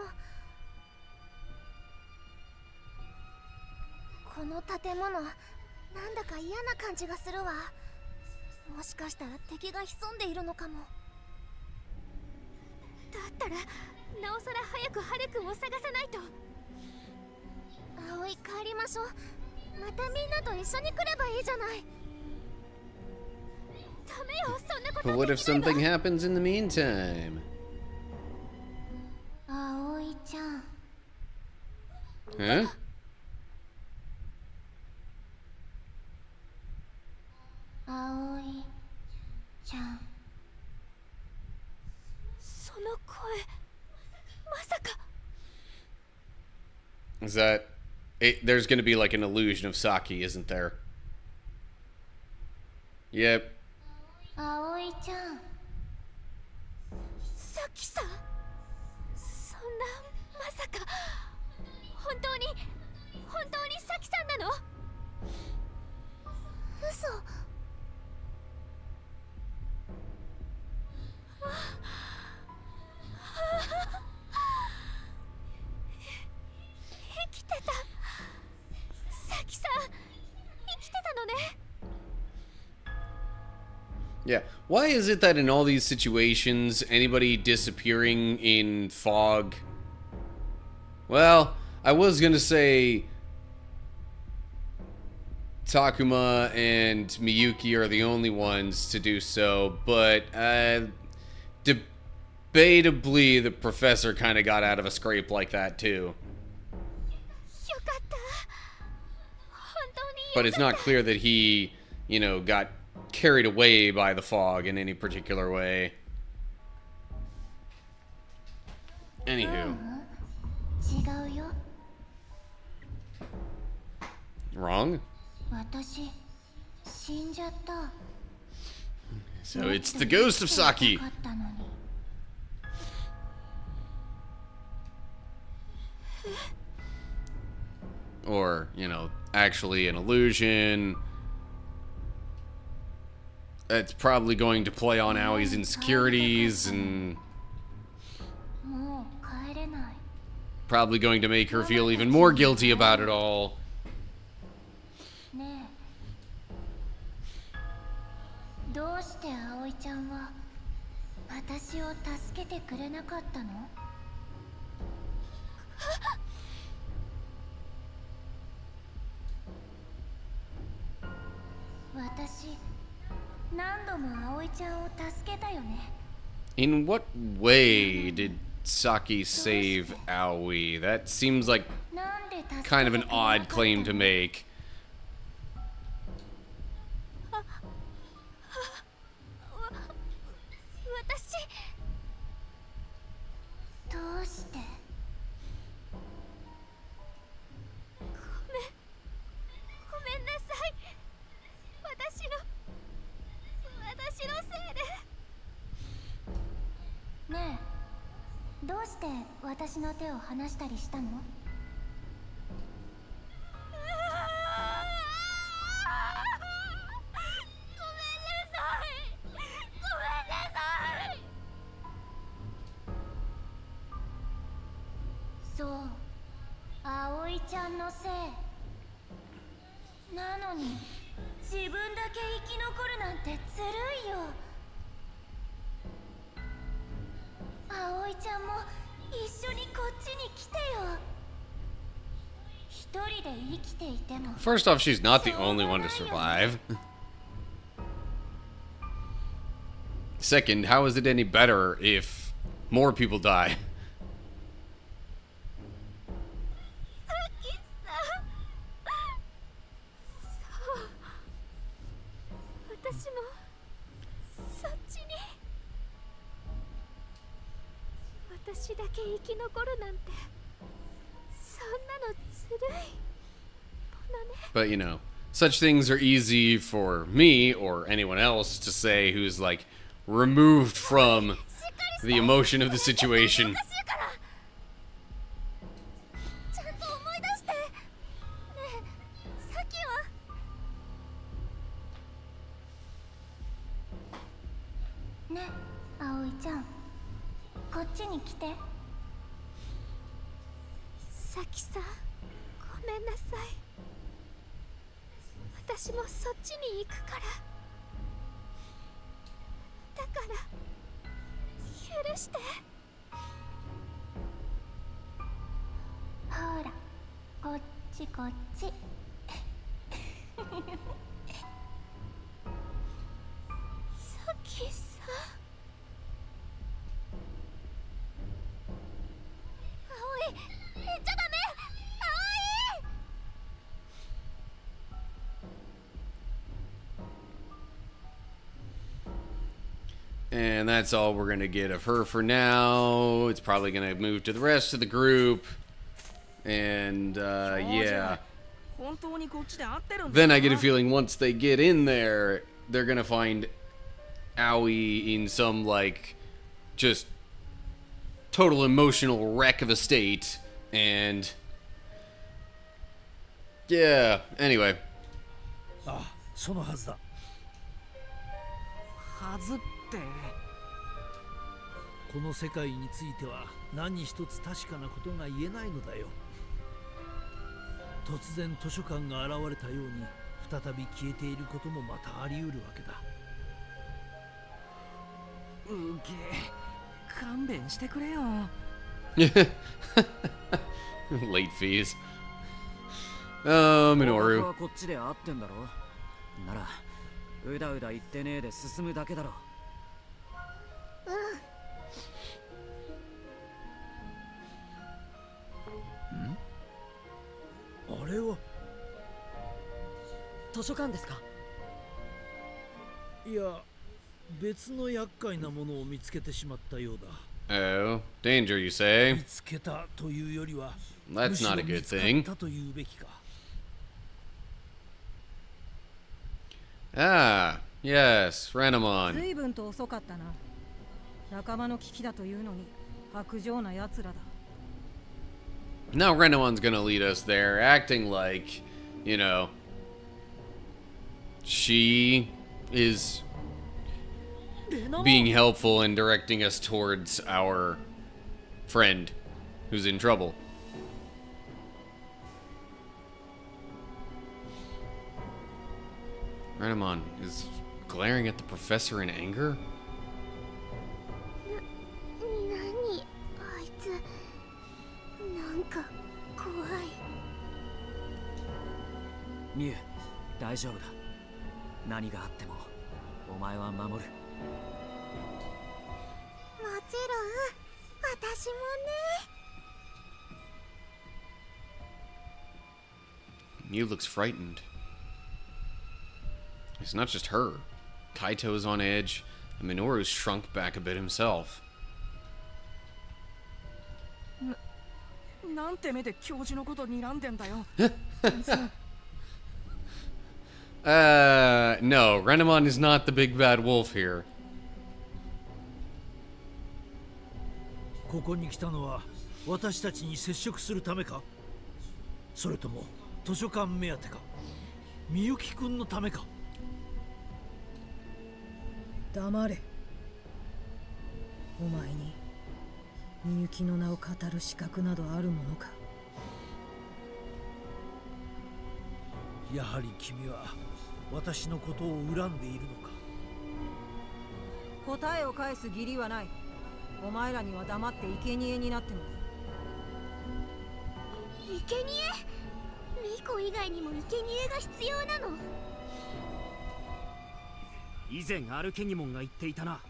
S4: この建物、なんだか嫌な感じがするわ。もしかしたら敵が潜んでいるのかも。だったらなおさら早くハルくんを探さないと。葵、帰りましょう。またみんなと一緒に来ればいいじゃない。ダメよ、そんなこと
S1: But what if something happens in the meantime?
S4: 葵ちゃん。
S1: Huh?
S4: 葵ちゃん。その声、まさか。
S1: Is that... there's gonna be like an illusion of Saki, isn't there? Yep.
S4: 葵ちゃん。さきさん。そんな、まさか。本当にさきさんなの？嘘。生きてた。さきさん、生きてたのね。
S1: Yeah. Why is it that in all these situations, anybody disappearing in fog... Well, I was gonna say... Takuma and Miyuki are the only ones to do so, but, debatably, the professor kind of got out of a scrape like that, too. But it's not clear that he, you know, got carried away by the fog in any particular way. Anywho. Wrong? So it's the ghost of Saki. Or, you know, actually an illusion. It's probably going to play on Aoi's insecurities and... Probably going to make her feel even more guilty about it all.
S4: ねえ、どうして葵ちゃんは私を助けてくれなかったの？私何度も葵ちゃんを助けたよね。
S1: In what way did Saki save Aoi? That seems like
S4: なんで助けてくれなかったの？
S1: kind of an odd claim to make.
S4: 私どうして？ごめんなさい。私のせいで。ねえ、どうして私の手を離したりしたの？そう、葵ちゃんのせいなのに、自分だけ生き残るなんてずるいよ。葵ちゃんも一緒にこっちに来てよ。一人で生きていても
S1: First off, she's not the only one to survive. Second, how is it any better if more people die?
S4: 私もそっちに。私だけ生き残るなんて、そんなのずるいものね。
S1: But you know, such things are easy for me or anyone else to say who's like removed from the emotion of the situation.
S4: ちゃんと思い出して。ねえ、さっきは。ねえ、葵ちゃん、こっちに来て。さきさん、ごめんなさい。私もそっちに行くから。だから許して。ほら、こっちこっち。さきさん、葵、行っちゃダメ。葵。
S1: And that's all we're gonna get of her for now. It's probably gonna move to the rest of the group. And yeah.
S5: 本当にこっちで合ってるんだ
S1: Then I get a feeling once they get in there, they're gonna find Aoi in some like just total emotional wreck of a state. And yeah, anyway.
S2: ああ、そのはずだ。
S5: はずって
S2: この世界については何一つ確かなことが言えないのだよ。突然図書館が現れたように再び消えていることもまたあり得るわけだ。
S5: うげえ、勘弁してくれよ。
S1: Late fees.
S3: 僕
S1: Minoru.
S3: はこっちで合ってんだろ。ならうだうだ言ってねえで進むだけだろ。
S2: あれは
S6: 図書館ですか？
S2: いや、別の厄介なものを見つけてしまったようだ。
S1: Oh, danger, you say?
S2: 見つけたというよりは、
S1: That's not a
S2: むしろ
S1: good
S2: 見つか
S1: thing.
S2: ったというべきか。
S1: Ah, yes, Renamon.
S9: 随分と遅かったな。仲間の危機だというのに薄情な奴らだ。
S1: Now Renamon's gonna lead us there, acting like, you know, she is being helpful and directing us towards our friend who's in trouble. Renamon is glaring at the professor in anger?
S4: 何あいつなんか怖い。
S3: ミュウ、大丈夫だ。何があってもお前は守る。
S4: もちろん私もね。
S1: Mew looks frightened. It's not just her. Kaito's on edge, and Minoru's shrunk back a bit himself.
S5: なんて目で教授のこと睨んでんだよ。
S1: No, Renamon is not the big bad wolf here.
S2: ここに来たのは私たちに接触するためか、それとも図書館目当てか、みゆきくんのためか。
S9: 黙れ。お前にみゆきの名を語る資格などあるものか。
S2: やはり君は私のことを恨んでいるのか。
S9: 答えを返す義理はない。お前らには黙って生贄になってもらう。
S4: 生贄？ミコ以外にも生贄が必要なの？
S8: 以前アルケニモンが言っていたな。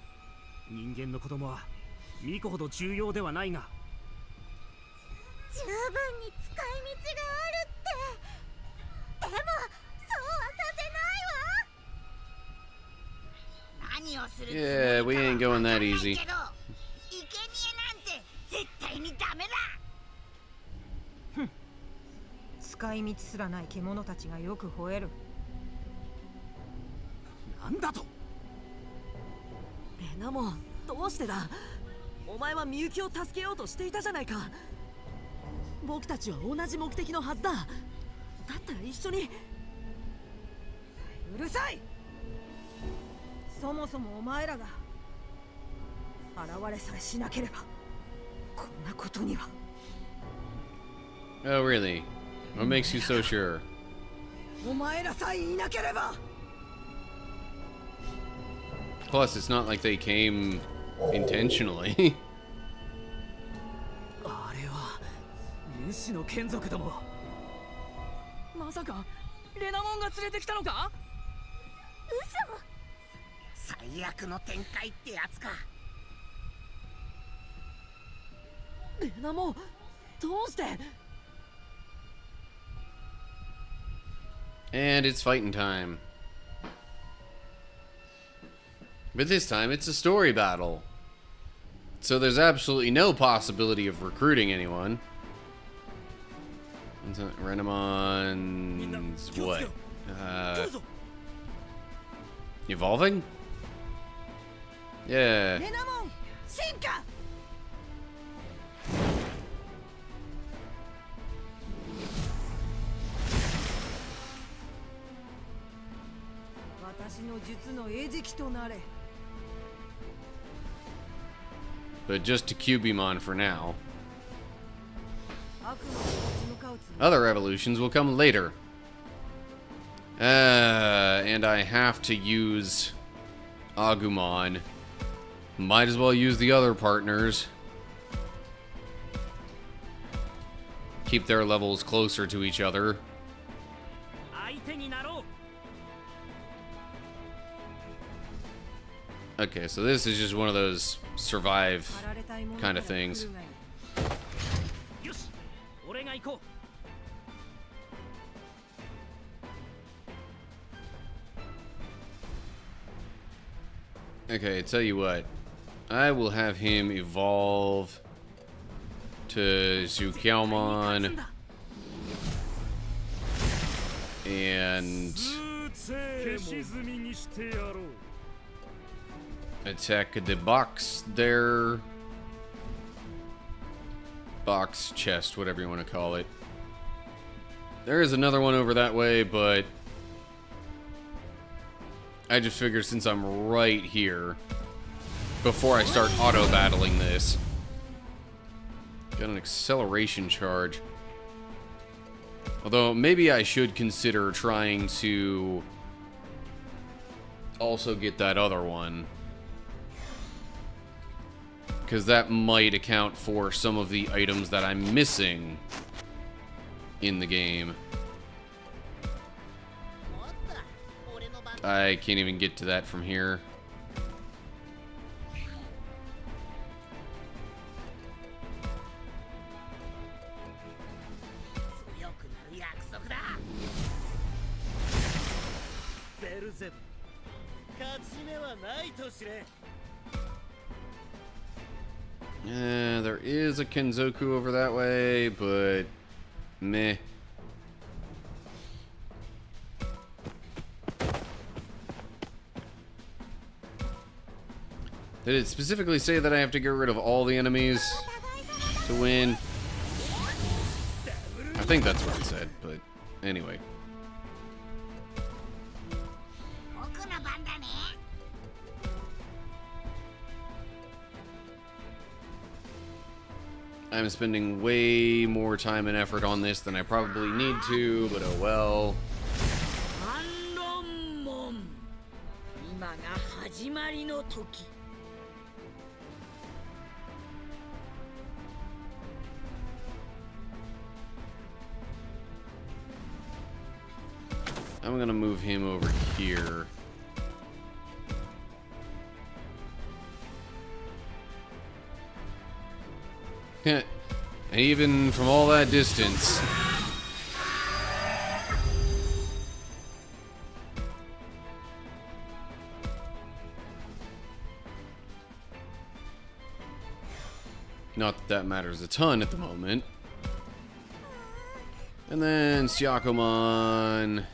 S8: 人間の子供はミコほど重要ではないが、
S4: 十分に使い道があるって。でもそうはさせないわ。何をするつもりか
S1: Yeah, we ain't going that easy.
S4: けど生贄なんて絶対にダメだ。
S9: 使い道すらない獣たちがよく吠える。
S8: なんだと。
S6: レナモン、どうしてだ。お前はみゆきを助けようとしていたじゃないか。僕たちは同じ目的のはずだ。だったら一緒に。
S9: うるさい。そもそもお前らが現れさえしなければこんなことには。
S1: Oh, really? What makes you so sure?
S6: お前らさえいなければ。
S1: Plus, it's not like they came intentionally.
S6: あれは主の眷属ども。
S5: まさかレナモンが連れてきたのか？
S7: 最悪の展開ってやつか。
S6: レナモン、どうして。
S1: And it's fighting time. But this time, it's a story battle. So there's absolutely no possibility of recruiting anyone. Renamon's what? Evolving? Yeah.
S6: レナモン、進化。
S9: 私の術の餌食となれ。
S1: But just to Cubimon for now.
S9: 悪魔に立ち向かうつもり。
S1: Other evolutions will come later. And I have to use Agumon. Might as well use the other partners. Keep their levels closer to each other.
S8: 相手になろう。
S1: Okay, so this is just one of those survive
S9: 駆られたいもの
S1: kind
S9: な
S1: of
S9: ら来
S1: things.
S9: るがいい。
S8: よし、俺が行こう。
S1: Okay, tell you what. I will have him evolve to Zukiaomon and attack the box there. Box, chest, whatever you want to call it. There is another one over that way, but I just figured since I'm right here, before I start auto-battling this. Got an acceleration charge. Although, maybe I should consider trying to also get that other one. Because that might account for some of the items that I'm missing in the game. I can't even get to that from here. There is a Kenzoku over that way, but meh. Did it specifically say that I have to get rid of all the enemies to win? I think that's what it said, but anyway. I'm spending way more time and effort on this than I probably need to, but oh well. I'm gonna move him over here. And even from all that distance. Not that that matters a ton at the moment. And then Syakomon.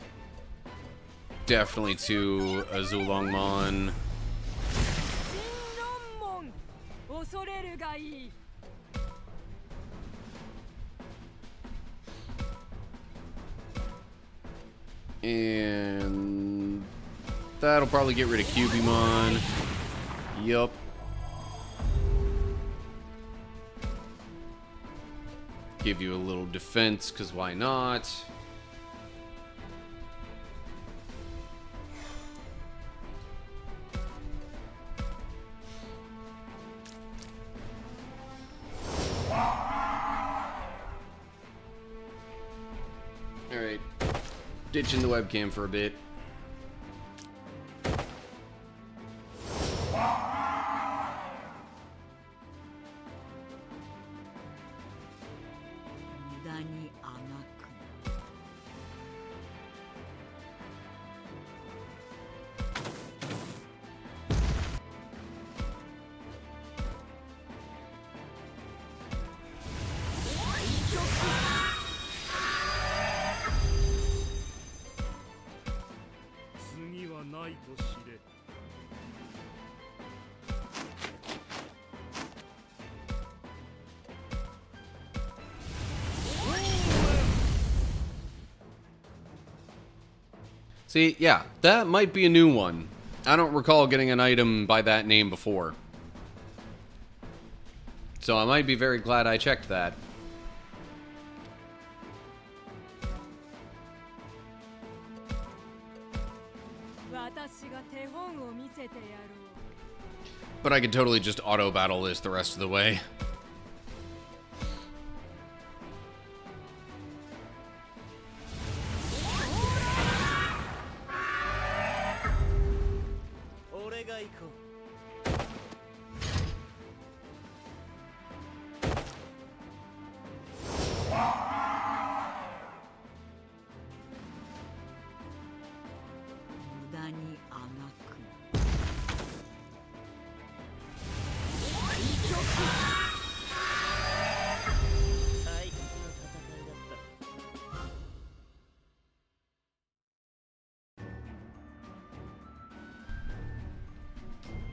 S1: Definitely to Azulongmon. And that'll probably get rid of Cubimon. Yup. Give you a little defense, because why not? Alright. Ditching the webcam for a bit. See, yeah, that might be a new one. I don't recall getting an item by that name before. So I might be very glad I checked that. But I could totally just auto-battle this the rest of the way.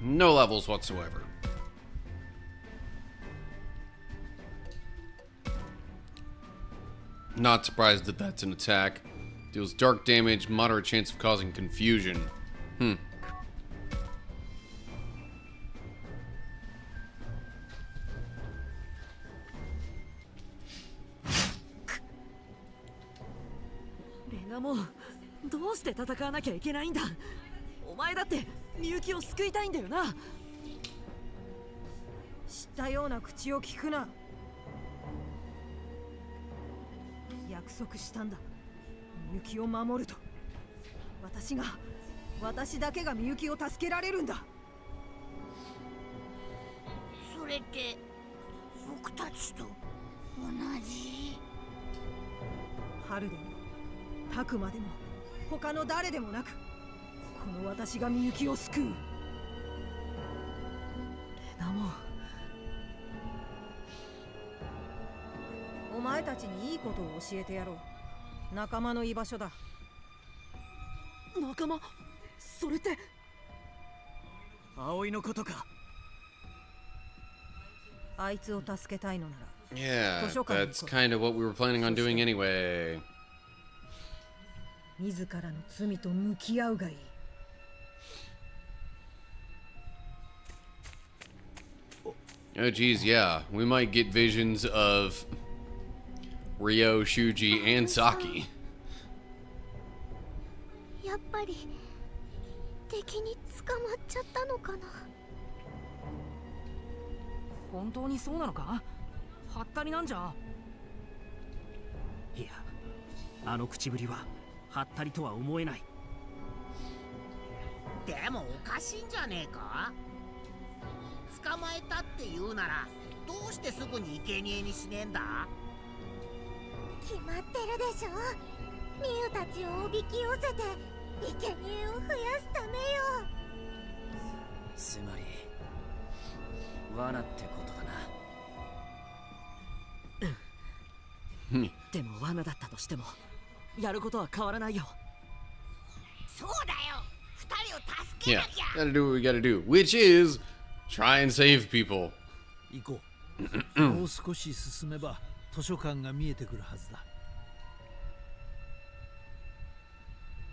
S1: No levels whatsoever. Not surprised that that's an attack. Deals dark damage, moderate chance of causing confusion.
S6: お前だってみゆきを救いたいんだよな。
S9: 知ったような口を聞くな。約束したんだ、みゆきを守ると。私だけがみゆきを助けられるんだ。
S4: それって僕たちと同じ。
S9: 春でもタクマでも他の誰でもなく、この私がみゆきを救う。レナモン、お前たちにいいことを教えてやろう。仲間の居場所だ。
S6: 仲間？それって葵のことか。
S9: あいつを助けたいのなら
S1: Yeah, that's kind of what we were planning on doing anyway.
S9: 自らの罪と向き合うがいい。
S1: Oh geez, yeah. We might get visions of Ryo, Shuji, and Saki.
S4: やっぱり敵に捕まっちゃったのかな。
S5: 本当にそうなのか？はったりなんじゃ。
S8: いや、あの口ぶりははったりとは思えない。
S7: でもおかしいんじゃねえか？捕まえたって言うならどうしてすぐに生贄にしねえんだ？
S4: 決まってるでしょ。ミユたちをおびき寄せて生贄を増やすためよ。
S3: つまり罠ってことだな。でも罠だったとしてもやることは変わらないよ。
S7: そうだよ、二人を助け
S1: Yeah,
S7: なきゃ。
S1: gotta do what we gotta do, which is try and save people.
S2: 行こう。もう少し進めば図書館が見えてくるはずだ。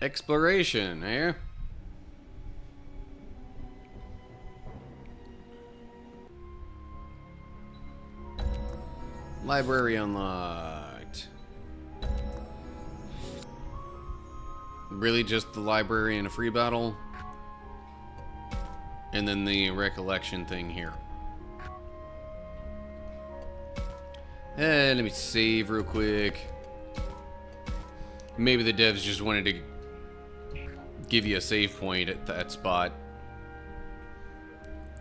S1: Exploration, eh? Library unlocked. Really just the library and a free battle? And then the recollection thing here. Let me save real quick. Maybe the devs just wanted to give you a save point at that spot.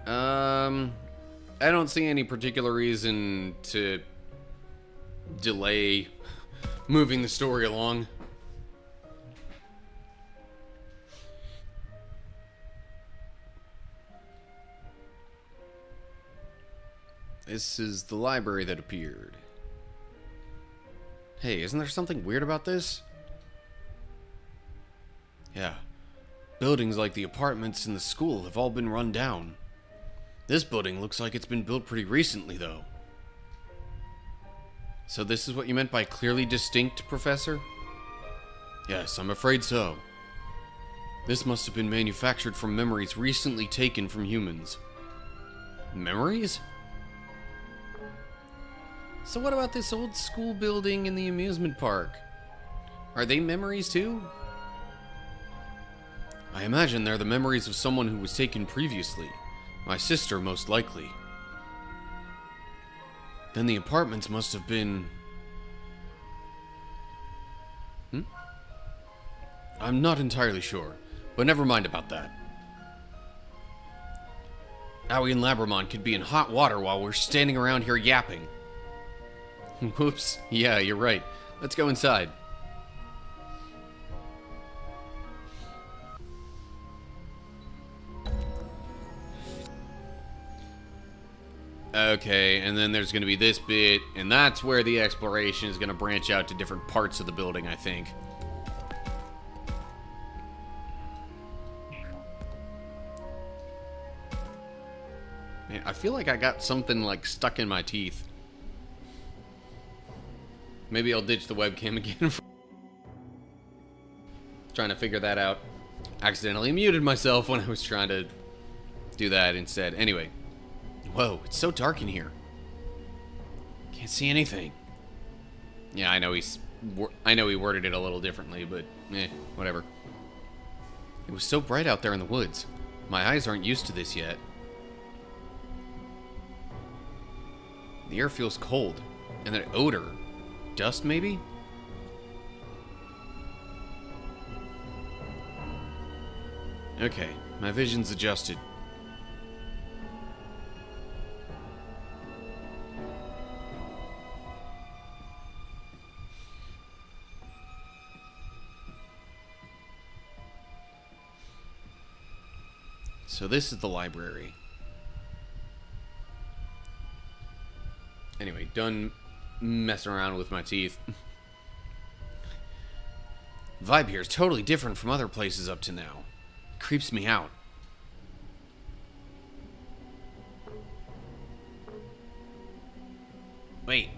S1: I don't see any particular reason to delay moving the story along. This is the library that appeared. Hey, isn't there something weird about this? Yeah. Buildings like the apartments in the school have all been run down. This building looks like it's been built pretty recently, though. So this is what you meant by clearly distinct, Professor? Yes, I'm afraid so. This must have been manufactured from memories recently taken from humans. Memories? So what about this old school building in the amusement park? Are they memories too? I imagine they're the memories of someone who was taken previously. My sister, most likely. Then the apartments must have been... I'm not entirely sure, but never mind about that. Aoi and Labramon could be in hot water while we're standing around here yapping. Whoops, yeah, you're right. Let's go inside. Okay, and then there's going to be this bit, and that's where the exploration is going to branch out to different parts of the building, I think. Man, I feel like I got something, like, stuck in my teeth. Maybe I'll ditch the webcam again. Trying to figure that out. Accidentally muted myself when I was trying to do that instead. Anyway. Whoa, it's so dark in here. Can't see anything. Yeah, I know he worded it a little differently, but whatever. It was so bright out there in the woods. My eyes aren't used to this yet. The air feels cold. And that odor. Dust, maybe? Okay, my vision's adjusted. So this is the library. Anyway, done messing around with my teeth. Vibe here is totally different from other places up to now. Creeps me out. Wait,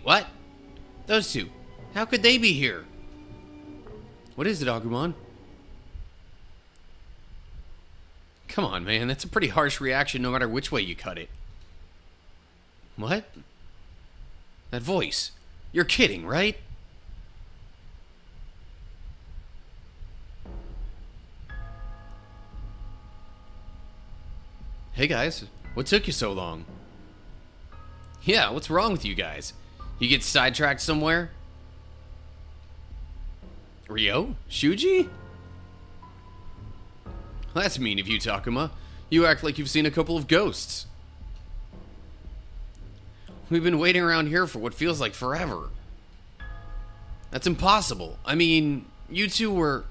S1: what? Those two. How could they be here? What is it, Agumon? Come on, man. That's a pretty harsh reaction no matter which way you cut it. What? That voice. You're kidding, right? Hey guys, what took you so long? Yeah, what's wrong with you guys? You get sidetracked somewhere? Ryo? Shuji? That's mean of you, Takuma. You act like you've seen a couple of ghosts. We've been waiting around here for what feels like forever. That's impossible. I mean, you two were...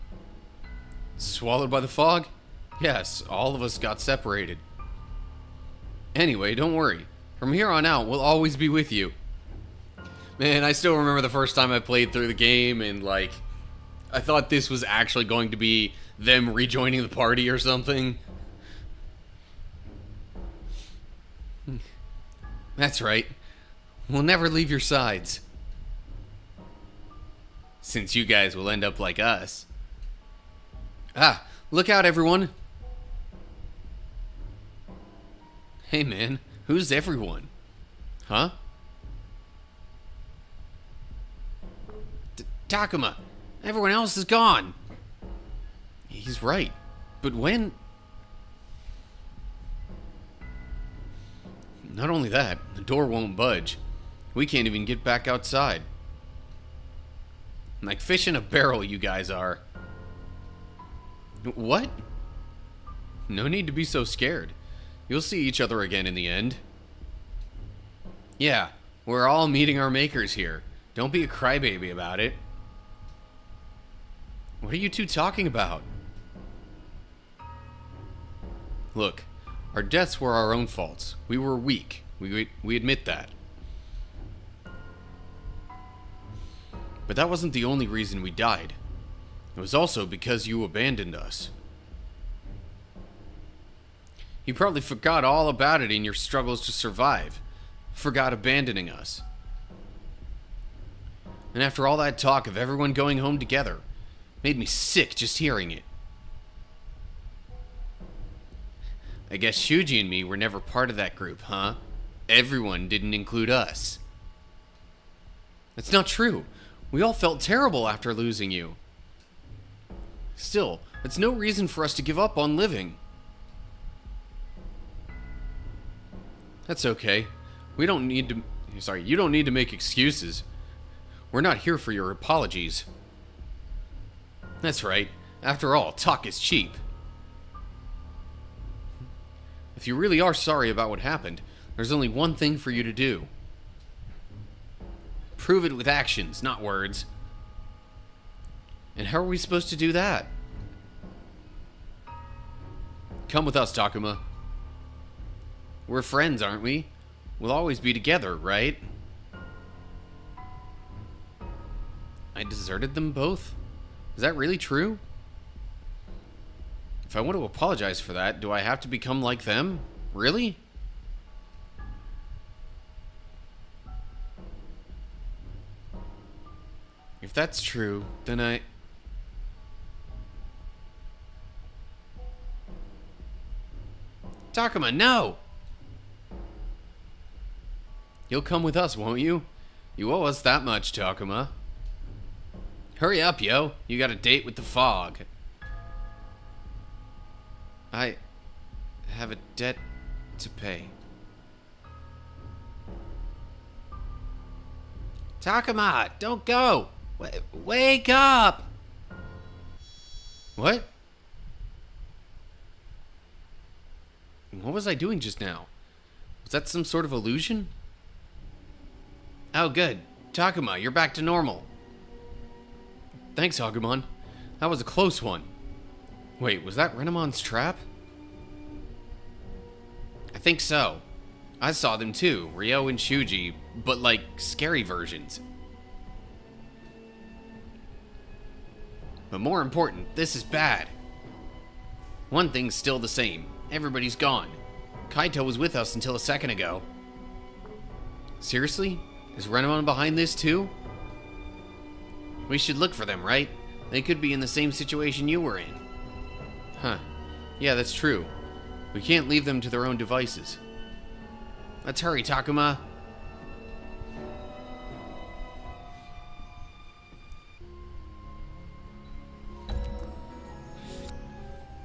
S1: swallowed by the fog? Yes, all of us got separated. Anyway, don't worry. From here on out, we'll always be with you. Man, I still remember the first time I played through the game and, like, I thought this was actually going to be them rejoining the party or something. That's right. We'll never leave your sides. Since you guys will end up like us. Ah, look out, everyone. Hey, man. Who's everyone? Huh? Takuma! Everyone else is gone! He's right. But when... Not only that, the door won't budge. We can't even get back outside. Like fish in a barrel, you guys are. What? No need to be so scared. You'll see each other again in the end. Yeah, we're all meeting our makers here. Don't be a crybaby about it. What are you two talking about? Look, our deaths were our own faults. We were weak. We admit that. But that wasn't the only reason we died. It was also because you abandoned us. You probably forgot all about it in your struggles to survive. Forgot abandoning us. And after all that talk of everyone going home together, made me sick just hearing it. I guess Shuji and me were never part of that group, huh? Everyone didn't include us. That's not true. We all felt terrible after losing you. Still, that's no reason for us to give up on living. That's okay. You don't need to make excuses. We're not here for your apologies. That's right. After all, talk is cheap. If you really are sorry about what happened, there's only one thing for you to do. Prove it with actions, not words. And how are we supposed to do that? Come with us, Takuma. We're friends, aren't we? We'll always be together, right? I deserted them both? Is that really true? If I want to apologize for that, do I have to become like them? Really? If that's true, then Takuma, no! You'll come with us, won't you? You owe us that much, Takuma. Hurry up, yo. You got a date with the fog. I have a debt to pay. Takuma, don't go! Wake up! What? What was I doing just now? Was that some sort of illusion? Oh, good. Takuma, you're back to normal. Thanks, Agumon. That was a close one. Wait, was that Renamon's trap? I think so. I saw them too, Ryo and Shuji, but like scary versions. But more important, this is bad. One thing's still the same. Everybody's gone. Kaito was with us until a second ago. Seriously? Is Renamon behind this too? We should look for them, right? They could be in the same situation you were in. Huh. Yeah, that's true. We can't leave them to their own devices. Let's hurry, Takuma.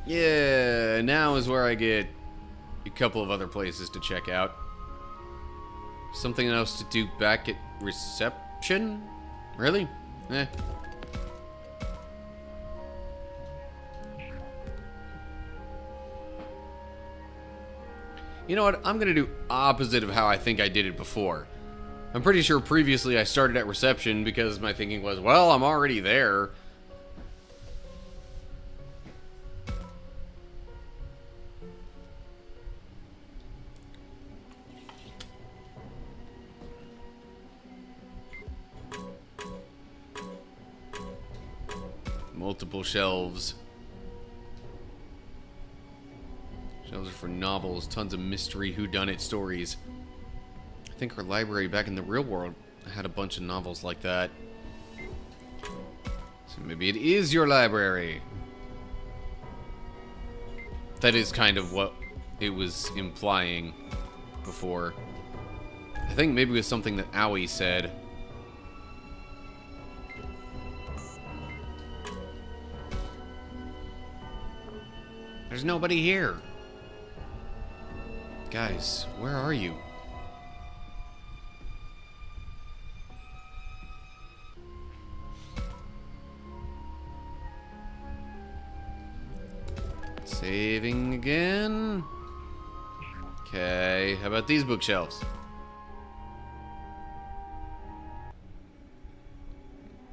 S1: Yeah, now is where I get a couple of other places to check out. Something else to do back at reception? Really? Eh. You know what? I'm gonna do opposite of how I think I did it before. I'm pretty sure previously I started at reception because my thinking was, well, I'm already there. Multiple shelves. Shelves are for novels, tons of mystery whodunit stories. I think our library back in the real world had a bunch of novels like that. So maybe it is your library. That is kind of what it was implying before. I think maybe it was something that Aoi said. There's nobody here. Guys, where are you? Saving again. Okay, how about these bookshelves?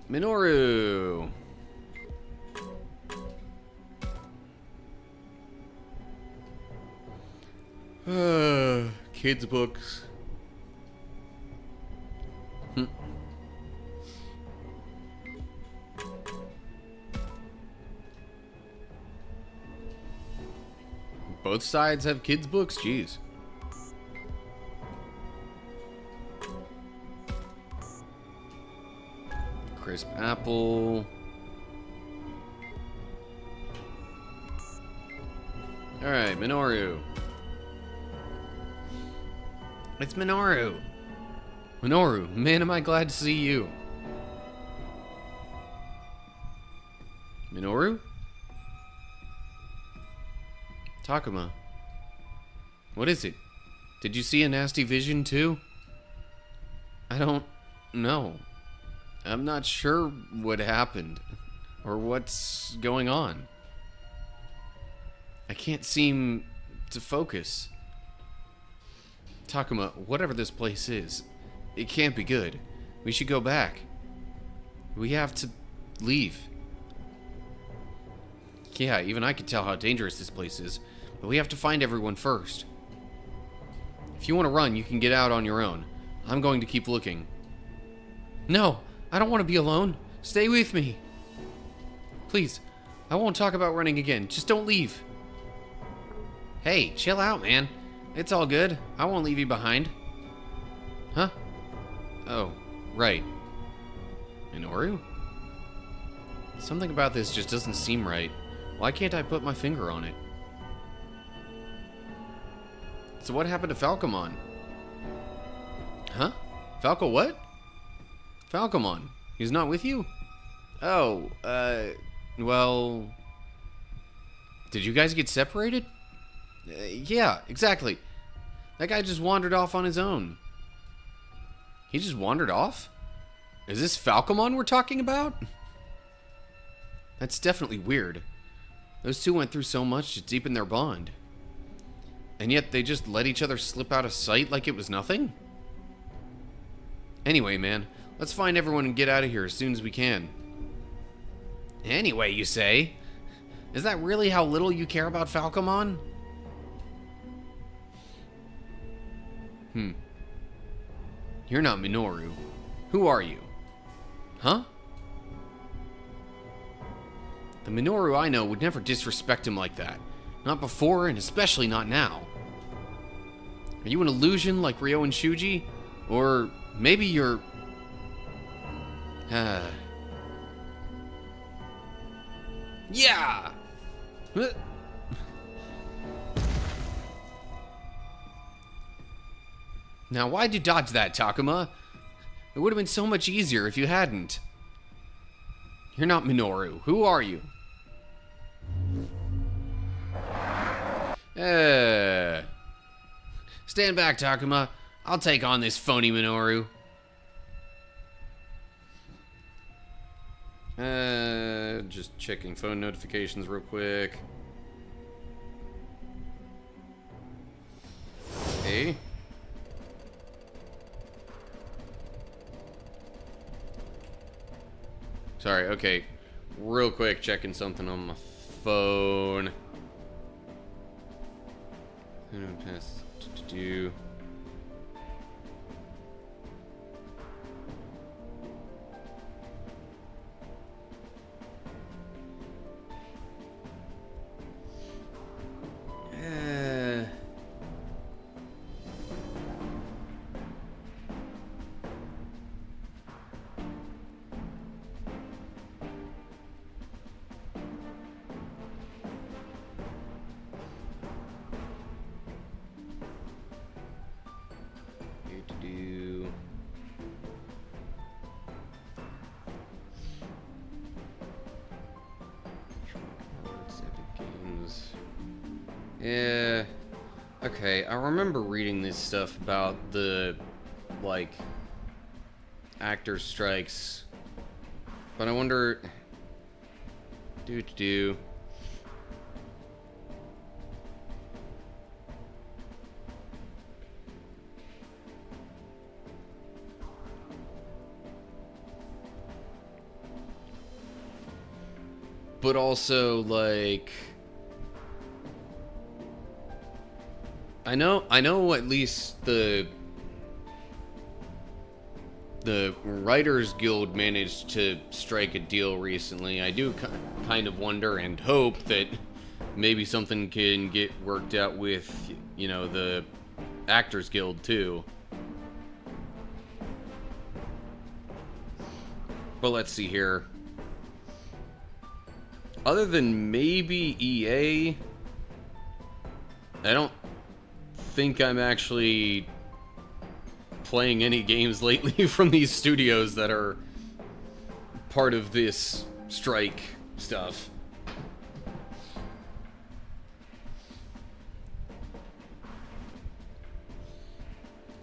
S1: Minoru. Kids' books. Both sides have kids' books? Jeez. Crisp apple. Alright, Minoru. It's Minoru. Minoru, man, am I glad to see you. Minoru? Takuma. What is it? Did you see a nasty vision too? I don't know. I'm not sure what happened or what's going on. I can't seem to focus. Takuma, whatever this place is, it can't be good. We should go back. We have to leave. Yeah, even I can tell how dangerous this place is, but we have to find everyone first. If you want to run, you can get out on your own. I'm going to keep looking. No, I don't want to be alone. Stay with me. Please, I won't talk about running again. Just don't leave. Hey, chill out, man. It's all good. I won't leave you behind. Huh? Oh, right. Minoru? Something about this just doesn't seem right. Why can't I put my finger on it? So what happened to Falcomon? Huh? Falco what? Falcomon. He's not with you? Oh, well... Did you guys get separated? Yeah, exactly. That guy just wandered off on his own. He just wandered off? Is this Falcomon we're talking about? That's definitely weird. Those two went through so much to deepen their bond. And yet they just let each other slip out of sight like it was nothing? Anyway, man, let's find everyone and get out of here as soon as we can. Anyway, you say? Is that really how little you care about Falcomon? You're not Minoru. Who are you? Huh? The Minoru I know would never disrespect him like that. Not before, and especially not now. Are you an illusion like Ryo and Shuji? Or maybe you're... Yeah! Now, why'd you dodge that, Takuma? It would have been so much easier if you hadn't. You're not Minoru. Who are you? Stand back, Takuma. I'll take on this phony Minoru. Just checking phone notifications real quick. Hey. Sorry, okay. Real quick, checking something on my phone. Do. Yeah. Okay, I remember reading this stuff about the, like, actor strikes. But I wonder... But also, like... I know at least the Writers Guild managed to strike a deal recently. I do kind of wonder and hope that maybe something can get worked out with, you know, the Actors Guild too. But let's see here. Other than maybe EA, I don't think I'm actually playing any games lately from these studios that are part of this strike stuff.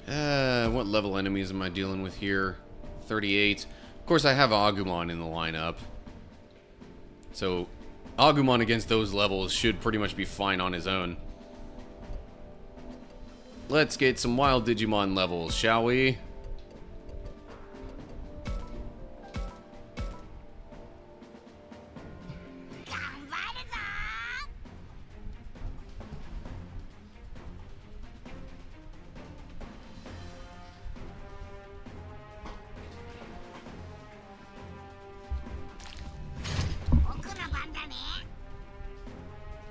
S1: What level enemies am I dealing with here? 38. Of course, I have Agumon in the lineup. So, Agumon against those levels should pretty much be fine on his own. Let's get some wild Digimon levels, shall we?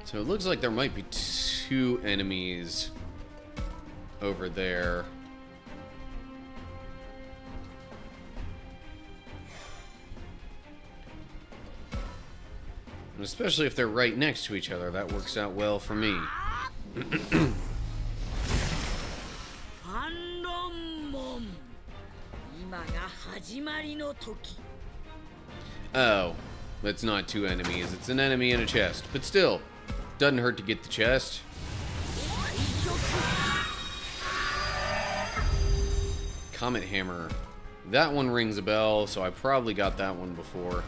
S1: So it looks like there might be 2 enemies over there. And especially if they're right next to each other, that works out well for me. Oh, that's not 2 enemies. It's an enemy and a chest. But still, Doesn't hurt to get the chest. Comet Hammer. That one rings a bell, so I probably got that one before.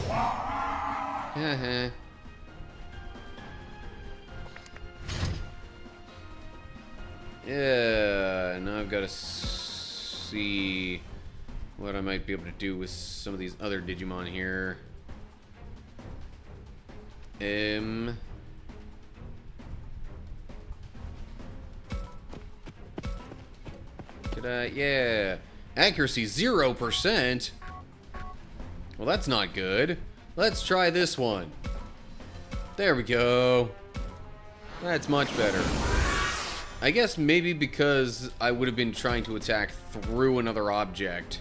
S1: Haha. Yeah, now I've got to see what I might be able to do with some of these other Digimon here. Could I? Yeah. Accuracy 0%? Well, that's not good. Let's try this one. There we go. That's much better. I guess maybe because I would have been trying to attack through another object.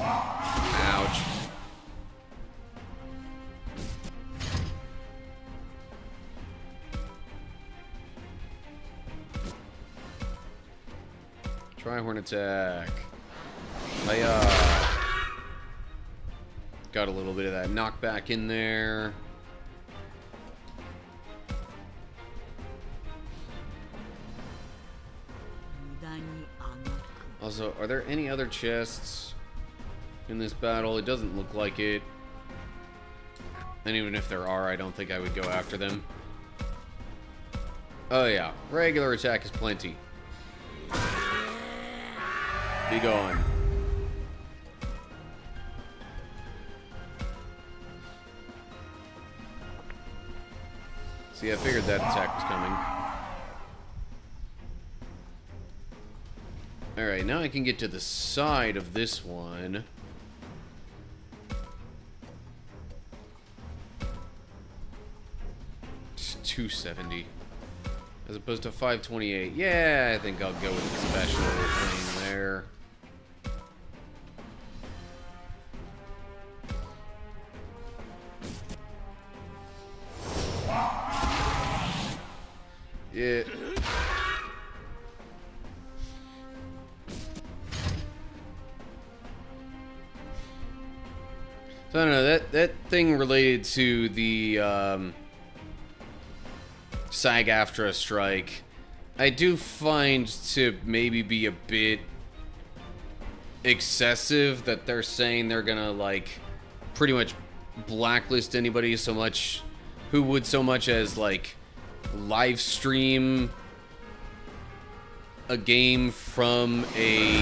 S1: Ouch. Try horn attack. Hiya. Got a little bit of that knockback in there. Also, are there any other chests in this battle? It doesn't look like it. And even if there are, I don't think I would go after them. Oh yeah, regular attack is plenty. Be gone. See, I figured that attack was coming. Alright, now I can get to the side of this one. It's 270. As opposed to 528. Yeah, I think I'll go with the special thing there. Yeah. So I don't know, that thing related to the SAG-AFTRA strike, I do find to maybe be a bit excessive that they're saying they're gonna like pretty much blacklist anybody so much who would so much as like live stream a game from a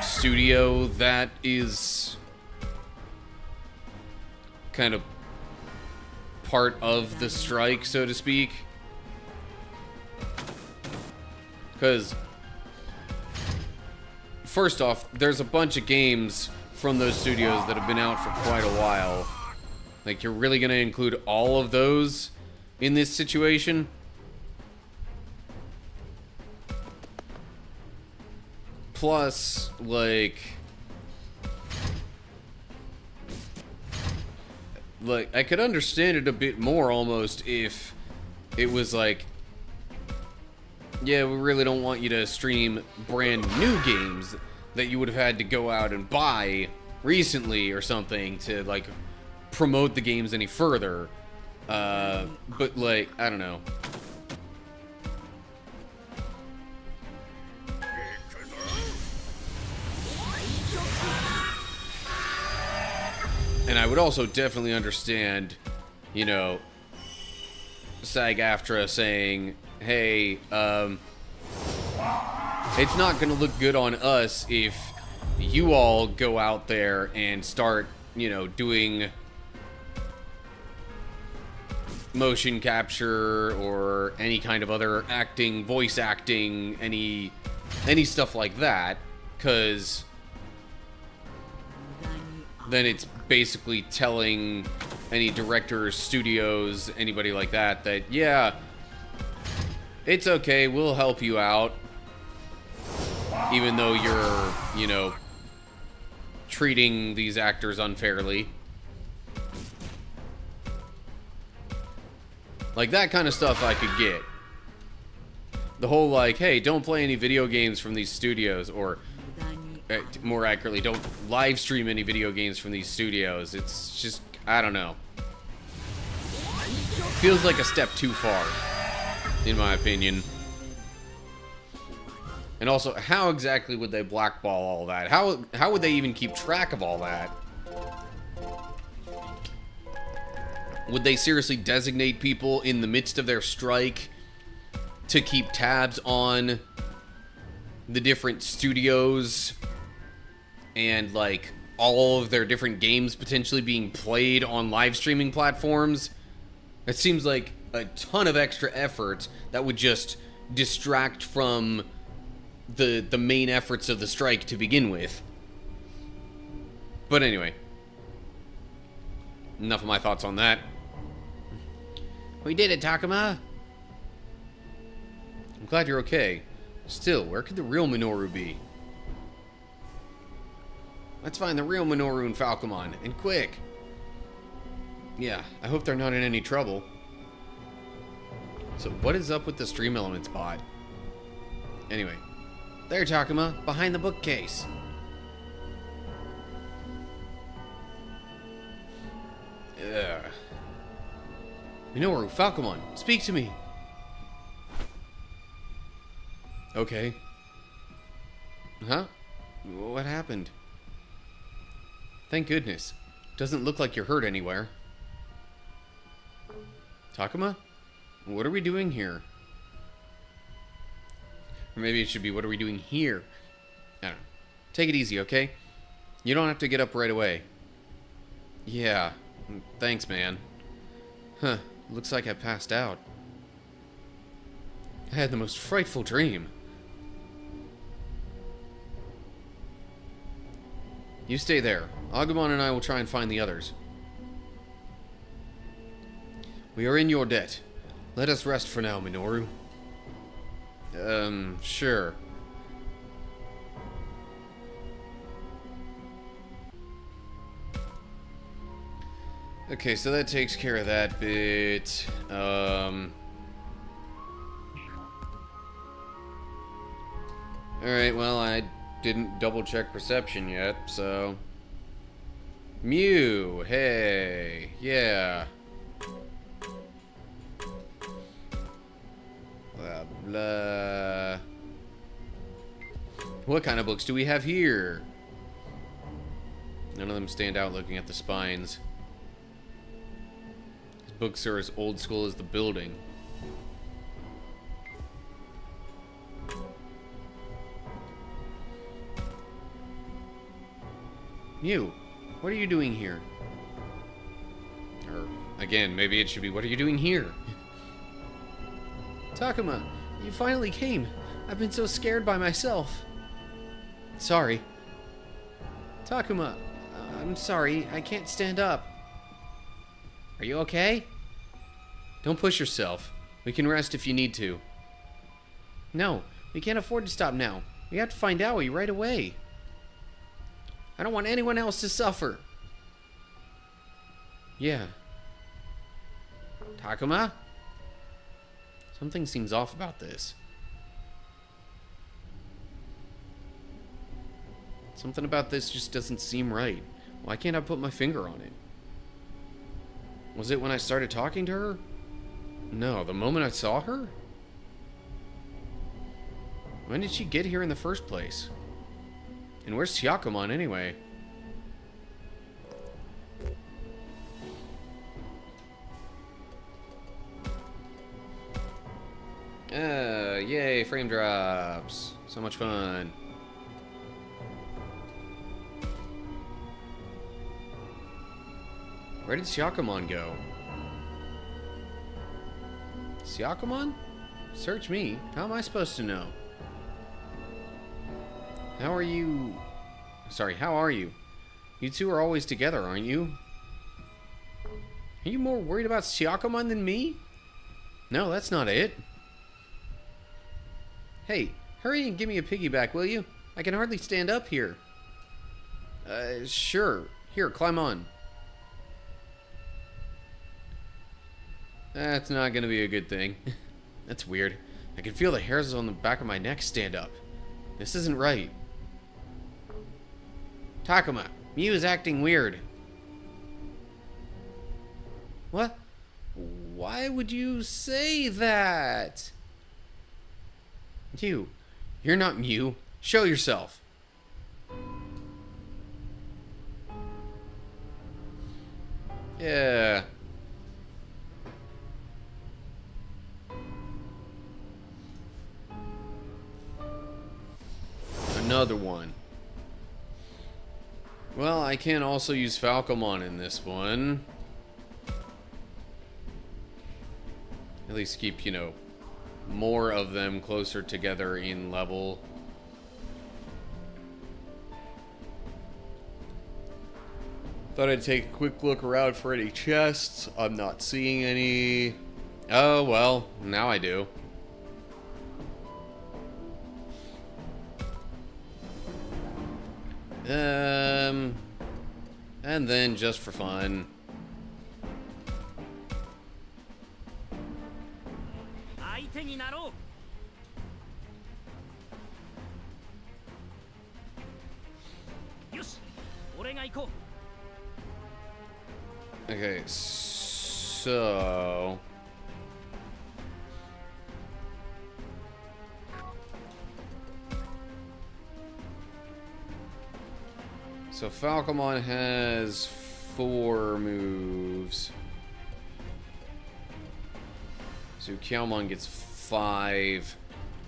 S1: studio that is kind of part of the strike, so to speak. Because first off, there's a bunch of games from those studios that have been out for quite a while. Like, you're really gonna include all of those in this situation? Plus, like, I could understand it a bit more almost if it was like, yeah, we really don't want you to stream brand new games that you would have had to go out and buy recently or something to, like, promote the games any further. But, like, I don't know. And I would also definitely understand, you know, SAG-AFTRA saying, hey, it's not gonna look good on us if you all go out there and start, you know, doing motion capture or any kind of other acting, voice acting, any stuff like that, because then it's basically telling any directors, studios, anybody like that, that, yeah, it's okay, we'll help you out, even though you're, you know, treating these actors unfairly. Like, that kind of stuff I could get. The whole, like, hey, don't play any video games from these studios, or more accurately, don't live stream any video games from these studios. It's just, I don't know. Feels like a step too far, in my opinion. And also, how exactly would they blackball all that? How would they even keep track of all that? Would they seriously designate people in the midst of their strike to keep tabs on the different studios and, like, all of their different games potentially being played on live streaming platforms? It seems like a ton of extra effort that would just distract from the main efforts of the strike to begin with. But anyway, enough of my thoughts on that. We did it, Takuma. I'm glad you're okay. Still, where could the real Minoru be? Let's find the real Minoru and Falcomon, and quick. Yeah, I hope they're not in any trouble. So what is up with the Stream Elements bot? Anyway, there, Takuma, behind the bookcase. Ugh. Minoru, Falcomon, speak to me. Okay. Huh? What happened? Thank goodness. Doesn't look like you're hurt anywhere. Takuma? What are we doing here? Or maybe it should be, what are we doing here? I don't know. Take it easy, okay? You don't have to get up right away. Yeah. Thanks, man. Huh. Looks like I passed out. I had the most frightful dream. You stay there. Agumon and I will try and find the others. We are in your debt. Let us rest for now, Minoru. Sure. Okay, so that takes care of that bit. Alright, well, I didn't double check reception yet, so... Mew, hey, yeah. Blah, blah. What kind of books do we have here? None of them stand out looking at the spines. These books are as old school as the building. Mew, what are you doing here? Or, again, maybe it should be, what are you doing here? Takuma, you finally came. I've been so scared by myself. Sorry. Takuma, I'm sorry. I can't stand up. Are you okay? Don't push yourself. We can rest if you need to. No, we can't afford to stop now. We have to find Aoi right away. I don't want anyone else to suffer. Yeah. Takuma? Something seems off about this. Something about this just doesn't seem right. Why can't I put my finger on it? Was it when I started talking to her? No, the moment I saw her? When did she get here in the first place? And where's Hyakumon anyway? Yay, frame drops. So much fun. Where did Hyakumon go? Hyakumon? Search me. How am I supposed to know? How are you... Sorry, how are you? You two are always together, aren't you? Are you more worried about Hyakumon than me? No, that's not it. Hey, hurry and give me a piggyback, will you? I can hardly stand up here. Sure. Here, climb on. That's not gonna be a good thing. That's weird. I can feel the hairs on the back of my neck stand up. This isn't right. Takuma, Mew is acting weird. What? Why would you say that? You're not Mew. Show yourself. Yeah. Another one. Well, I can also use Falcomon in this one. At least keep, you know, more of them closer together in level. Thought I'd take a quick look around for any chests. I'm not seeing any. Oh, well, now I do. And then just for fun. Okay, so Falcomon has 4 moves. Zukielmon gets 5.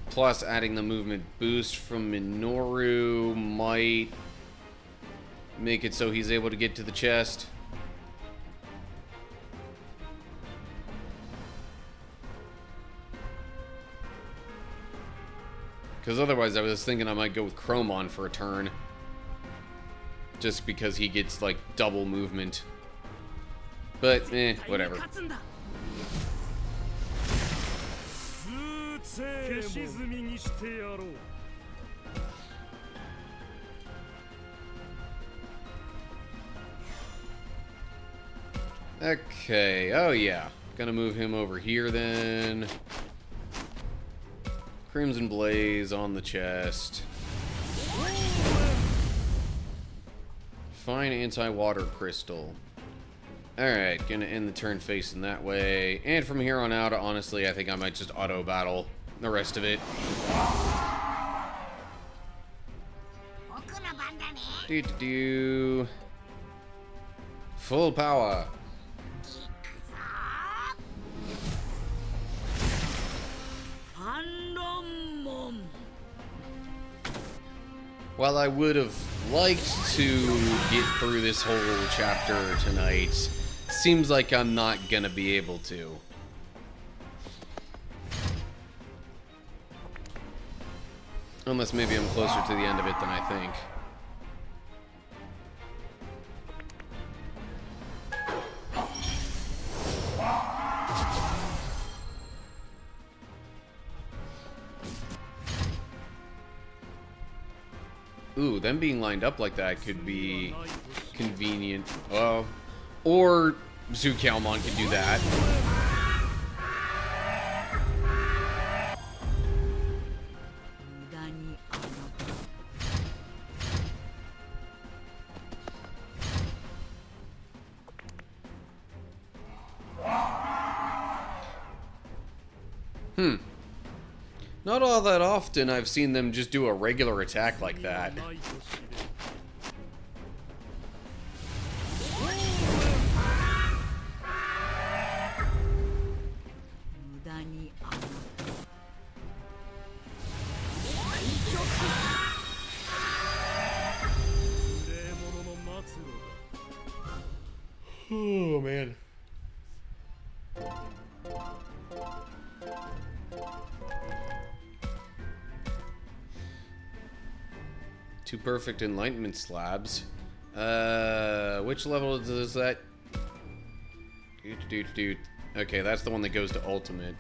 S1: Plus adding the movement boost from Minoru might make it so he's able to get to the chest. Because otherwise I was thinking I might go with Chromon for a turn. Just because he gets, like, double movement. But, whatever. Okay, oh yeah. Gonna move him over here then. Crimson Blaze on the chest. Fine anti-water crystal. Alright, gonna end the turn facing that way. And from here on out, honestly, I think I might just auto-battle the rest of it. Do-do-do. Full power. While I would have liked to get through this whole chapter tonight, seems like I'm not gonna be able to. Unless maybe I'm closer to the end of it than I think. Ooh, them being lined up like that could be convenient. Or Zukielmon could do that. Not all that often I've seen them just do a regular attack like that. Oh, man. Two perfect enlightenment slabs. Which level is that? Okay, that's the one that goes to ultimate.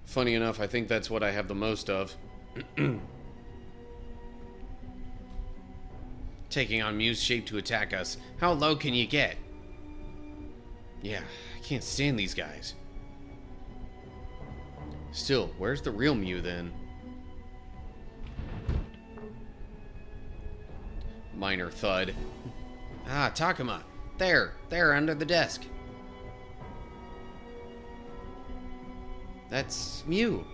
S1: Funny enough, I think that's what I have the most of. Taking on Mew's shape to attack us. How low can you get? Yeah, I can't stand these guys. Still, where's the real Mew then? Minor thud. Ah, Takuma. There, under the desk. That's Mew.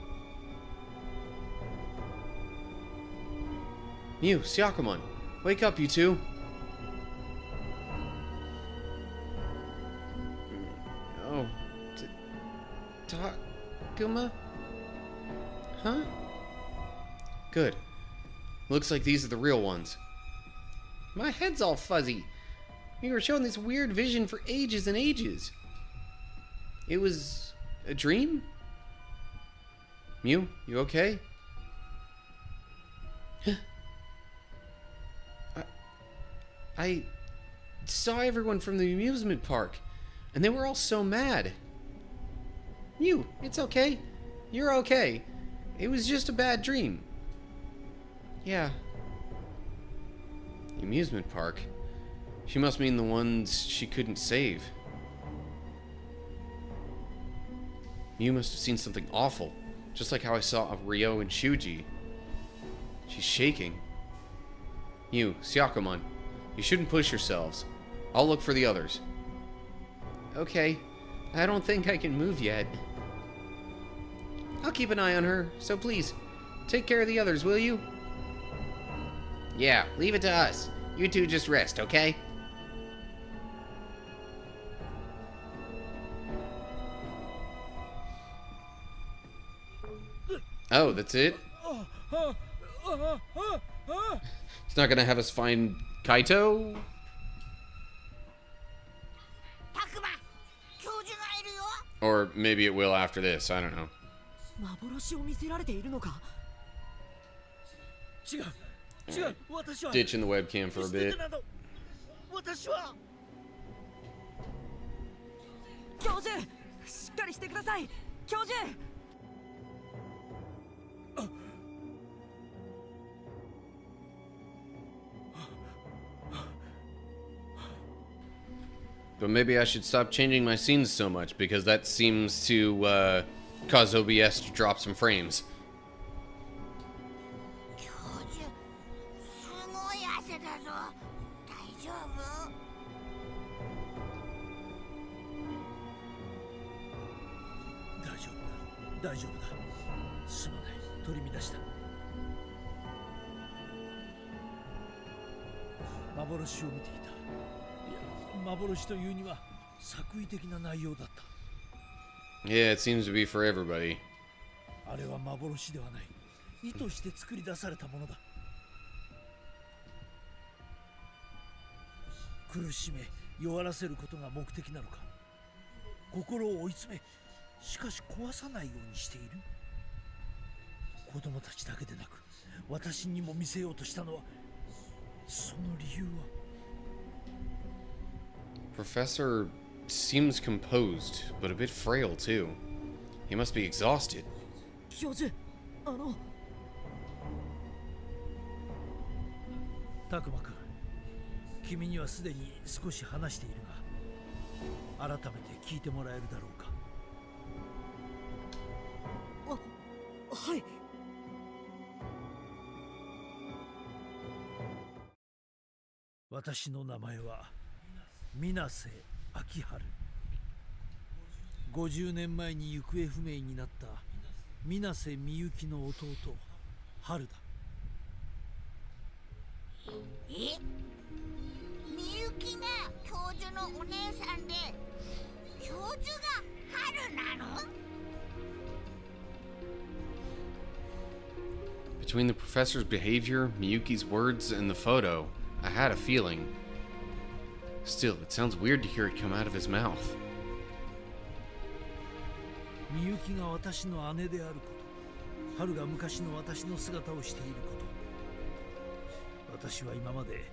S1: Mew, Syakumon. Wake up, you two. Oh. Takuma? Huh? Good. Looks like these are the real ones. My head's all fuzzy. We were shown this weird vision for ages and ages. It was a dream? Mew, you okay? I saw everyone from the amusement park, and they were all so mad. Mew, it's okay. You're okay. It was just a bad dream. Yeah. The amusement park? She must mean the ones she couldn't save. Mew must have seen something awful, just like how I saw Ryo and Shuji. She's shaking. Mew, Syakumon, you shouldn't push yourselves. I'll look for the others. Okay. I don't think I can move yet. I'll keep an eye on her, so please, take care of the others, will you? Yeah, leave it to us. You two just rest, okay? Oh, that's it? He's not gonna have us find Kaito? Or maybe it will after this, I don't know.
S6: 幻を見せられているのか。
S2: 違う違う、私は
S1: Ditching the webcam for a bit.
S2: 私は
S6: 教授、しっかりしてください。教授。
S1: But maybe I should stop changing my scenes so much, because that seems to cause OBS to drop some frames. Yeah, it seems to be for everybody.
S2: あれは幻ではない。意図して作り出されたものだ。苦しめ、弱らせることが目的なのか。心を追い詰め、しかし壊さないようにしている。子供たちだけでなく、私にも見せようとしたのは、その理由は。
S1: Professor seems composed, but a bit frail too. He must be exhausted.
S6: 教授、
S2: タクマ君、君にはすでに少し話しているが、改めて聞いてもらえるだろうか。
S6: はい。
S2: 私の名前は水瀬秋春。50年前に行方不明になった水瀬みゆきの弟春だ。
S7: え？みゆきが教授のお姉さんで、教授が春なの？
S1: Between the professor's behavior, Miyuki's words, and the photo, I had a feeling. Still, it sounds weird to hear it come out of his mouth.
S2: みゆきが私の姉であること、春が昔の私の姿をしていること。私は今まで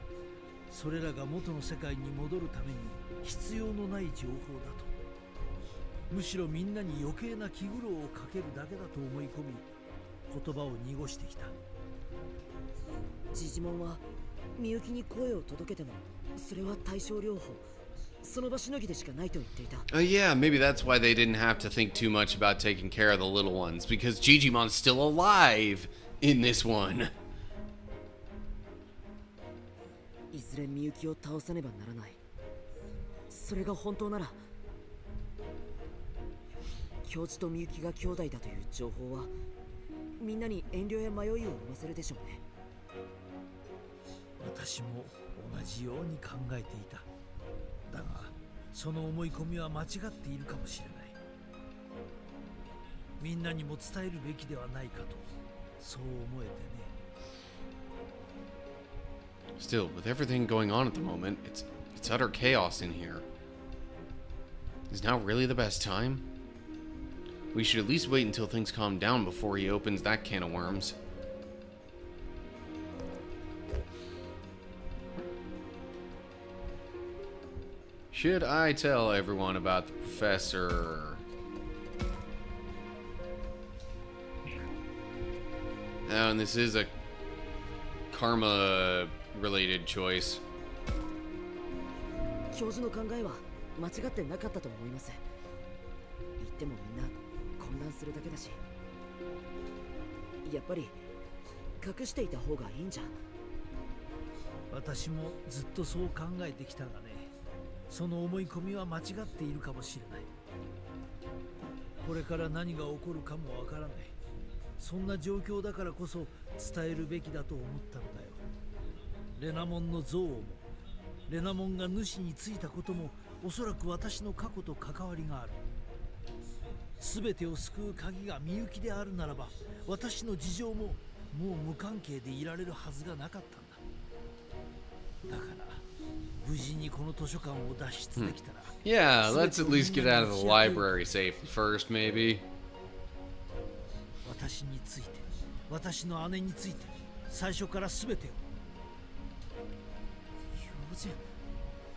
S2: それらが元の世界に戻るために必要のない情報だと、むしろみんなに余計な気苦労をかけるだけだと思い込み、言葉を濁してきた。
S6: ジジモンはみゆきに声を届けても、それは対症療法。その場しのぎでしかないと言っていた。
S1: Oh yeah, maybe that's why they didn't have to think too much about taking care of the little ones, because Digimon's still alive in this one.
S6: いずれみゆきを倒さねばならない。それが本当なら、教授とみゆきが兄弟だという情報はみんなに遠慮や迷いを生ませるでしょうね。
S2: 私も同じように考えていた。だがその思い込みは間違っているかもしれない。みんなにも伝えるべきではないかと、そう思えてね。
S1: Still, with everything going on at the moment, it's utter chaos in here. Is now really the best time? We should at least wait until things calm down before he opens that can of worms. Should I tell everyone about the professor? Oh, and this is a karma-related choice.
S6: 教授の考えは間違ってなかったと思います。言ってもみんな混乱するだけだし、やっぱり隠していた方がいいんじゃ。
S2: 私もずっとそう考えてきたがね、その思い込みは間違っているかもしれない。これから何が起こるかもわからない。そんな状況だからこそ伝えるべきだと思ったのだよ。レナモンの憎悪も、レナモンが主についたことも、おそらく私の過去と関わりがある。全てを救う鍵がみゆきであるならば、私の事情ももう無関係でいられるはずがなかったんだ。だから無事にこの図書館を脱出できたら、
S1: Yeah, let's at least get out of the library safely first, maybe.
S2: 私について、私の姉について、最初から全てを。
S6: 教授、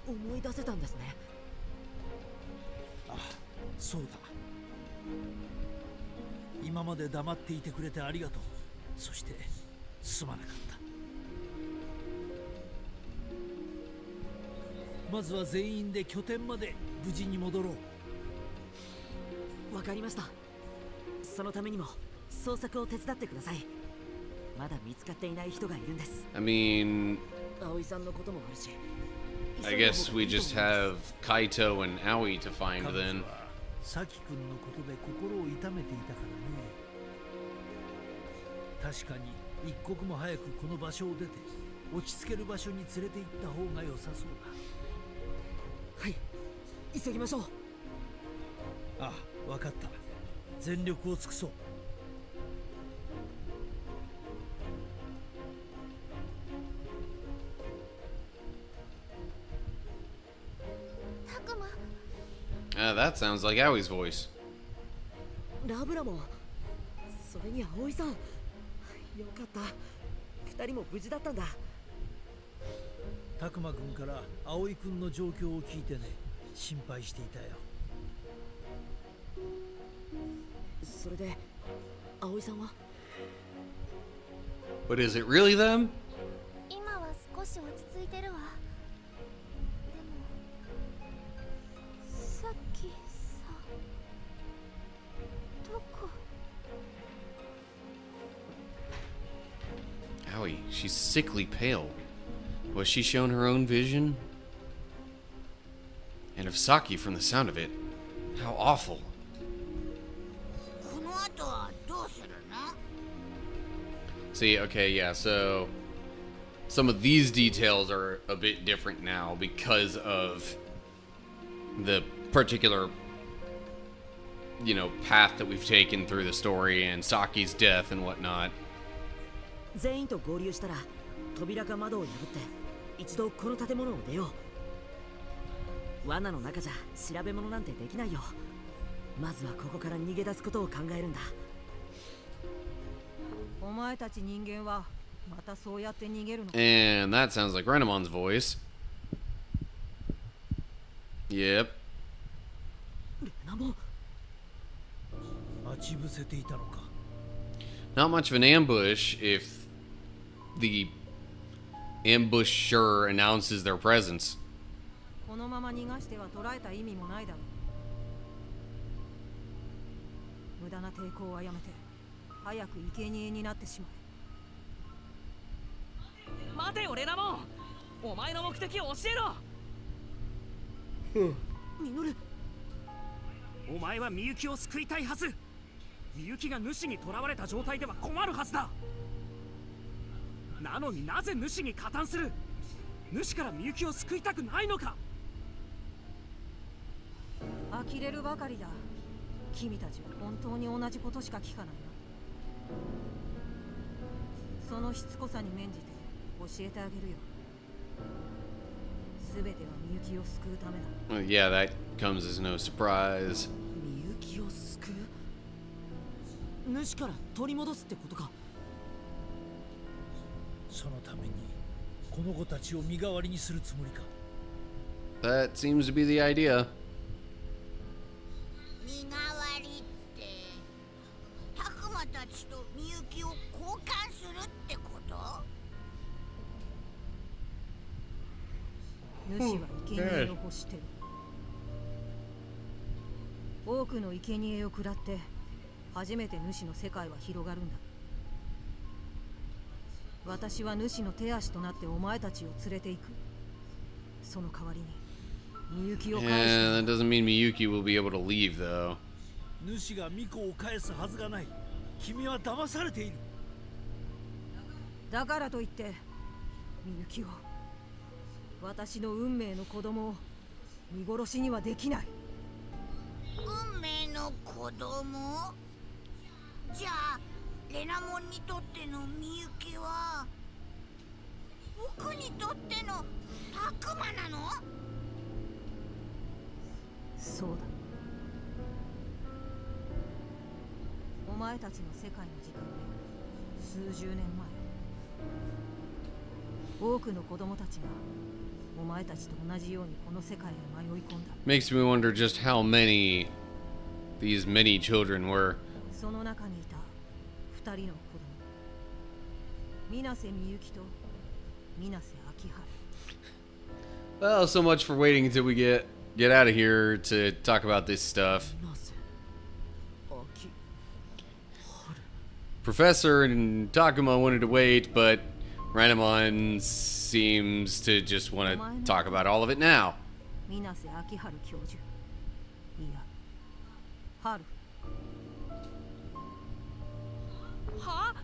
S6: 思い出せたんですね。
S2: ああ、そうだ。今まで黙っていてくれてありがとう。そしてすまなかった。まずは全員で拠点まで無事に戻ろう。
S6: わかりました。そのためにも捜索を手伝ってください。まだ見つかっていない人がいるんです。
S1: I mean,
S6: 葵さんのこともあるし。
S1: I guess we just have Kaito and Aoi to find
S2: 彼
S1: then.
S2: 女はサキ君のことで心を痛めていたからね。確かに一刻も早くこの場所を出て落ち着ける場所に連れて行った方が良さそう
S6: はい、急ぎましょう。
S2: だ。ああ、分かった。全力を尽くそう。
S4: タクマ、
S1: That sounds like Aoi's voice.
S6: ラブラも、それに葵さん、よかった。二人も無事だったんだ。
S2: タクマ君から葵君の状況を聞いてね、心配していたよ。
S6: それで葵さんは？
S1: But is it really them?
S4: 今は少し落ち着いてるわ。でもさっきさ、どこ？
S1: Aoi, she's sickly pale. Was she shown her own vision? And of Saki from the sound of it. How awful.
S7: この後はどうするの？
S1: See, okay, yeah, so some of these details are a bit different now because of the particular, path that we've taken through the story and Saki's death and whatnot.
S6: 全員と合流したら扉か窓を破って一度この建物を出よう。罠の中じゃ調べ物なんてできないよ。まずはここから逃げ出すことを考えるんだ。
S9: お前たち人間はまたそうやって逃げるの？
S1: And that sounds like Renamon's voice. Yep.
S6: レナモン、
S2: 待ち伏せていたのか。
S1: Not much of an ambush if the ambusher announces their presence.
S9: ここのまま逃がしては捕らえた意味もないだろう。無駄な抵抗はやめて早く生贄になってしまえ。
S5: 待てよレナモン、お前の目的を教えろ。
S9: ミノル、
S8: お前はみゆきを救いたいはず。みゆきが主に囚われた状態では困るはずだ。なのになぜ主に加担する？主からみゆきを救いたくないのか？
S9: 呆れるばかりだ。君たちは本当に同じことしか聞かないな。そのしつこさに免じて教えてあげるよ。すべてはみゆきを救うためだ。
S1: Well, yeah, that comes as no surprise.
S6: みゆきを救う？主から取り戻すってことか。
S2: そのためにこの子たちを身代わりにするつもりか。
S1: That seems to be the idea.
S7: 身代わりってタクマたちとみゆきを交換するってこと？
S9: 主は生贄を欲してる。多くの生贄を食らって初めて主の世界は広がるんだ。私は主の手足となってお前たちを連れて行く。その代わりにみゆきを返
S1: Yeah,
S9: して
S1: that doesn't mean Miyuki will be able to leave, though.
S2: 主が巫女を返すはずがない。君は騙されている。
S9: だからといってみゆきを、私の運命の子供を見殺しにはできない。
S7: 運命の子供？じゃあレナモンにとってのみゆきは僕にとってのタクマなの？
S9: そうだ。お前たちの世界の時間で数十年前、多くの子供たちがお前たちと同じようにこの世界へ迷い込んだ。
S1: Makes me wonder just how many these many children were.
S9: その中にいた二人の子供、水瀬みゆきと水瀬秋春。
S1: Well, so much for waiting until we get out of here to talk about this stuff.
S6: なぜ秋
S1: Professor and Takuma wanted to wait, but Renamon seems to just want to talk about all of it now.
S9: 水瀬秋春教授、いや春。
S5: は？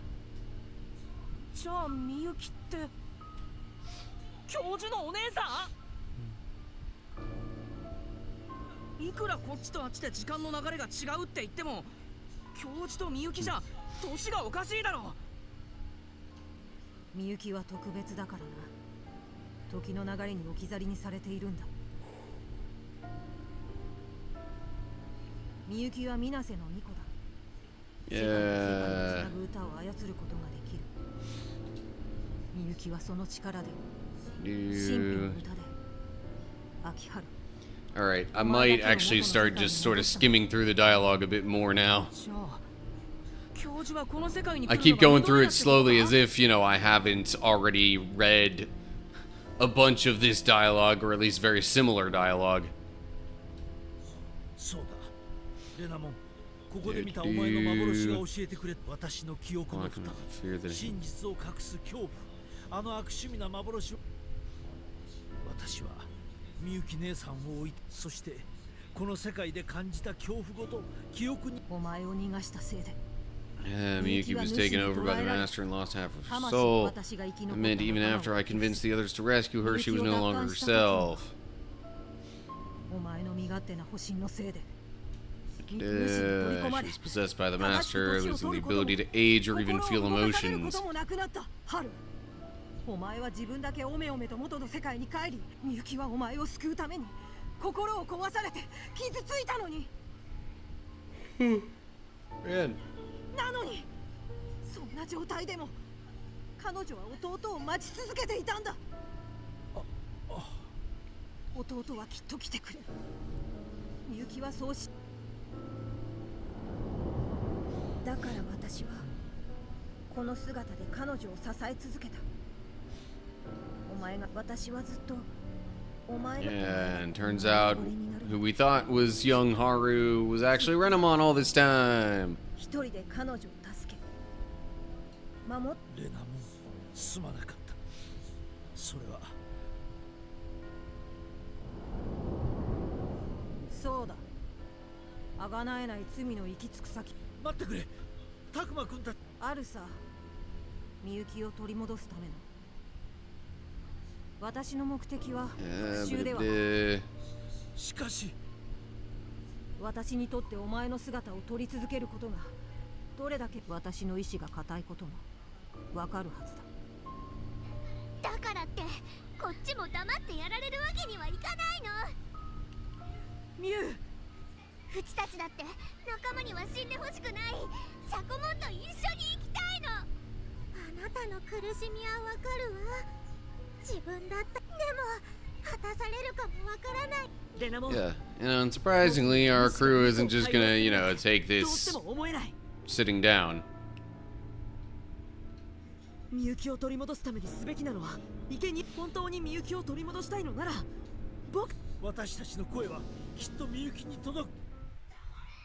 S5: じゃあみゆきって教授のお姉さん？いくらこっちとあっちで時間の流れが違うって言っても教授とみゆきじゃ年がおかしいだろ。
S9: みゆきは特別だからな。時の流れに置き去りにされているんだ。みゆきは水瀬の巫女だ。世界と世界をつなぐ歌を操ることができる。みゆきはその力で神秘の歌で秋春。
S1: Alright, I might actually start just sort of skimming through the dialogue a bit more now.
S5: じゃあ教授はこの世界に来
S1: I
S5: る
S1: keep
S5: のが
S1: going through it
S5: 二度目
S1: slowly
S5: だってこと
S1: as
S5: か？
S1: if, you know, I haven't already read a bunch of this dialogue, or at least very similar dialogue.
S2: そうだ。レナモン、ここで見たお前の幻が教えてくれ。私の記憶の蓋、真実を隠す恐怖、あの悪趣味な幻を。私はみゆき姉さんを置いて、そしてこの世界で感じた恐怖ごと記憶に。
S9: お前を逃がしたせいで
S1: Yeah, Miyuki was taken over by the master and lost half of her soul. It meant even after I convinced the others to rescue her, she was no longer herself.
S9: お前の身勝手な保身のせいで
S1: She was possessed by the master, losing the ability to age or even feel emotions.
S9: お前は自分だけおめおめと元の世界に帰り、みゆきはお前を救うために心を壊されて傷ついたのに。なのにそんな状態でも彼女は弟を待ち続けていたんだ。弟はきっと来てくれる。みゆきはそうし、だから私はこの姿で彼女を支え続けた。お前が、私はずっと
S1: And turns out who we thought was young Haru was actually Renamon all this time.
S9: 一人で彼女を助け守っ
S2: レナもすまなかった。それは
S9: そうだ贖えない罪の行き着く先
S2: 待ってくれ。タクマ君た
S9: あるさみゆきを取り戻すための私の目的は復讐では
S2: しかし
S9: 私にとってお前の姿を撮り続けることがどれだけ私の意志が固いこともわかるはずだ。
S4: だからってこっちも黙ってやられるわけにはいかないの。
S9: ミュウ
S4: うちたちだって仲間には死んでほしくない。シャコモンと一緒に生きたいの。あなたの苦しみはわかるわ。自分だったでも果たされるかもわからない。
S9: レナモン
S1: Yeah, and unsurprisingly, our crew isn't just gonna, take
S9: どうして
S1: this
S9: も思えない。
S1: sitting down.
S6: みゆきを取り戻すためにすべきなのは池に本当にみゆきを取り戻したいのなら僕
S2: 私たちの声はきっとみゆきに届く。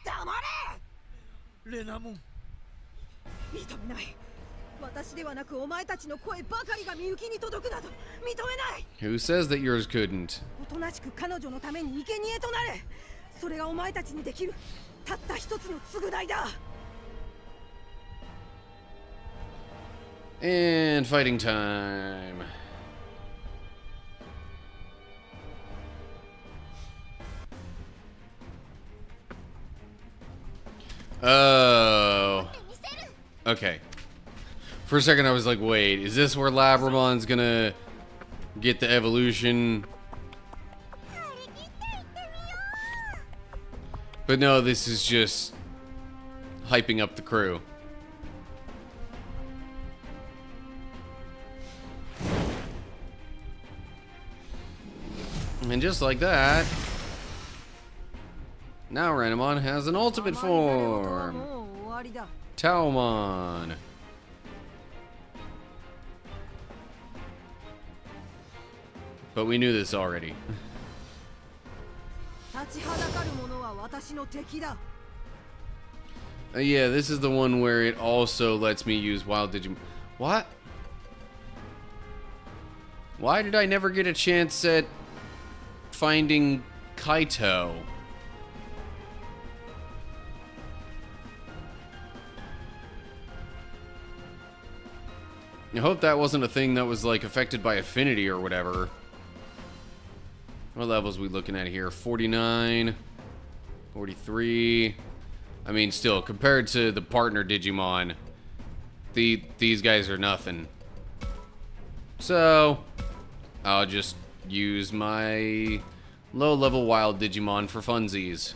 S6: 黙
S2: レナモン
S6: れ認めない。私ではなくお前たちの声ばかりがみゆきに届くなど認めない。
S1: Who says that yours couldn't?
S6: おとなしく彼女のために生贄となれ。それがお前たちにできるたった一つの償いだ。
S1: And fighting time. Oh. Okay. For a second I was like, wait, is this where Labramon's gonna get the evolution? But no, this is just hyping up the crew. And just like that, now Renamon has an ultimate form.
S9: もう終わりだ。
S1: Taomon. But we knew this already.
S9: 立ちはだかる者は私の敵だ。
S1: Yeah, this is the one where it also lets me use wild Digimon. What? Why did I never get a chance at finding Kaito? I hope that wasn't a thing that was like affected by affinity or whatever. What levels are we looking at here? 49, 43. I mean, still, compared to the partner Digimon, these guys are nothing. So, I'll just use my low-level wild Digimon for funsies.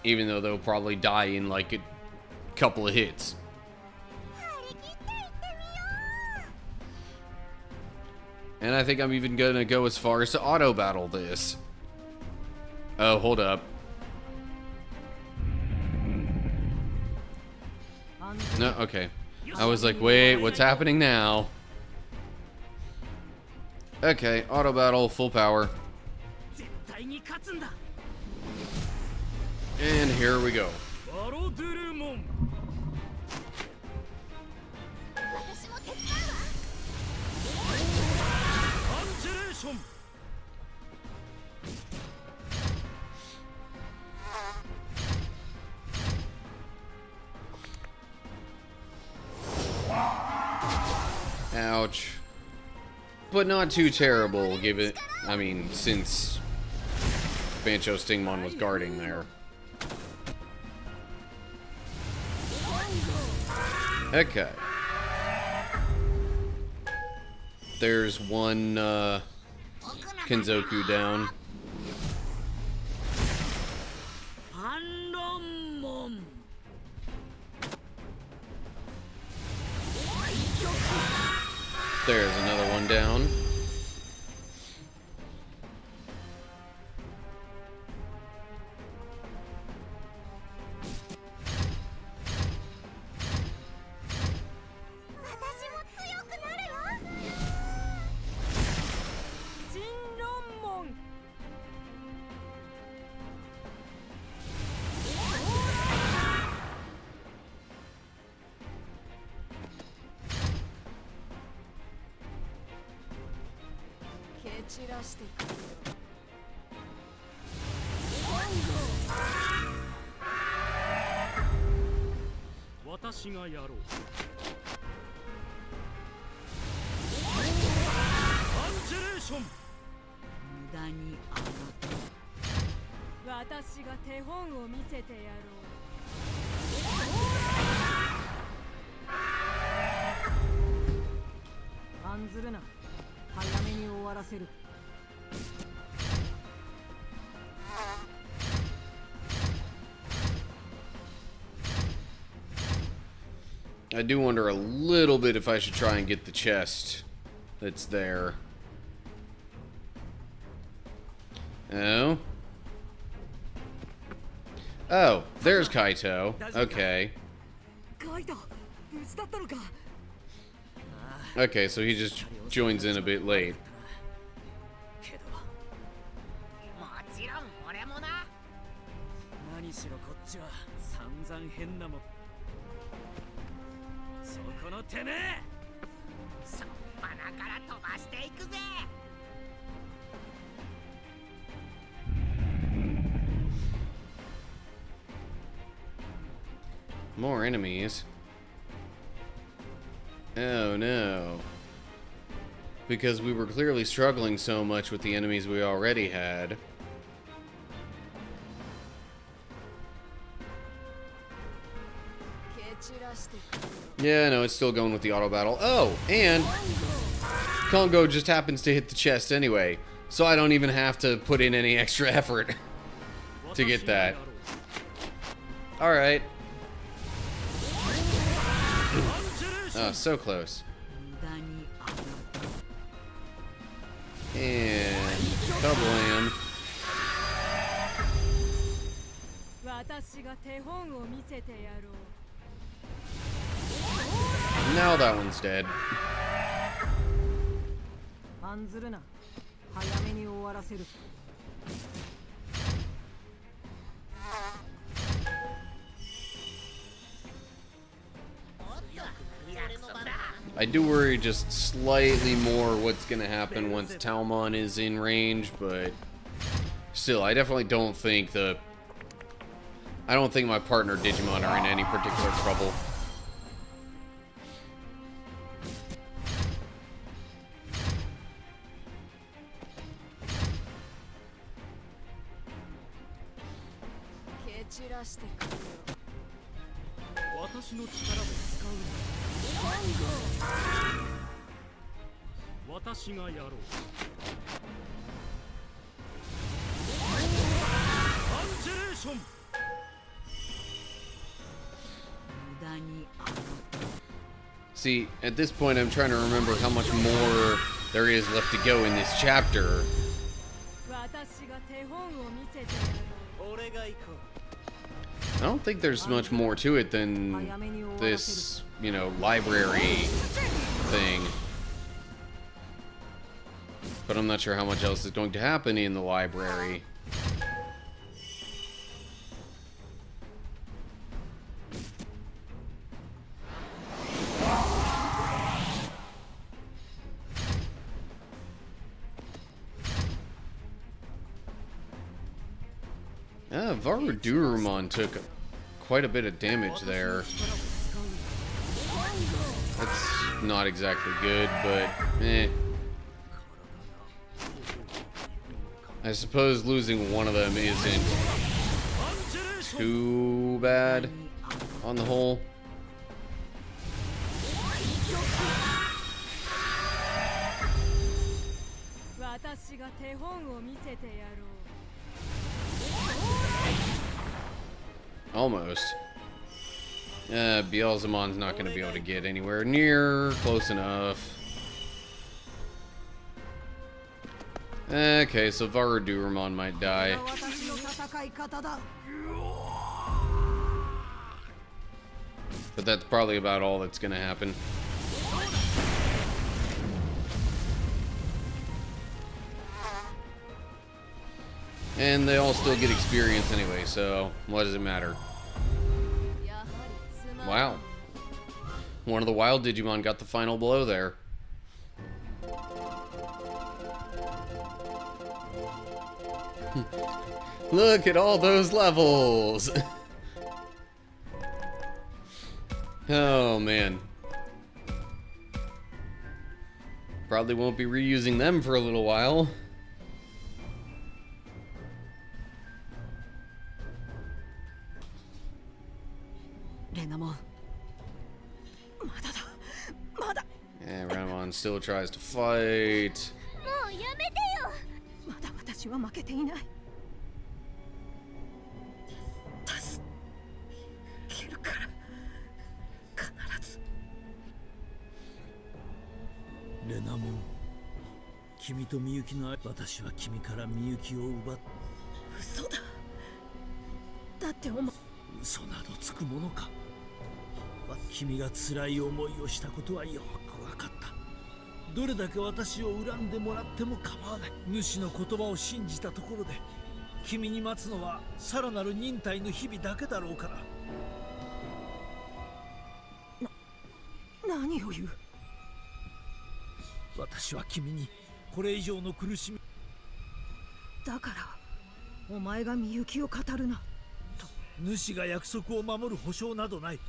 S1: Even though they'll probably die in like a couple of hits. And I think I'm even gonna go as far as to auto-battle this. Oh, hold up. No, okay. I was like, wait, what's happening now? Okay, auto-battle, full power. And here we go. Ouch. But not too terrible, I mean, since Bancho Stingmon was guarding there. Okay. There's one, Kenzoku down. There's another one down.
S8: 私がやろう。アンジェレーション。
S9: 無駄に私が手本を見せてやろう。案ずるな。早めに終わらせる。
S1: I do wonder a little bit if I should try and get the chest that's there. Oh. Oh, there's Kaito. Okay. Okay, so he just joins in a bit late.
S3: もちろん俺もな。何しろこっちは散々変なもん。そこのてめえ、しょっぱなから飛ばしていくぜ。
S1: More enemies. Oh no. Because we were clearly struggling so much with the enemies we already had. Yeah, no, it's still going with the auto battle. Oh, and Kongo just happens to hit the chest anyway, so I don't even have to put in any extra effort to get that. Alright. Oh, so close. And kablam. Now that one's dead.
S9: 案ずるな。早めに終わらせる。
S1: I do worry just slightly more what's gonna happen once Talmon is in range, but still, I definitely don't think I don't think my partner Digimon are in any particular trouble. See, at this point I'm trying to remember how much more there is left to go in this chapter. I don't think there's much more to it than this, you know, library thing. But I'm not sure how much else is going to happen in the library. Durumon took quite a bit of damage there. That's not exactly good, but eh. I suppose losing one of them isn't too bad on the whole. Almost. Beelzemon's not going to be able to get anywhere near close enough. Okay, so Durumon might die. But that's probably about all that's going to happen. And they all still get experience anyway, so what does it matter? Wow. One of the wild Digimon got the final blow there. Look at all those levels. Oh man. Probably won't be reusing them for a little while. And Ramon still tries to fight.
S4: もうやめてよ。
S9: まだ私は負けていない。助けるから必ず。
S2: レナモン、君とみゆきの愛、私は君からみゆきを奪っ。
S9: 嘘だ。だってお前。
S2: 嘘などつくものか。君が辛い思いをしたことはよく分かった。どれだけ私を恨んでもらっても構わない。主の言葉を信じたところで君に待つのはさらなる忍耐の日々だけだろうから。
S9: 何を言う。
S2: 私は君にこれ以上の苦しみ。
S9: だからお前がみゆきを語るなと。
S2: 主が約束を守る保証などない。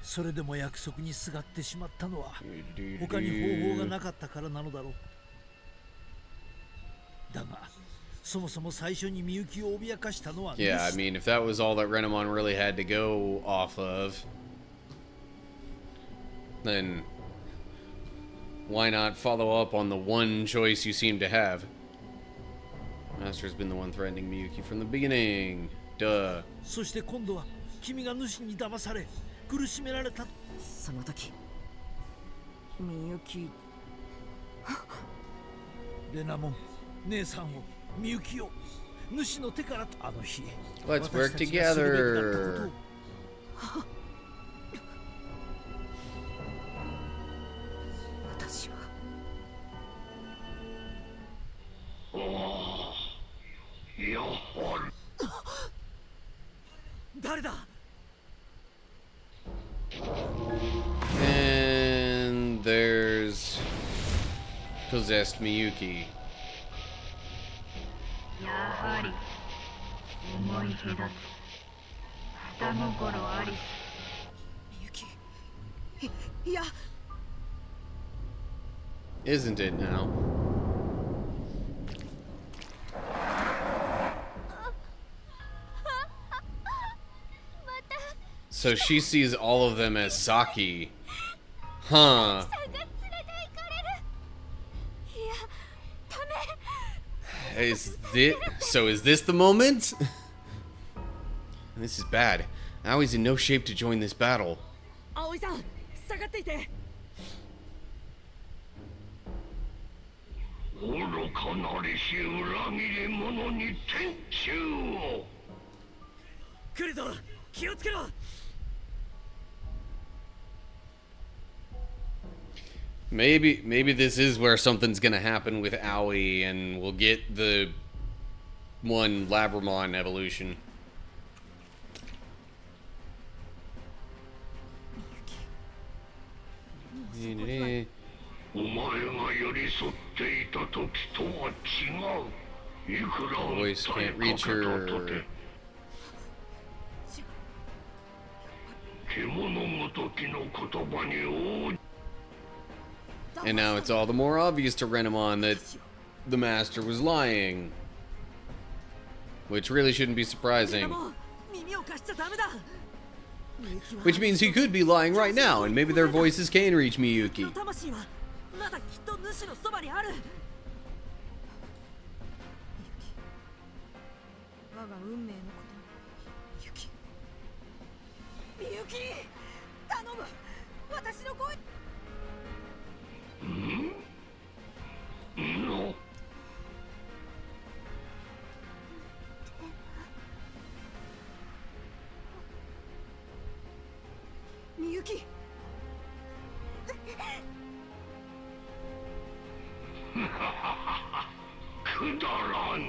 S2: それでも約束にすがってしまったのは他に方法がなかったからなのだろう。だがそもそも最初にみゆきを脅かしたのは。
S1: Yeah, I mean, if that was all that Renamon really had to go off of, then why not follow up on the one choice you seem to have? Master's been the one threatening Miyuki from the beginning. Duh.
S2: そして今度は君が主に騙され苦しめられた。
S6: その時
S9: みゆき。
S2: レナモン、姉さんを、みゆきを主の手から。あの日
S1: Let's work together.
S9: 私は
S2: 誰だ。
S1: And there's possessed Miyuki.
S10: やはり思い出だ。下心あり。
S9: みゆき。いや。
S1: Isn't it now? So she sees all of them as Saki. Huh. Is this the moment? This is bad. Aoi's in no shape to join this battle.
S9: 葵さん、下がっていて。
S11: 愚かなりし裏切り者に天誅を。
S6: 来るぞ、気をつけろ。
S1: Maybe this is where something's gonna happen with Aoi, and we'll get the one Labramon evolution.
S11: お前が寄り添っていた時とは違う。いくら訴えかけたとて。獣ごときの言葉に応じ。
S1: And now it's all the more obvious to Renamon that the master was lying. Which really shouldn't be surprising. Which means he could be lying right now, and maybe their voices can reach Miyuki.
S11: No.
S9: みゆき。
S11: くだらぬ。
S9: 違う。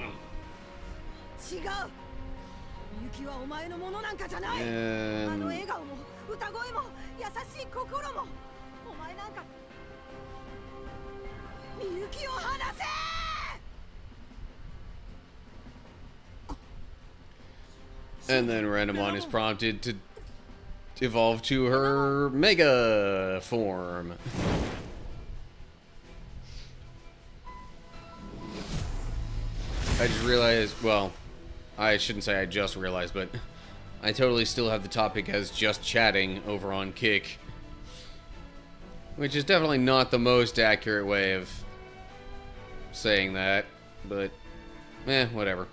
S9: みゆきはお前のものなんかじゃない。あの笑顔も歌声も優しい心もお前なんか。みゆきを離せ。
S1: And then Renamon is prompted to evolve to her Mega form. I just realized, well, I shouldn't say I just realized, but I totally still have the topic as just chatting over on Kick. Which is definitely not the most accurate way of saying that, but, whatever.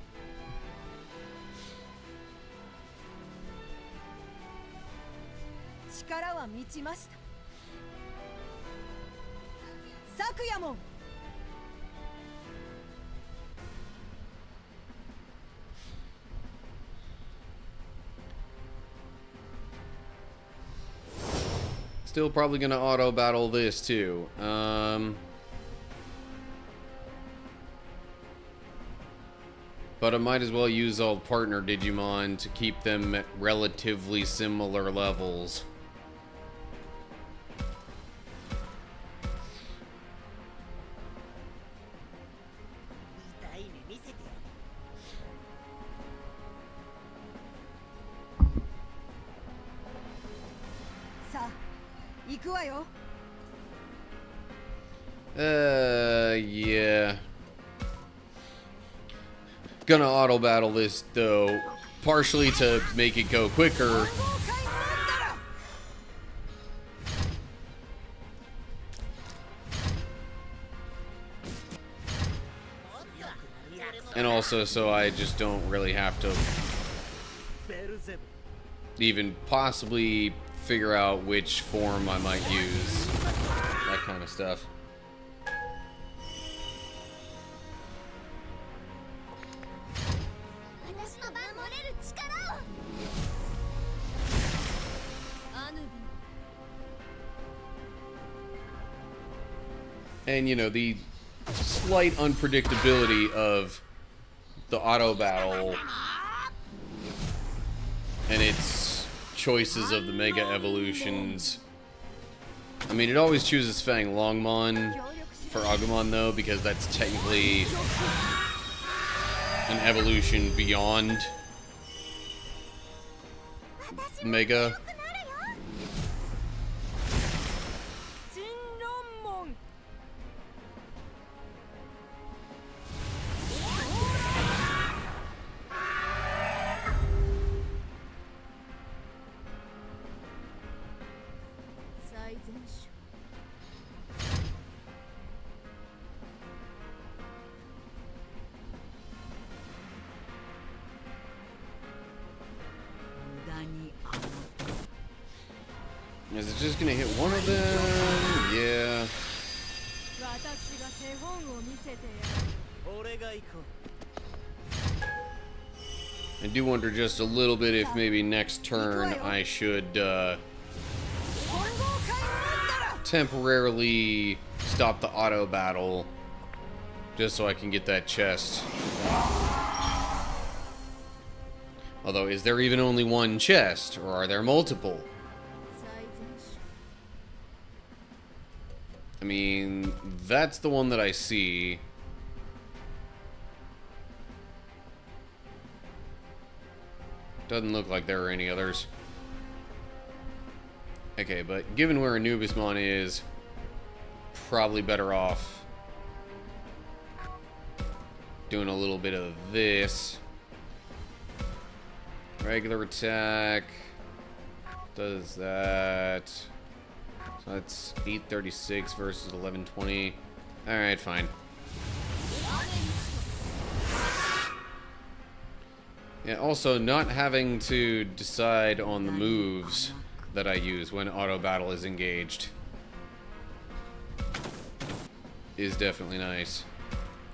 S1: Still probably gonna auto battle this too. But I might as well use all partner Digimon to keep them at relatively similar levels. Yeah. Gonna auto battle this though, partially to make it go quicker. And also so I just don't really have to even possibly figure out which form I might use. That kind of stuff. And, you know, the slight unpredictability of the auto battle and its choices of the Mega Evolutions. I mean, it always chooses Fang Longmon for Agumon, though, because that's technically an evolution beyond Mega. Is it just gonna hit one of them? Yeah. I do wonder just a little bit if maybe next turn I should temporarily stop the auto battle just so I can get that chest. Although, is there even only one chest, or are there multiple? I mean, that's the one that I see. Doesn't look like there are any others. Okay, but given where Anubismon is, probably better off doing a little bit of this. Regular attack does that. So that's 836 versus 1120. Alright, fine. Yeah, also not having to decide on the moves that I use when auto battle is engaged is definitely nice.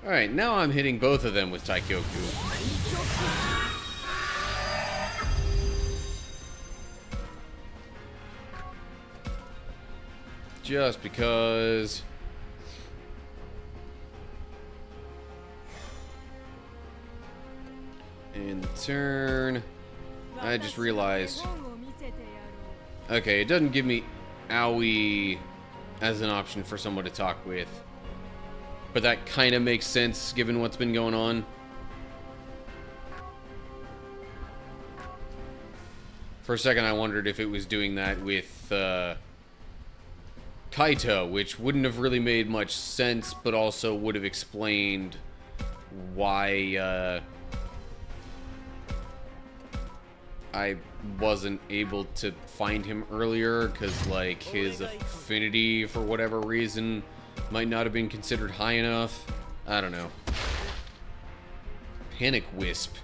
S1: Alright, now I'm hitting both of them with Taikyoku. Just because in turn, I just realized, okay, it doesn't give me Aoi as an option for someone to talk with, but that kind of makes sense given what's been going on. For a second, I wondered if it was doing that with Kaito, which wouldn't have really made much sense, but also would have explained why I wasn't able to find him earlier, because, like, his affinity, for whatever reason, might not have been considered high enough. I don't know. Panic Wisp.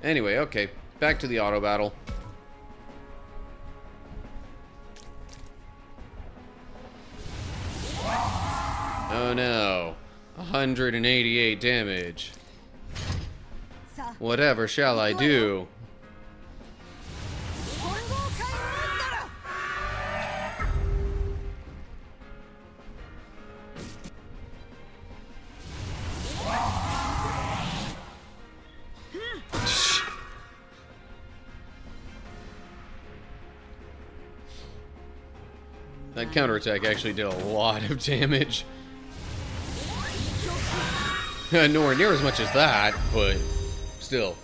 S1: Anyway, okay. Back to the auto battle. Oh no. 188 damage. Whatever shall I do? That counterattack actually did a lot of damage. Nowhere near as much as that, but still.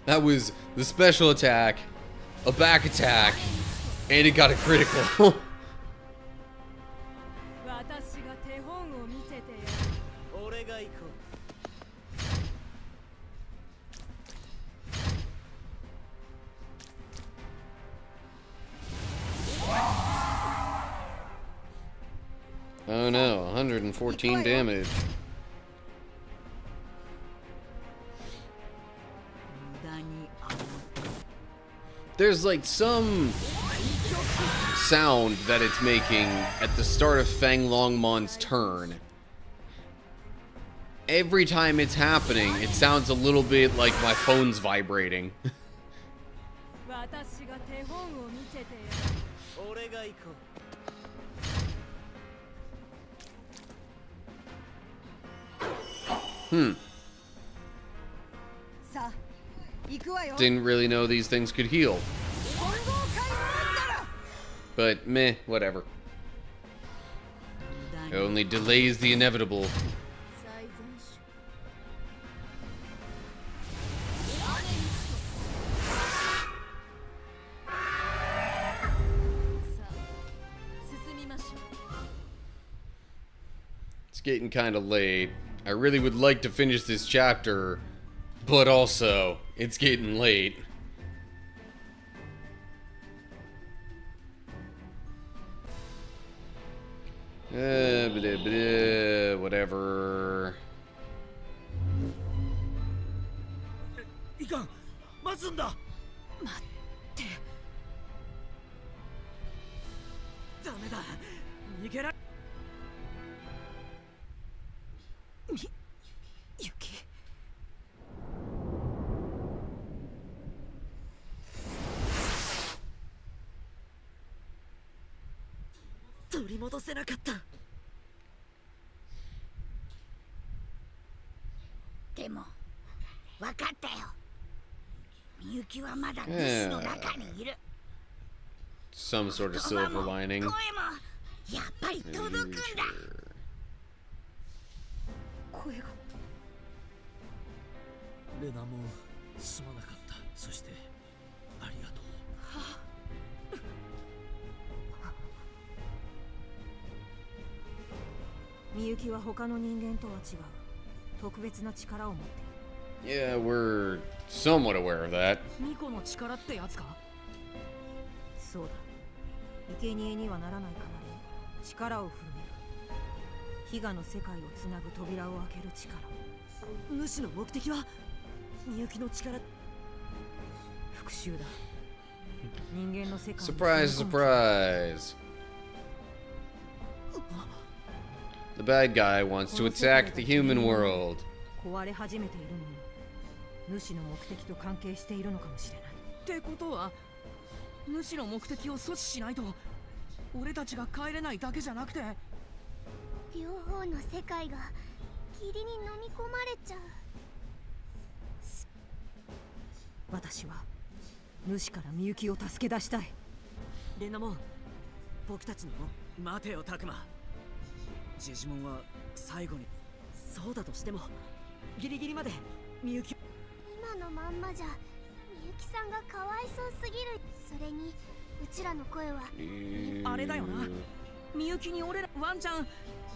S1: That was the special attack, a back attack, and it got a critical. Oh no, 114 damage. There's like some sound that it's making at the start of Fang Longmon's turn. Every time it's happening, it sounds a little bit like my phone's vibrating. Didn't really know these things could heal. But meh, whatever. It only delays the inevitable. It's getting kind of late. I really would like to finish this chapter, but also, it's getting late. Whatever.
S2: いかん、待つんだ。
S6: 待って。ダメだ。逃げら。雪。取り戻せなかった。
S7: でも分かったよ。みゆきはまだ主の中にいる。
S1: Some sort of silver lining.
S7: 声もやっぱり届くんだ。
S6: 声が。
S2: レナもすまなかった。そしてありがとう。
S9: みゆきは他の人間とは違う。特別な力を持っている。
S1: Yeah, we're somewhat aware of that.
S5: ミコの力ってやつか？
S9: そうだ。生贄にはならない代わりに力を振るえる。悲願の世界をつなぐ扉を開ける力。
S6: 主の目的はみゆきの力。
S9: 復讐だ。人間の世界。
S1: Surprise, surprise. The bad guy wants to attack the human world.
S9: 壊れ始めているのも主の目的と関係しているのかもしれない。
S5: ってことは、主の目的を阻止しないと俺たちが帰れないだけじゃなくて、
S4: 両方の世界が霧に飲み込まれちゃう。
S9: 私は主からみゆきを助け出したい。
S6: レナモン、僕たちの待てよタクマ。ジジモンは最後に。そうだとしてもギリギリまでみゆき。
S4: 今のまんまじゃゆきさんがかわいそうすぎる。それにうちらの声は
S5: あれだよな。みゆきに俺らワンちゃん、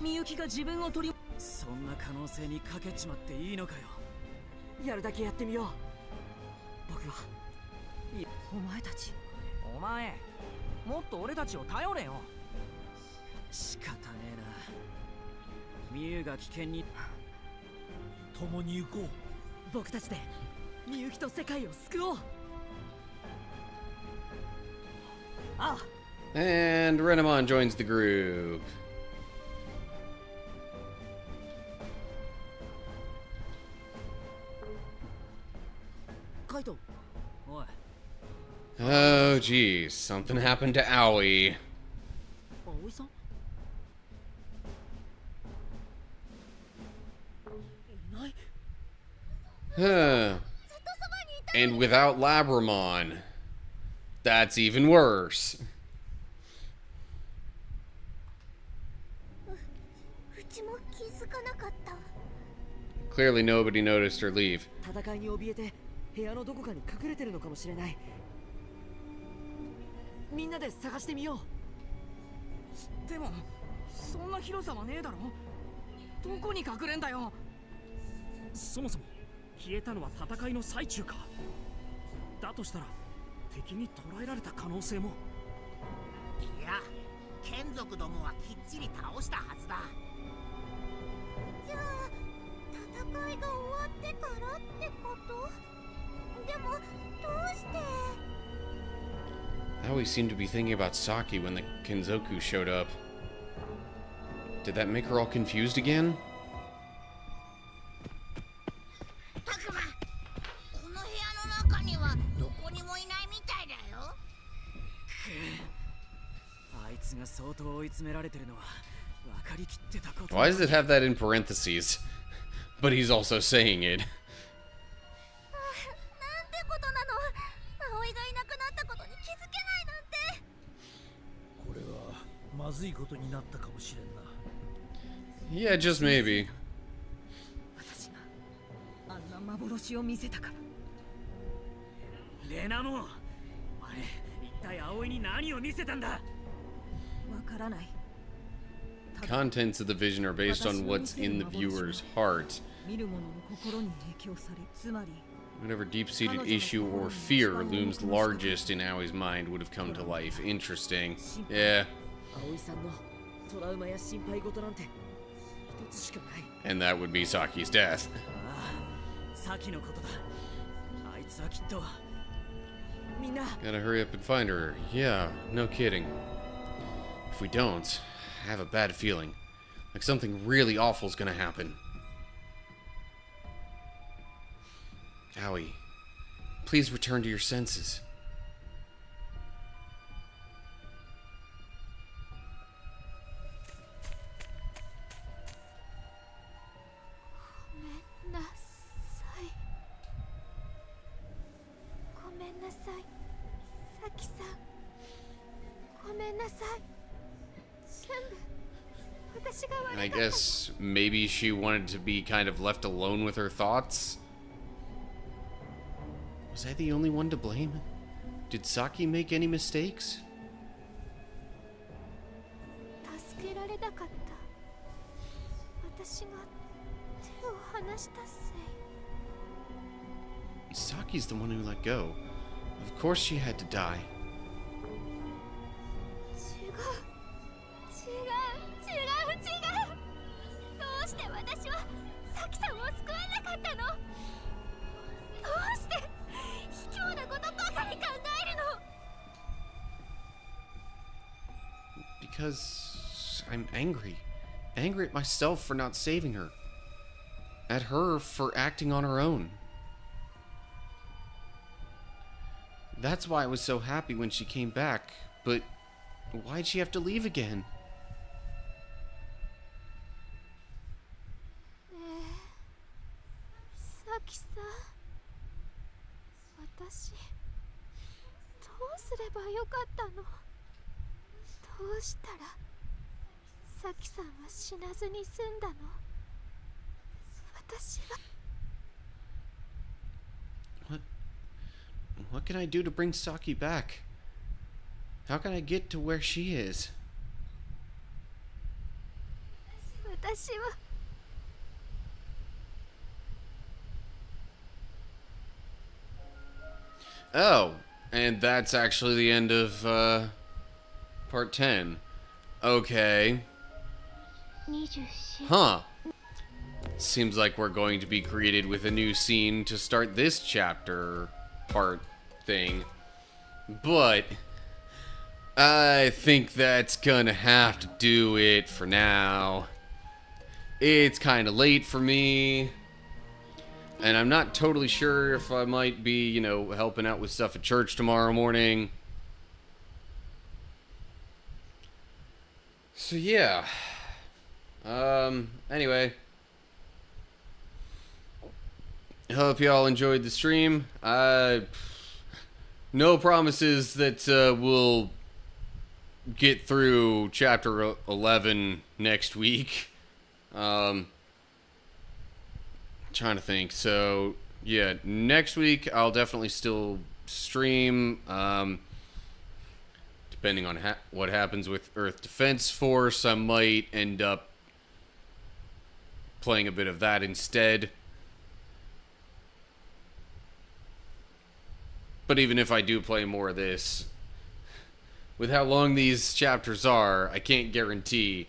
S5: みゆきが自分を取り、
S3: そんな可能性にかけちまっていいのかよ。
S6: やるだけやってみよう。僕は
S9: お前たち、
S5: お前もっと俺たちを頼れよ。
S3: 仕方ねえな。みゆが危険に。
S2: 共に行こう。
S6: 僕たちでみゆきと世界を救おう。ああ。
S1: And Renamon joins the group.
S6: カイト。
S3: おい。
S1: Oh, geez. Something happened to Owie.
S6: 葵さん。いない。
S1: Huh. And without Labramon. That's even worse.
S4: うちも気づかなかった。
S1: Clearly nobody noticed her leave.
S6: 戦いに怯えて部屋のどこかに隠れてるのかもしれない。みんなで探してみよう。
S5: でもそんな広さはねえだろ。どこに隠れんだよ。
S8: そもそも消えたのは戦いの最中か。だとしたら敵に捕らえられた可能性も。
S7: いや、眷属どもはきっちり倒したはずだ。
S4: じゃあ戦いが終わってからってこと？でもどうして？
S1: I always seemed to be thinking about Saki when the Kenzoku showed up. Did that make her all confused again?
S7: たくま、この部屋の中にはどこにもいないみたいだよ。
S3: あいつが相当追い詰められてるのは分かりきってたこと。
S1: Why does it have that in parentheses? But he's also saying it.
S4: なんてことなの。葵がいなくなったことに気づけないなんて。
S2: これはまずいことになったかもしれんな。
S1: Yeah, just maybe.
S9: 私があんな幻を見せたから。
S8: レナモン、お前一体葵に何を見せたんだ。
S9: わからない。
S1: Contents of the vision are based on what's in the viewer's heart.
S9: 見る者の心に影響され、つまり
S1: Whatever deep-seated issue or fear looms largest in Awie's mind would have come to life. Interesting. Yeah.
S6: 葵さんのトラウマや心配事なんて一つしかない。
S1: And that would be Saki's death.
S3: ああ、先のことだ。あいつはきっと。
S6: みんな。
S1: Gotta hurry up and find her. Yeah, no kidding. If we don't, I have a bad feeling. Like something really awful's gonna happen. Owie, please return to your senses.
S4: ごめんなさい。ごめんなさい。さきさん。ごめんなさい。全部私が悪かった。
S1: I guess maybe she wanted to be kind of left alone with her thoughts. Was I the only one to blame? Did Saki make any mistakes?
S4: 助けられなかった。私が手を離したせい。
S1: Saki's the one who let go. Of course she had to die.
S4: 違う。どうして私はサキさんを救えなかったの？どうして卑怯なことばかり考えるの？
S1: Because I'm angry. Angry at myself for not saving her. At her for acting on her own. That's why I was so happy when she came back, but why'd she have to leave again?
S4: ねえ、サキさん、私どうすればよかったの？どうしたらサキさんは死なずに済んだの？私は。
S1: What can I do to bring Saki back? How can I get to where she is?
S4: 私は
S1: Oh, and that's actually the end of part 10. Okay.
S4: 24
S1: Huh. Seems like we're going to be greeted with a new scene to start this chapter part thing. But I think that's gonna have to do it for now. It's kind of late for me. And I'm not totally sure if I might be, you know, helping out with stuff at church tomorrow morning. So yeah. Anyway. Hope y'all enjoyed the stream. No promises that we'll get through chapter 11 next week. Trying to think. So, yeah, next week I'll definitely still stream. Depending on what happens with Earth Defense Force, I might end up playing a bit of that instead. But even if I do play more of this, with how long these chapters are, I can't guarantee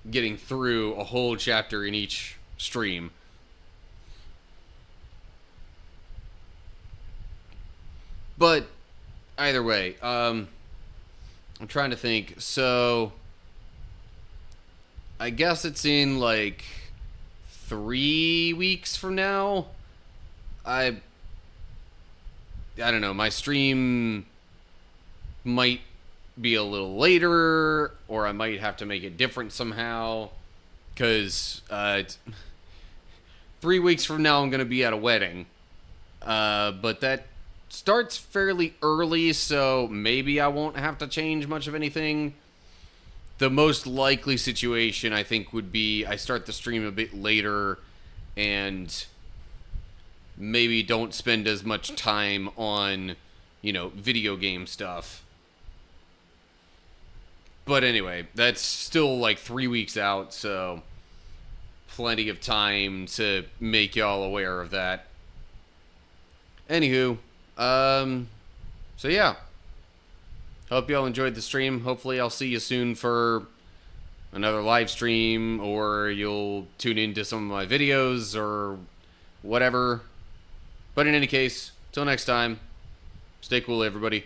S1: getting through a whole chapter in each stream. But either way, I'm trying to think. So I guess it's in like 3 weeks from now. I don't know. My stream might be a little later, or I might have to make it different somehow. Because 3 weeks from now, I'm going to be at a wedding. But that starts fairly early, so maybe I won't have to change much of anything. The most likely situation, I think, would be I start the stream a bit later and maybe don't spend as much time on, you know, video game stuff. But anyway, that's still like 3 weeks out, so plenty of time to make y'all aware of that. Anywho, so yeah. Hope y'all enjoyed the stream. Hopefully I'll see you soon for another live stream, or you'll tune into some of my videos or whatever. But in any case, till next time, stay cool, everybody.